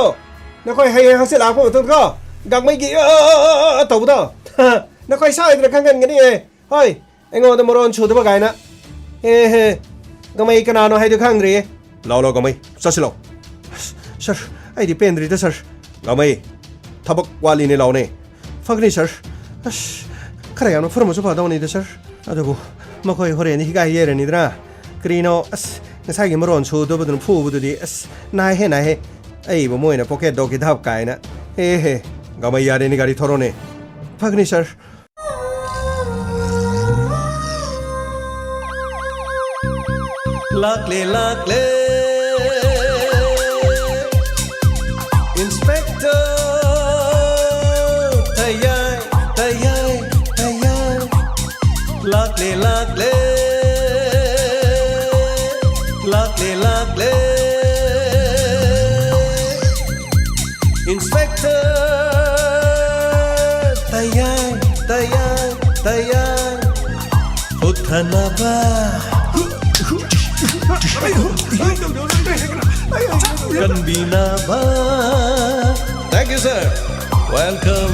ꯅꯈꯣꯏ ꯍꯌꯦꯡ ꯍꯪꯆꯤꯠ ꯂꯥꯛꯄ ꯃꯇꯝꯗꯀꯣ ꯒꯥꯡꯃꯩꯒꯤ ꯇꯧꯕꯗꯣ ꯅꯈꯣꯏ ꯁꯣꯏꯗꯅ ꯈꯪꯒꯟꯒꯅꯤꯌꯦ ꯍꯣꯏ ꯑꯩꯉꯣꯟꯗ ꯃꯔꯣꯟ ꯁꯨꯗꯕ ꯀꯥꯏꯅ ꯍꯦ ꯒꯥꯡꯃꯩ ꯀꯅꯥꯅꯣ ꯍꯥꯏꯗꯣ ꯈꯪꯗ꯭ꯔꯤꯌꯦ ꯂꯥꯎ ꯒꯥꯡꯃꯩ ꯆꯠꯁꯤ ꯂꯥꯎ ꯁꯔ ꯑꯩꯗꯤ ꯄꯦꯟꯗ꯭ꯔꯤꯗ ꯁꯔ ꯒꯥꯡꯃꯩ ꯊꯕꯛ ꯋꯥꯠꯂꯤꯅꯦ ꯂꯥꯎꯅꯦ ꯐꯒꯅꯤ ꯁꯔ ꯑꯁ ꯈꯔ ꯌꯥꯝꯅ ꯐꯨꯔꯝꯃꯁꯨ ꯐꯗꯧꯅꯤꯗ ꯁꯔ ꯑꯗꯨꯕꯨ ꯃꯈꯣꯏ ꯍꯣꯔꯦꯟ ꯍꯤꯒꯥꯏ ꯌꯩꯔꯅꯤꯗꯅ ꯀꯔꯤꯅꯣ ꯑꯁ ꯉꯁꯥꯏꯒꯤ ꯃꯔꯣꯟ ꯁꯨꯗꯕꯗꯨꯅ ꯐꯨꯕꯗꯨꯗꯤ ꯑꯁ ꯅꯥꯏꯍꯦ ꯑꯩꯕꯨ ꯃꯣꯏꯅ ꯄꯣꯀꯦꯠ ꯗꯣꯒꯤ ꯙꯞ ꯀꯥꯏꯅ ꯍꯦ ꯒꯥꯡꯃꯩ ꯌꯥꯔꯦꯅꯦ ꯒꯥꯔꯤ ꯊꯧꯔꯣꯅꯦ ꯐꯒꯅꯤ ꯁꯔ ꯂꯥꯛꯂꯦ Inspector Tayai Lakle Inspector Tayai Uthanaba Kanbinaba. Thank you, sir. Welcome.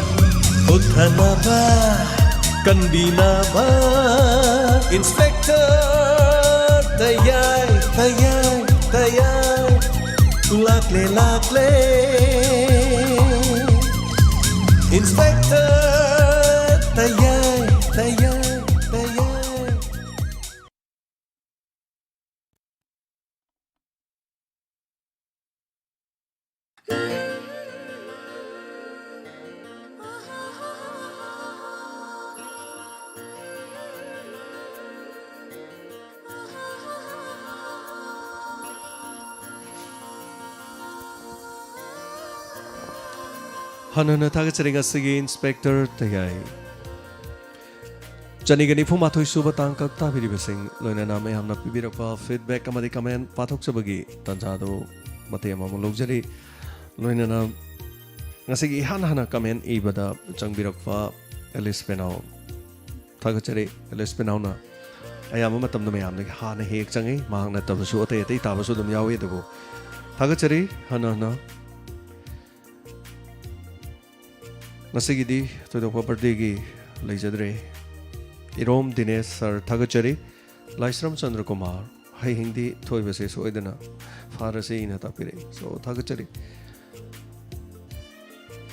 Uthanaba. Kanbinaba. Inspector. Tayai. Lakle. Inspector. Tayai. Hanana Tagachering Asigi Inspector Tayai Janigani Fumatoi Subatang Kaktabiri Basing Loina Mayamna Pibirapa feedback Amadi comment Patok Sabagi Tanjado Matema Luxury Loina Nasigi Hana comment Ibada Changbirokfa Elis Penau Tagacheri Elis Penauna Ayamatam the Mayam Hana Hek Changi Mahana Tabasu Tabasudum Yawi the go Tagacheri Hanana Nasigidi to the property Lajadre Irom Dines Sir Tagachari Laisram Chandra Kumar Hai Hindi Toivase Soidana Farasi in Atapire so Tagachari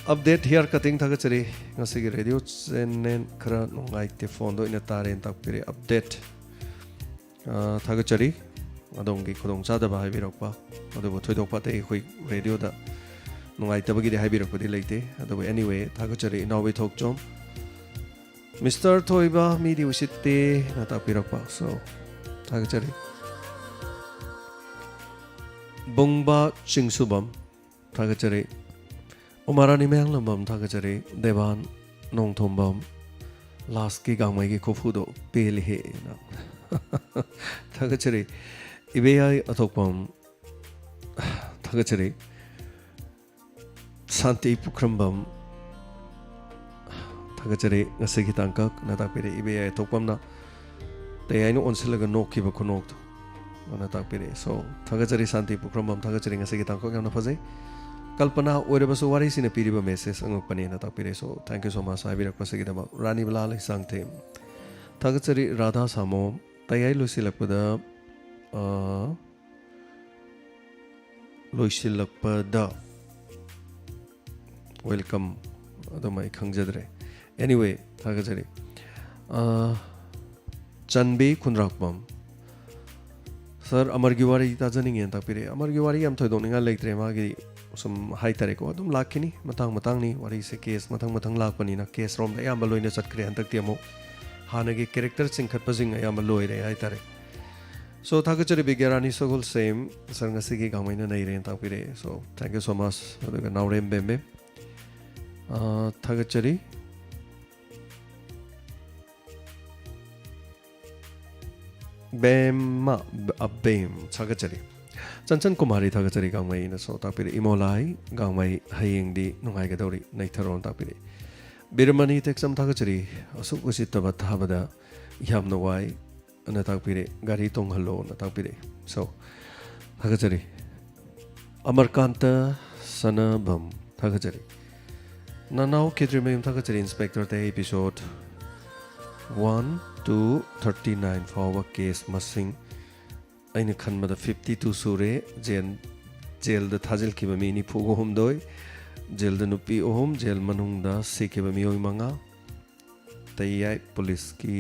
Update here cutting Tagachari Nasigi radio and Kara no like the fondo in a tare and Tapire update Tagachari Adongi Kodong Sada Bahaviropa or the Todopate radio that Nungaitaba the Habirapudi late. Anyway, Tagachari now we talk Jom. Mr. Toiba, Midi Wishite, Natapirapa. So Tagachari Bungba Chingsubam, Tagachari Umarani Manglambam, Tagachari Devan Nong Tombam Last Gigamagi Kofudo, Pele Tagachari Ibei Atopam Tagachari Santi Pukrambam Tagachari Nasigitangak Natapiri Ibea Topamna. They I know on Silaga no Kiba Konokto. ꯑꯅ ꯇꯥꯛꯄꯤꯔꯦ ꯁꯣ ꯊꯥꯒꯠꯆꯔꯤ ꯁꯥꯟꯇꯤ ꯄꯨꯈ꯭ꯔꯝꯕꯝ ꯊꯥꯒꯠꯆꯔꯤ ꯉꯁꯤꯒꯤ ꯇꯥꯡꯀꯛ ꯌꯥꯝꯅ ꯐꯖꯩ ꯀꯜꯄꯅꯥ ꯑꯣꯏꯔꯕꯁꯨ ꯋꯥꯔꯤꯁꯤꯅ ꯄꯤꯔꯤꯕ message ꯑꯉꯛꯄꯅꯦꯅ ꯇꯥꯛꯄꯤꯔꯦ show thank you ꯁꯣ ꯃꯆ ꯍꯥꯏꯕꯤꯔꯛꯄꯁꯤꯒꯤꯗꯃꯛ ꯔꯥꯅꯤ ꯕꯂꯥ ꯂꯩꯁꯥꯡꯊꯦꯝ ꯊꯥꯒꯠꯆꯔꯤ ꯔꯥꯙꯥ ꯁꯥꯃꯣꯝ ꯇꯌꯥꯏ ꯂꯣꯏꯁꯤꯜꯂꯛꯄꯗ ꯋꯦꯜꯀꯝ ꯑꯗꯨꯝ ꯑꯩ ꯈꯪꯖꯗ꯭ꯔꯦ ꯑꯦꯅꯤꯋꯦ ꯊꯥꯒꯠꯆꯔꯤ ꯆꯟꯕꯤ ꯈꯨꯟꯗ꯭ꯔꯥꯛꯄꯝ सर अमर की वारी ताजनिंगे ताकपिरे अमर की वारी हम थोइदोनिंगा लेक्ट्रे मागी सम हाइतारेको अदुम लाखिनी मतंग मतंगनी वारी से केस मतंग मतंग लाखपनी ना केस रोम दया बलोइने चटक्रे हंतक्ति अमु हानगे कैरेक्टर चिंखतपजिंग या बलोइरे हाइतारे सो थागचरी बिगेरानी सगुल सेम सरंगसिगी गामैना नैरे ताकपिरे so thank you so much अदुगा नावरेम बेम्बे थागचरी बेमा अबेम थागचरी चंचन कुमारी थागचरी गांगमई न सो ताकपिरे इमोलाई गांगमई हयेंगदी नुंगाइगदौरी नैथरोन ताकपिरे बिरमनी टेक्सम थागचरी असुक उसितबा थाबदा यामना वाई न ताकपिरे गाड़ी तोंगहलो न ताकपिरे सो थागचरी अमरकांत सनबम थागचरी ननाव केद्रिमेम थागचरी इंस्पेक्टर ते एपिसोड 1 to 39 फाउवा केस मसिंग अइने खनबदा 52 सुरे जेल द थाजिल किबा मी नि फुगो हमदोय जेल द नुपी ओहम जेल मनुंगदा सिकिबा मियोय मंगा तैयाय पुलिस की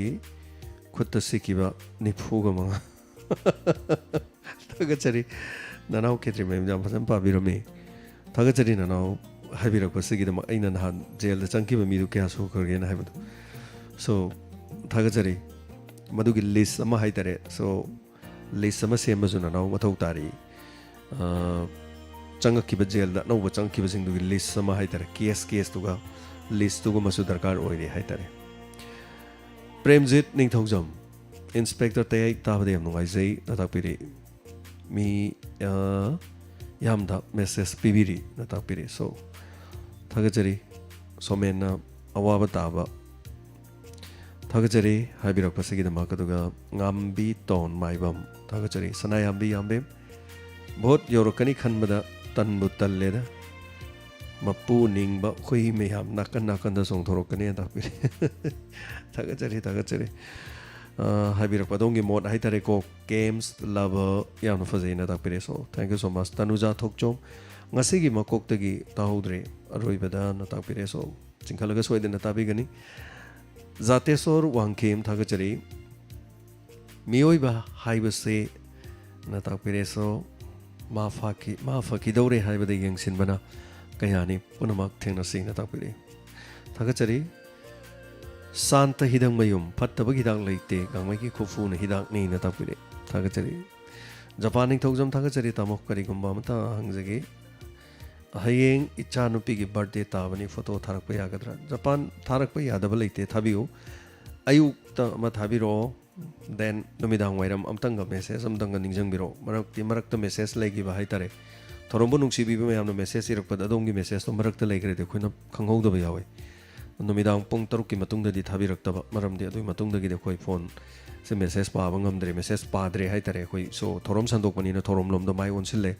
खुद सिकिबा निफुगा मंगा थागचरी ननाव केद्रि मेम जाम फजन पाबिरमे थागचरी ननाव हाबिरकपसिगिदम अइना नहान जेल द चंकिबा मिदु क्या सुखरगेना हाबिदु सो थागचरी मधुगी लिस्ट अमा हाइतारे सो लिस्ट अमा सेमबसु ननाव मथौ तारी चंगकिबा जेल द नौबा चंगकिबा सिंगदुगी लिस्ट अमा हाइतारे केस तुगा लिस्ट तुगा मसु दरकार ओइरे हाइतारे प्रेमजित निंगथौजम इंस्पेक्टर तयाई ताबदे हम नुगाइजै नताकपिरे मी यामदा मेसेज पिबिरी नताकपिरे सो थागचरी सोमेना अवाबा ताबा थागचरी हाबिरकपसिगिदमक अदुगा ngambi ton maibam थागचरी सनायाम्बी याम्बे बहुत योरकनी खनबदा तनबु तल्लेदा मपू निंगबा खुई मेयाम नाकन नाकन द सोंथोरकने ताकपिरे थागचरी हाबिरकपदोंगी मोड हाइतारे को गेम्स लवर याम फजेना ताकपिरे so thank you so much Tanuja Thokchom ngasiगी makoktagi tahodre aroibada na takpire so chingkhalaga soidena tabigani Jateshwar Wangkhem थागचरी मियोइबा हाइबसे न ताकपिरेसो माफाकी दौरे हाइबदे यंगसिनबना कयानी पुनमक थेंगनसी न ताकपिरे थागचरी शांत हिदंग मयुम फत्तबगी हिदाक लेते गांगमैकी खुफु न हिदाक नि न ताकपिरे थागचरी जापान निंगथौजम थागचरी तामोक करिगुम्बा मता हंगजगी हयेंग इच्छा नुपी की बर्थडे ताबनी फोटो थारक यागद्रा जापान थारक यादब लेते थाबियो अयुक्त थाबिरो देन नुमिदांग वाइरम अमतंग मेसेज अमतंग निंजंबिरो मरक्त मेसेज लेगी हाइतारे थोरंबो नुंसीबीबे मयामनो मेसेज इरकपद अदोंगी मेसेज तो मरक्त लेग्रेदे खोइना खंगौदब यावे नुमिदांग पुंग 3 की मतुंगददी थाबिरक्तब मरमदे अदुई मतुंगदगी खोइ फोन से मेसेज पाबा ngamdre मेसेज पाद्रे हाइतारे खोइ सो थोरम संदोकपनिना थोरम लोमदो माइ ओनसिले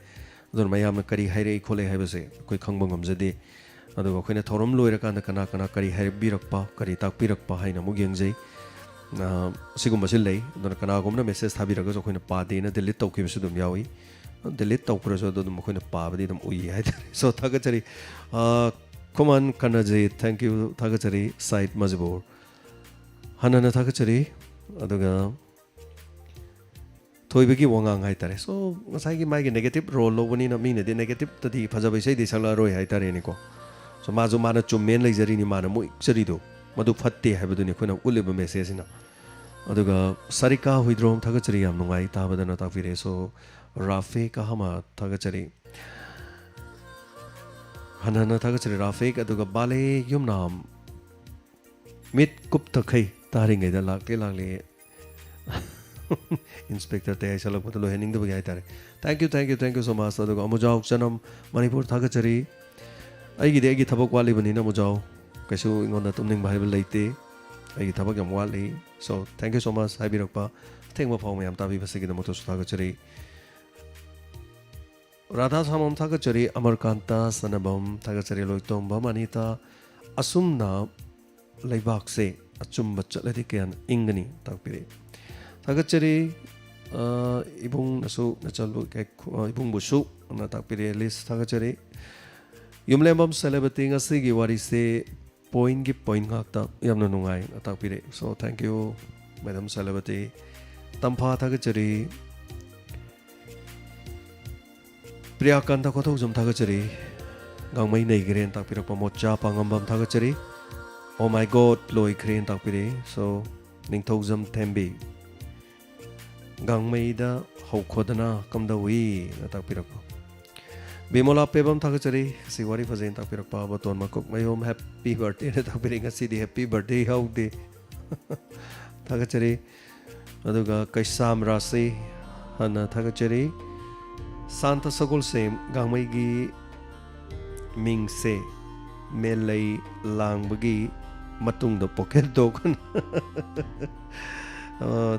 अदुन मयामना करी हाइरे खोले हाइबसे कोइ खंगबो ngamjade अदुगा खोइना थोरम लोइरकांदा कना कना करी हाइबिरकपा करी ताकपिरकपा हाइना मुग यंगजै सिगुम्बसे लै अदुना कनागुमना मेसेज थाबिरगा खोइना पादेना डिलीट तौखिबसु दुम यावी डिलीट तौखरसु अदुम खोइना पाबदि दुम उइ हाइतारे सो थागचरी कुमान कनजे थैंक यू थागचरी साइड मजबूर हनना थागचरी अदुगा थोइबगी वंगांग हाइतारे सो ngsaigi माइगे नेगेटिव रोल लोबनी न मीने दे नेगेटिव तदि फजबैसै दि सला रोय हाइतारे निको सो माजु माना चुमेन लेजरी नि माना मुइ जरिदो मदु फत्ते हाइबदुनि खोना उलेब मेसेज इना अदुगा सरिका हुइद्रोम थागचरी याम नुंगाइ ताबदना ताफिरे सो राफे कहमा थागचरी हनना थागचरी राफे अदुगा बाले युमनाम मिट कुप तखै तारिंगैदा लागले इंस्पेक्टर ते चलक पतलो हेनिंग दबगे हाइतारे थैंक यू सो मच अदुगा अमुजाउ चनम मणिपुर थागचरी अगी थबक वाली बनी ना मुजाउ कैसु इंगोंदा तुमनिंग भाइबल लेते अगी थबक यम वाली so thank you so much हाइबिरकपा ꯊꯦꯡꯕ ꯐꯥꯎ ꯃꯌꯥꯝ ꯇꯥꯕꯤꯕꯁꯤꯒꯤꯗꯃꯛꯇꯁꯨ ꯊꯥꯒꯠꯆꯔꯤ ꯔꯥꯙꯥ ꯁꯥꯃꯝ ꯊꯥꯒꯠꯆꯔꯤ ꯑꯃꯔꯀꯥꯟꯇ ꯁꯅꯕꯝ ꯊꯥꯒꯠꯆꯔꯤ ꯂꯣꯏꯇꯣꯡꯕꯝ ꯑꯅꯤꯇꯥ ꯑꯁꯨꯝꯅ ꯂꯩꯕꯥꯛꯁꯦ ꯑꯆꯨꯝꯕ ꯆꯠꯂꯗꯤ ꯀꯌꯥ ꯏꯪꯒꯅꯤ ꯇꯥꯛꯄꯤꯔꯤ ꯊꯥꯒꯠꯆꯔꯤ 이봉나수 나찰로 이봉부수 나 딱비리 리스 타가처리 юм렘범 셀레브리티 ngasi기 와리세 포인기 포인 각다 얌나 농아이 딱비리 so thank you madam celebrity tampa 타가처리 프리아칸다 코토 좀 타가처리 강마이 네그렌 딱비럭 모짜 방엄범 타가처리 oh my god loi kren 딱비리 so 닝토점 템비 강메이다 호코드나 감다위 나takpirakpa 비몰라 페범 타가처리 시와리 파제인 takpirakpa 바톤 마콕 마이홈 해피 버thday 나takpiri ngasi디 해피 버thday 하우데 타가처리 aduga kaisam rasi hana 타가처리 santa sagolsem gangmaigi mingse melai langbagi matungda pocket dog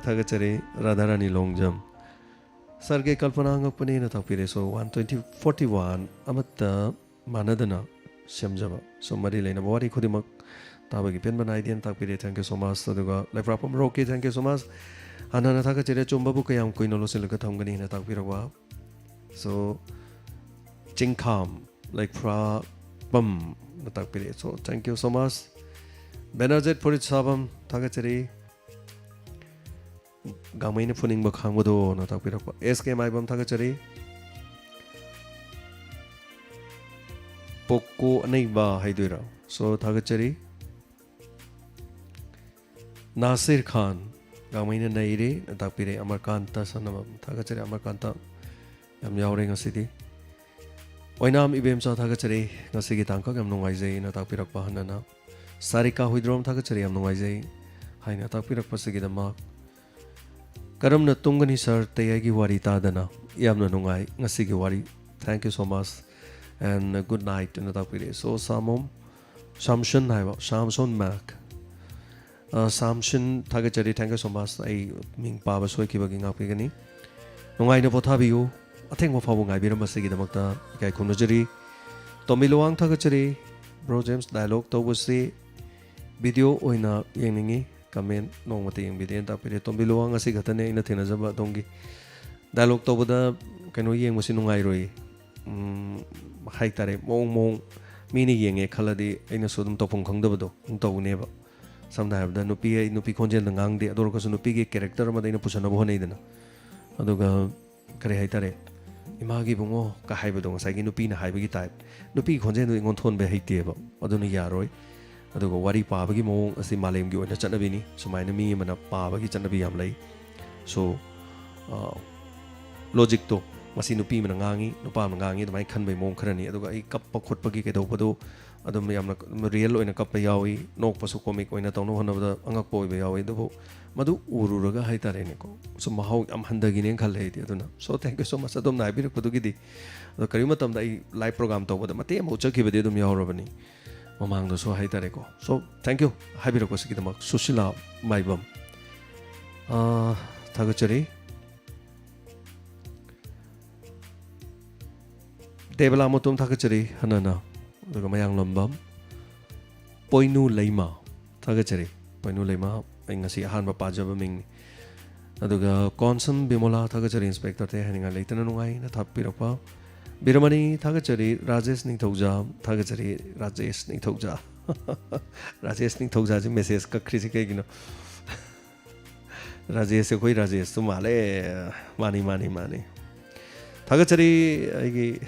타가처리 라다라니 롱점 सरगे कल्पना ngakpani na takpire so 12041 amatta manadana semjaba so mari leina bawari khodimak tabagi pen banai dian takpire thank you so much aduga life roki thank you so much anana thakachire chombabu kayam koino loselaka thamgani na takpirawa so chingkham like fra bam na takpire so thank you so much benajet purit sabam thakachire गामैने फुनिङ बखांगदो न ताकपिरक SK Maibam थागचरी Poco अनैबा हाइदुरा सो थागचरी नासिर खान गामैने नैरे न ताकपिरे अमरकांता सनम थागचरी अमरकांता यम यावरे ngasiदी ओइनाम इबेमचा थागचरी ngasiगी तांका यम नुंगाइजै न ताकपिरक बहनना सारिका हुइद्रोम थागचरी यम नुंगाइजै हाइना ताकपिरक पसिगिदमा Karamna tungani sir tayagi wari tadana yamna nungai ngasigi wari thank you so much and good night na tapire so samom samson haiba samson mak samson thagachari thank you so much ai ming paba soi ki bagi ngapi gani nungai na pothabiu atheng mo phabu ngai biram masigi damakta kai khunujari tomiluang thagachari bro james dialogue tobasi video oina yengningi comment nong mate yung video ta pire tombiluang asi gatane ina thena jaba dongi dialogue to boda kano yeng mosi nungai roi hai tare mong mini yenge khaladi ina sodum topong khangda bodo to ne ba samda habda nupi khonjel ngang de ador ko nupi ge character ma ina pusana bo nei dana aduga kare hai tare imagi bungo ka hai bodo ngai gi nupi na hai gi type nupi khonjel nu ngon thon be hai te ba aduna yaroi aduga wari pabagi mong asi malem gi oina chanabini sumaina mi mana pabagi chanabi yam lai so logic to masi nupi mana ngangi nupa mana ngangi mai khan bai mong kharani aduga ai kappa khotpagi ke dopado adum yamna real oina kappa yawi nok pasu comic oina tawno hanabada angak poi be yawi dubo madu ururaga hai tare ne ko so mahau am handagi ne khal hei aduna so thank you so much adum nai birak padu gi di ado karima tam dai live program to boda mate mo chaki bade dum yawrabani mamangdo so hai tare ko so thank you habiro ko sikidamak susila maibam thagachari debala motum thagachari hanana aduga mayang lombam poinu leima thagachari poinu leima ai ngasi ahan ba pajaba ming aduga konsum bimola thagachari inspector te haninga leitana nungai na thappirakpa Biramani thagachari Rajesh Ningthauja thagachari Rajesh Ningthauja Rajesh Ningthauja ji message ka krisi ke gino Rajesh koi Rajesh tu male mani thagachari agi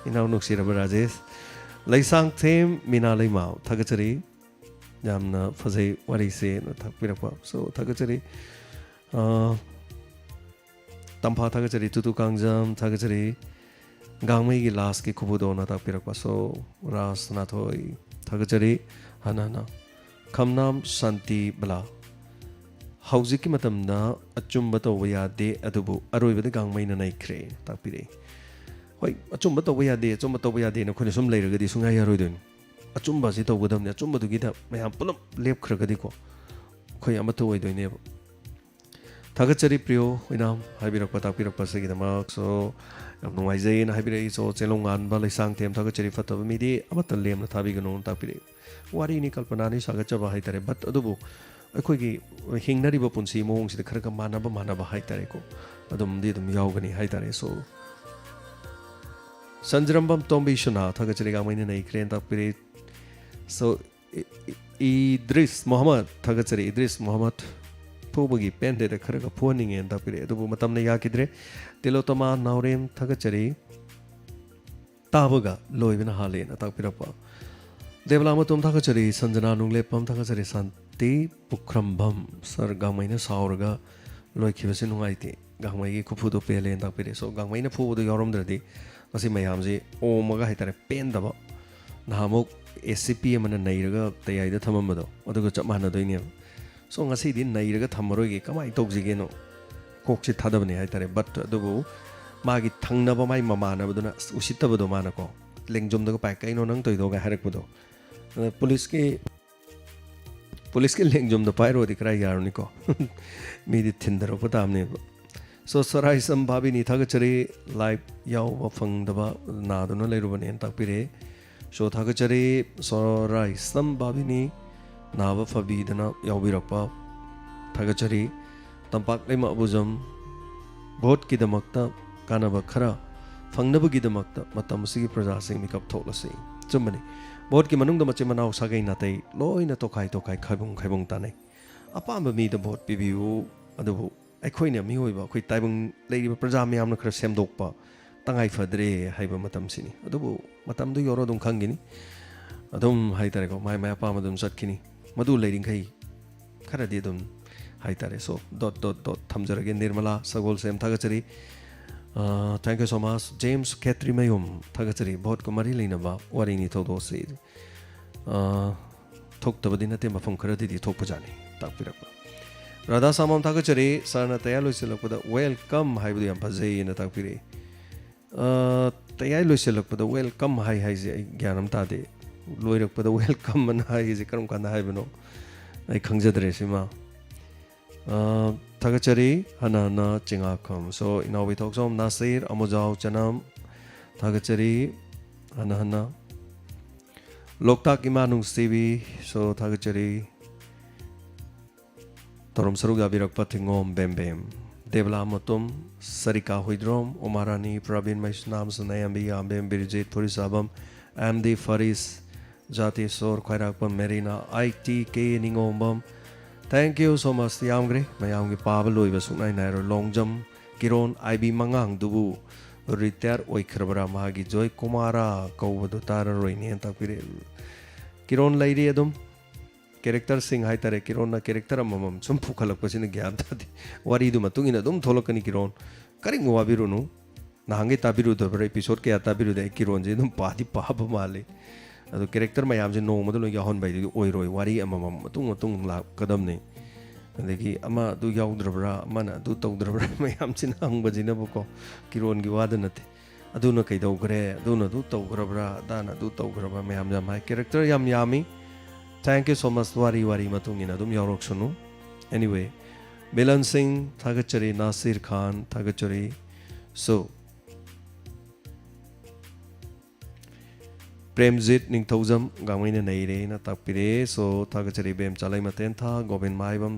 inau nuksira Rajesh laisang them mina laimau thagachari jamna phasai wari se no thakpirakpa so thagachari tampa thagachari tutu kangjam thagachari gangmai gi las ki khubudo na takpirakpa so ras na thoi thagachari hanana khamnam santi bala haujiki matamna achumba to yade adubu aroibada gangmai na naikhre takpire hoi achumba to yade na khone sum leiragadi sungai yaroidon achumba si to godamne achumba du gi da mayam pulam lep khragadi ko khoi amato oidoine 타가짜리 프리오 이남 하이비럭바 딱비럭바 세기다막 소 ꯌꯥꯝ ꯅꯨꯡꯉꯥꯏꯖꯩꯅ ꯍꯥꯏꯕꯤꯔꯛꯏ ꯁꯣ ꯆꯦꯂꯣꯡꯉꯥꯟꯕ ꯂꯩꯁꯥꯡꯊꯦꯝ ꯊꯥꯒꯠꯆꯔꯤ ꯐꯠꯇꯕ ꯃꯤꯗꯤ ꯑꯃꯠꯇ ꯂꯦꯝꯅ ꯊꯥꯕꯤꯒꯅꯨ ꯇꯥꯛꯄꯤꯔꯛꯏ ꯋꯥꯔꯤꯅꯤ ꯀꯜꯄꯅꯥꯅꯤ ꯁꯥꯒꯠꯆꯕ ꯍꯥꯏꯇꯥꯔꯦ but ꯑꯗꯨꯕꯨ ꯑꯩꯈꯣꯏꯒꯤ ꯍꯤꯡꯅꯔꯤꯕ ꯄꯨꯟꯁꯤ ꯃꯑꯣꯡꯁꯤꯗ ꯈꯔ ꯃꯥꯟꯅꯕ ꯍꯥꯏꯇꯥꯔꯦꯀꯣ ꯑꯗꯨꯝꯗꯤ ꯑꯗꯨꯝ ꯌꯥꯎꯒꯅꯤ ꯍꯥꯏꯇꯥꯔꯦ ꯁꯣ ꯁꯟꯖꯔꯝꯕꯝ ꯇꯣꯝꯕꯤꯁꯨꯅ ꯊꯥꯒꯠꯆꯔꯤ ꯒꯥꯡꯃꯩꯅ ꯅꯩꯈ꯭ꯔꯦꯅ ꯇꯥꯛꯄꯤꯔꯛꯏ ꯁꯣ 이드리스 모하ꯃꯗꯊꯥꯒꯠꯆꯔꯤ 이드리스 모하ꯃꯗ ꯐꯨꯕꯒꯤ ꯄꯦꯟꯗꯦꯗ ꯈꯔꯒ ꯐꯨꯍꯟꯅꯤꯡꯉꯦꯅ ꯇꯥꯛꯄꯤꯔꯛꯑꯦ ꯑꯗꯨꯕꯨ ꯃꯇꯝꯅ ꯌꯥꯈꯤꯗ꯭ꯔꯦ ꯇꯤꯂꯣꯇꯃꯥ ꯅꯥꯎꯔꯦꯝ ꯊꯥꯒꯠꯆꯔꯤ ꯇꯥꯕꯒ ꯂꯣꯏꯕꯅ ꯍꯥꯜꯂꯦꯅ ꯇꯥꯛꯄꯤꯔꯛꯄ ꯗꯦꯕꯂꯥꯃꯇꯣꯝ ꯊꯥꯒꯠꯆꯔꯤ ꯁꯟꯖꯅꯥ ꯅꯨꯡꯂꯦꯞꯄꯝ ꯊꯥꯒꯠꯆꯔꯤ ꯁꯥꯟꯇꯤ ꯄꯨꯈ꯭ꯔꯝꯕꯝ ꯁꯔ ꯒꯥꯡꯃꯩꯅ ꯁꯥꯎꯔꯒ ꯂꯣꯏꯈꯤꯕꯁꯤ ꯅꯨꯡꯉꯥꯏꯇꯦ ꯒꯥꯡꯃꯩꯒꯤ ꯈꯨꯐꯨꯗꯣ ꯄꯦꯜꯂꯦꯅ ꯇꯥꯛꯄꯤꯔꯛꯑꯦ ꯁꯣ ꯒꯥꯡꯃꯩꯅ ꯐꯨꯕꯗꯣ ꯌꯥꯎꯔꯝꯗ꯭ꯔꯗꯤ ꯉꯁꯤ ꯃꯌꯥꯝꯁꯤ ꯑꯣꯝꯃꯒ ꯍꯥꯏꯇꯥꯔꯦ ꯄꯦꯟꯗꯕ ꯅꯍꯥꯟꯃꯨꯛ SCP ꯑꯃꯅ ꯅꯩꯔꯒ ꯇꯌꯥꯏꯗ ꯊꯝꯃꯝꯕꯗꯣ ꯑꯗꯨꯒ ꯆꯞ ꯃꯥꯟꯅꯗꯣꯏꯅꯦꯕ ꯁꯣ ꯉꯁꯤꯗꯤ ꯅꯩꯔꯒ ꯊꯝꯃꯔꯣꯏꯒꯦ ꯀꯃꯥꯏꯅ ꯇꯧꯁꯤꯒꯦꯅꯣ ꯀꯣꯛꯁꯤ ꯊꯥꯗꯕꯅꯦ ꯍꯥꯏꯇꯥꯔꯦ ꯕꯠ ꯑꯗꯨꯕꯨ ꯃꯥꯒꯤ ꯊꯪꯅꯕ ꯃꯥꯏ ꯃꯃꯥꯟꯅꯕꯗꯨꯅ ꯎꯁꯤꯠꯇꯕꯗꯣ ꯃꯥꯅꯀꯣ ꯂꯦꯡꯖꯨꯝꯗꯒ ꯄꯥꯏ ꯀꯩꯅꯣ ꯅꯪ ꯇꯧꯏꯗꯣꯒ ꯍꯥꯏꯔꯛꯄꯗꯣ ꯄꯨꯂꯤꯁꯀꯤ ꯂꯦꯡꯖꯨꯝꯗ ꯄꯥꯏꯔꯣꯗꯤ ꯈꯔ ꯌꯥꯔꯨꯅꯤꯀꯣ ꯃꯤꯗꯤ ꯊꯤꯟꯗꯔꯛꯄ ꯇꯥꯕꯅꯦꯕ ꯁꯣ ꯁꯔꯥꯏꯁꯝ ꯚꯥꯕꯤꯅꯤ ꯊꯥꯒꯠꯆꯔꯤ ꯂꯥꯏꯚ ꯌꯥꯎꯕ ꯐꯪꯗꯕ ꯅꯥꯗꯨꯅ ꯂꯩꯔꯨꯕꯅꯦꯅ ꯇꯥꯛꯄꯤꯔꯦ ꯁꯣ ꯊꯥꯒꯠꯆꯔꯤ ꯁꯔꯥꯏꯁꯝ ꯚꯥꯕꯤꯅꯤ ꯅꯥꯕ ꯐꯕꯤꯗꯅ ꯌꯥꯎꯕꯤꯔꯛꯄ ꯊꯥꯒꯠꯆꯔꯤ ꯇꯝꯄꯥꯛꯂꯩꯃ ꯑꯕꯨꯖꯝ ꯚꯣꯠꯀꯤꯗꯃꯛꯇ ꯀꯥꯟꯅꯕ ꯈꯔ ꯐꯪꯅꯕꯒꯤꯗꯃꯛꯇ ꯃꯇꯝ ꯑꯁꯤꯒꯤ ꯄ꯭ꯔꯖꯥꯁꯤꯡ ꯃꯤꯀꯞ ꯊꯣꯛꯂꯁꯤ ꯆꯨꯝꯕꯅꯤ ꯚꯣꯠꯀꯤ ꯃꯅꯨꯡꯗ ꯃꯆꯤꯟ ꯃꯅꯥꯎ ꯁꯥꯒꯩ ꯅꯥꯇꯩ ꯂꯣꯏꯅ ꯇꯣꯈꯥꯏ ꯈꯥꯏꯕꯨꯡ ꯇꯥꯅꯩ ꯑꯄꯥꯝꯕ ꯃꯤꯗ ꯚꯣꯠ ꯄꯤꯕꯤꯌꯨ ꯑꯗꯨꯕꯨ ꯑꯩꯈꯣꯏꯅ ꯃꯤꯑꯣꯏꯕ ꯑꯩꯈꯣꯏ ꯇꯥꯏꯕꯪ ꯂꯩꯔꯤꯕ ꯄ꯭ꯔꯖꯥ ꯃꯌꯥꯝꯅ ꯈꯔ ꯁꯦꯝꯗꯣꯛꯄ ꯇꯉꯥꯏ ꯐꯗ꯭ꯔꯦ ꯍꯥꯏꯕ ꯃꯇꯝꯁꯤꯅꯤ ꯑꯗꯨꯕꯨ ꯃꯇꯝꯗꯨ ꯌꯧꯔ ꯑꯗꯨꯝ ꯈꯪꯈꯤꯅꯤ ꯑꯗꯨꯝ ꯍꯥꯏꯇꯥꯔꯦꯀꯣ ꯃꯥꯏ ꯑꯄꯥꯝꯕ ꯑꯗꯨꯝ ꯆꯠꯈꯤꯅꯤ ꯃꯗꯨ ꯂꯩꯔꯤꯈꯩ ꯈꯔꯗꯤ ꯑꯗꯨꯝ ꯍꯥꯏꯇꯥꯔꯦ ꯁꯣ ꯗꯣꯠ ꯊꯝꯖꯔꯒꯦ ꯅꯤꯔꯃꯂꯥ ꯁꯒꯣꯜꯁꯦꯝ ꯊꯥꯒꯠꯆꯔꯤ ꯊꯦꯡꯛ ꯌꯨ ꯁꯣ ꯃꯆ ꯖꯦꯝꯁ ꯈꯦꯇ꯭ꯔꯤꯃꯌꯨꯝ ꯊꯥꯒꯠꯆꯔꯤ ꯚꯣꯠꯀ ꯃꯔꯤ ꯂꯩꯅꯕ ꯋꯥꯔꯤꯅꯤ ꯊꯧꯗꯣꯛꯁꯤ ꯊꯣꯛꯇꯕꯗꯤ ꯅꯠꯇꯦ ꯃꯐꯝ ꯈꯔꯗꯗꯤ ꯊꯣꯛꯄꯖꯥꯠꯅꯤ ꯇꯥꯛꯄꯤꯔꯛꯄ ꯔꯥꯙꯥ ꯁꯥꯃꯝ ꯊꯥꯒꯠꯆꯔꯤ ꯁꯥꯔꯅ ꯇꯌꯥ ꯂꯣꯏꯁꯤꯜꯂꯛꯄꯗ ꯋꯦꯜꯀꯝ ꯍꯥꯏꯕꯗꯨ ꯌꯥꯝ ꯐꯖꯩꯅ ꯇꯥꯛꯄꯤꯔꯛꯏ ꯇꯌꯥꯏ ꯂꯣꯏꯁꯤꯜꯂꯛꯄꯗ ꯋꯦꯜꯀꯝ ꯍꯥꯏꯁꯦ ꯑꯩ ꯒ꯭ꯌꯥꯟ ꯑꯃ ꯇꯥꯗꯦ ꯂꯣꯏꯔꯛꯄꯗ ꯋꯦꯜꯀꯝ ꯑꯅ ꯍꯥꯏꯁꯦ ꯀꯔꯝ ꯀꯥꯟꯗ ꯍꯥꯏꯕꯅꯣ ꯑꯩ ꯈꯪꯖꯗ꯭ꯔꯦ ꯁꯤꯃꯊꯥꯒꯠꯆꯔꯤ ꯍꯅ ꯆꯤꯡꯉꯥꯈꯝ ꯁꯣ ꯏꯅꯥꯎꯕꯤ ꯊꯣꯛꯆꯣꯝ ꯅꯥꯁꯤꯔ ꯑꯃꯨꯖꯥꯎ ꯆꯅꯝ ꯊꯥꯒꯠꯆꯔꯤ ꯍꯅ ꯂꯣꯛꯇꯥꯛ ꯏꯃꯥ ꯅꯨꯡꯁꯤꯕꯤ ꯁꯣ ꯊꯥꯒꯠꯆꯔꯤ ꯇꯧꯔꯝ ꯁꯔꯨꯛ ꯌꯥꯕꯤꯔꯛꯄ ꯊꯤꯡꯉꯣꯝ ꯕꯦꯝꯕꯦꯝ ꯗꯦꯕꯂꯥ ꯃꯇꯨꯝ ꯁꯔꯤꯀꯥ ꯍꯨꯏꯗ꯭ꯔꯣꯝ ꯎꯃꯥꯔꯥꯅꯤ Prabin Meisnam Sanayambi Yambem Birjit Phurisabam MD Faris Jati Sor Khairakpam Merina ITK Ningombam Thank you so much Yamgre Mayamgi Pablo Loiba Sunai Nairo Longjam Kiron IB Mangang Dubu Retire Oikrabra Magi Joy Kumara Kawadu Tara Roini Takire Kiron Lady Adum Character Sing Haitare Kirona character Mamam Some Pukalakpasin Gyabdi Waridu Matungin Adum Tolokani Kiron Karing Wabirunu Nahangi Tabiru the episode Kia Tabiru the Kironji Padi Papa Mali ಅದು character ꯃꯌꯥꯝꯁꯦ ꯅꯣꯡꯃꯗ ꯂꯣꯏ ꯌꯥꯎꯍꯟꯕꯩꯗꯨꯗꯤ ꯑꯣꯏꯔꯣꯏ ꯋꯥꯔꯤ ꯑꯃꯃꯝ ꯃꯇꯨꯡ ꯂꯥꯛꯀꯗꯕꯅꯤ ꯑꯗꯒꯤ ꯑꯃ ꯑꯗꯨ ꯌꯥꯎꯗ꯭ꯔꯕ꯭ꯔꯥ ꯑꯃꯅ ꯑꯗꯨ ꯇꯧꯗ꯭ꯔꯕ꯭ꯔꯥ ꯃꯌꯥꯝꯁꯤꯅ ꯍꯪꯕꯁꯤꯅꯕꯀꯣ ꯀꯤꯔꯣꯟꯒꯤ ꯋꯥꯗ ꯅꯠꯇꯦ ꯑꯗꯨꯅ ꯀꯩꯗꯧꯈ꯭ꯔꯦ ꯑꯗꯨꯅ ꯑꯗꯨ ꯇꯧꯈ꯭ꯔꯕ꯭ꯔꯥ ꯑꯗꯥꯅ ꯑꯗꯨ ꯇꯧꯈ꯭ꯔꯕ꯭ꯔꯥ ꯃꯌꯥꯝ ꯌꯥꯝ ꯍꯥꯏ ꯀꯦꯔꯦꯛꯇꯔ ꯌꯥꯝ ꯌꯥꯝꯃꯤ ꯊꯦꯡꯛ ꯌꯨ ꯁꯣ ꯃꯆ ꯋꯥꯔꯤ ꯃꯇꯨꯡ ꯏꯟꯅ ꯑꯗꯨꯝ ꯌꯥꯎꯔꯛꯁꯅꯨ ꯑꯦꯅꯤꯋꯦ ꯃꯤꯂꯟ ꯁꯤꯡ ꯊꯥꯒꯠꯆꯔꯤ ꯅꯥꯁꯤꯔ ꯈꯥꯟ ꯊꯥꯒꯠꯆꯔꯤ ꯁꯣ Premjit Ningthaujam Gangmaina Neire na takpire so thagachari bem chalai maten tha Govind Maibam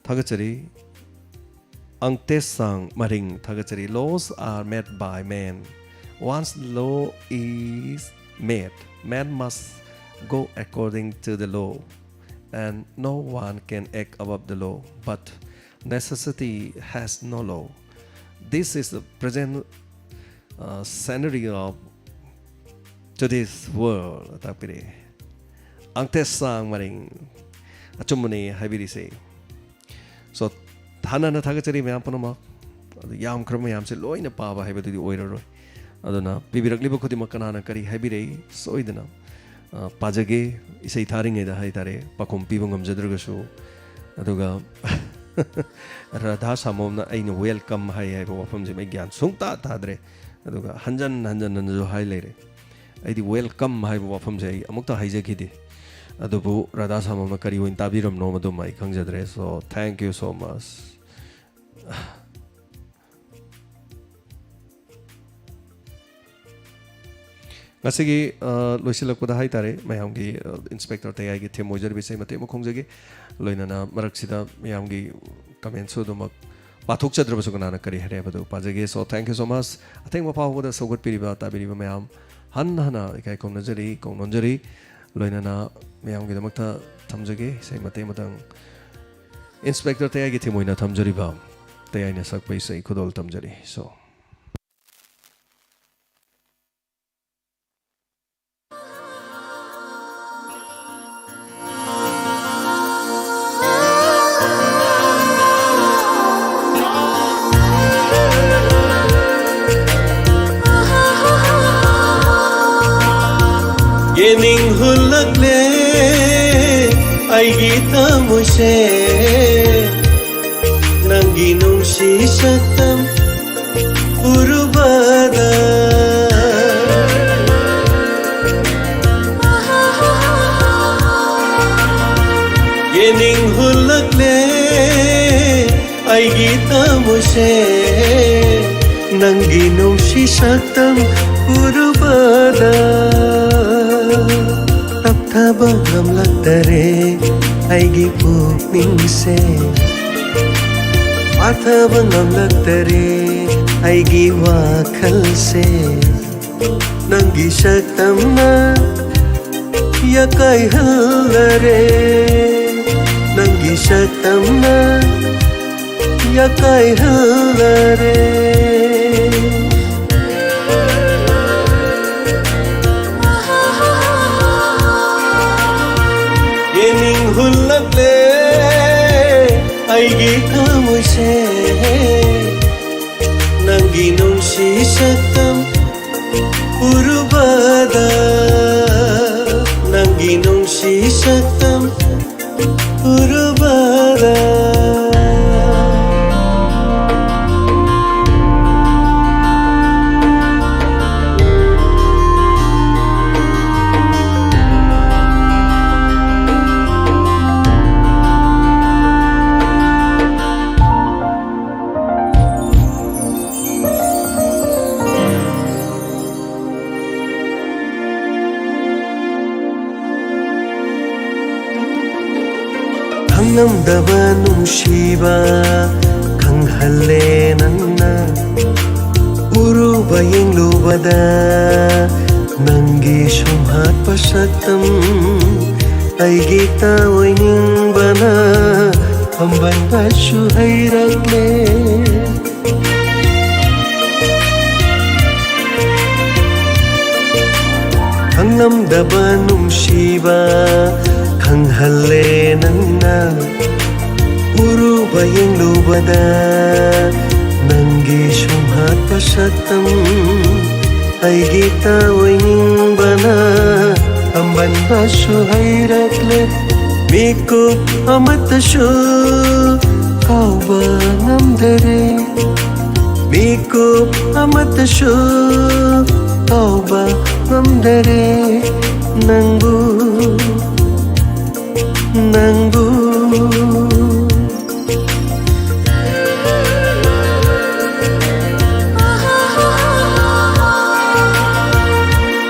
thagachari Angtesang Maring thagachari laws are made by man. Once law is made, man must go according to the law, and no one can act above the law. But necessity has no law. This is the present scenario of today's world. Tapire Angtesang Maring Achumani Habirisi. So Hanana Tagachari Mapanama Yam Krama Yamse Loina Pava Habit to the Oiro Adana Bibirakli Bokoti Makana Kari Habire Soidana Pajage is a taring at the Haitare Pakum Pibungam Jedrugashu Aduga Radha Samona Ain welcome high from the Megan Sungta Tadre Aduga Hanjan and highlighted. I did welcome my from Jay Amukta Hijakidi Adubu Radha Samama Kari in Tabiram Nomadum my Kangja dress. So thank you so much. ngasi loisilakpada hai tare mayam gi inspector tayai gi the mojar bisai mate mo khongjagi loinana marak sida mayam gi comment so domak pathok chadra basu kana kari hare badu pajage. So thank you so much. I think ma pawo da sogot piriba tabiriba mayam han hana kai kong najari kong nonjari loinana mayam gi damakta thamjage sai mate matang inspector tayai gi the moina thamjari ba tayai na sak pai sai khudol thamjari. So
Yening hulakle ay gita mo siya Nang ginong sisatam urubada Yening hulakle ay gita mo siya Nang ginong sisatam urubada Taptabang amlagtare ay gipukning se Mathabang amlagtare ay giwakal se Nang gisagtam na yakay halare Nang gisagtam na yakay halare Yening hulakle ay gita mo siya Nang ginong sisatam urubada Nang ginong sisatam urubada Namdaba nungsiba kanghalle nanna urubayeng lubada nanggi sumhat pasatam ay gita waining bana amban basu hayrakle ang namdaba nungsiba kanghalle nanna urubayeng lubada nanggi sumhat pasatam ay gita waining bana amban basu hayrakle mikup amatasyo kau ba ngamdare mikup amatasyo kau ba ngamdare nangbu nangbu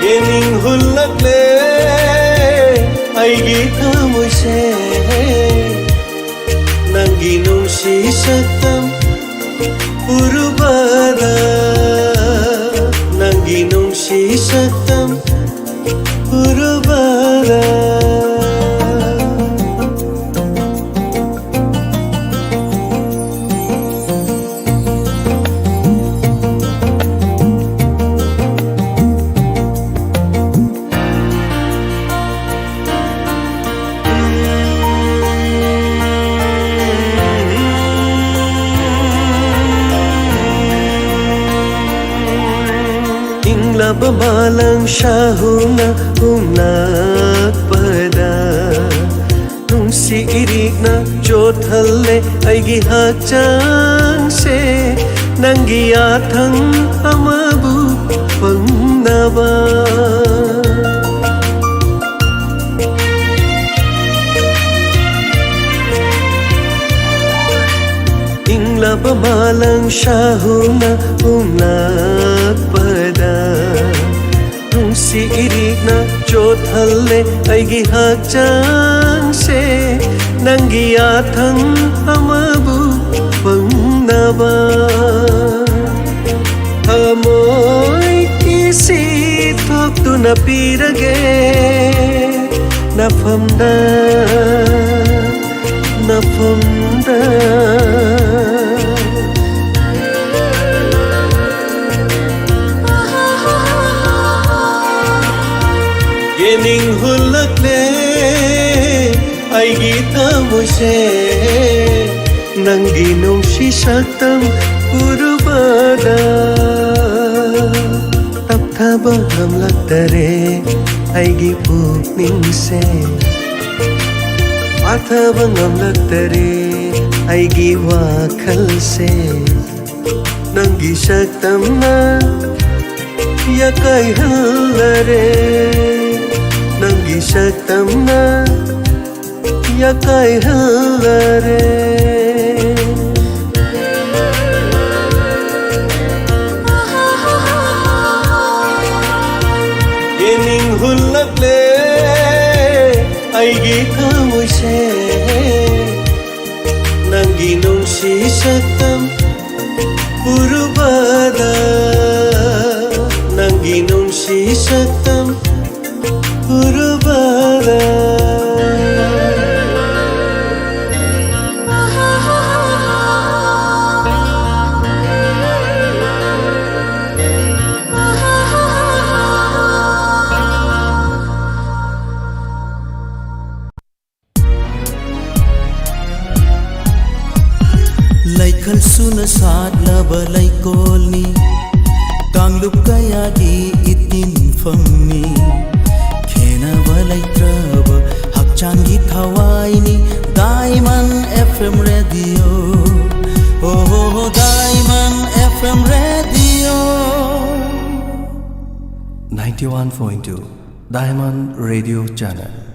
Yening hulakle ay gita mo siya Nang ginong sisatam urubada Nang ginong sisatam urubada Babalang syahuna unak pada Nung si irik na jod halle ay gihacang se Nang giyatang amabu pangnaba Ingla Nabamalang siyahuna umnakpada Nungsi irik na jothalle aigi hakchang se Nanggiyathang amabu pangnaba Amoy kisi thoktu pirage Nafamda Yening hulakle aigi thamose Nanginong sisaktam urubada Tapthaba hamlaktare aigi pukningse Athaba ngamlaktare aigi wakhalse Nangi saktamna yakai hallare Nangi saktamna yakai hallare Yening hulakle aigi kamuse Nanginong sisaktam urubada Nanginong sisaktam urubada
Laikal suna saat laba laikolni Kanglup kayagi itinfamni Kena balai traba hakchangi thawaini Diamond FM Radio Oh Diamond FM Radio
91.2 Diamond Radio Channel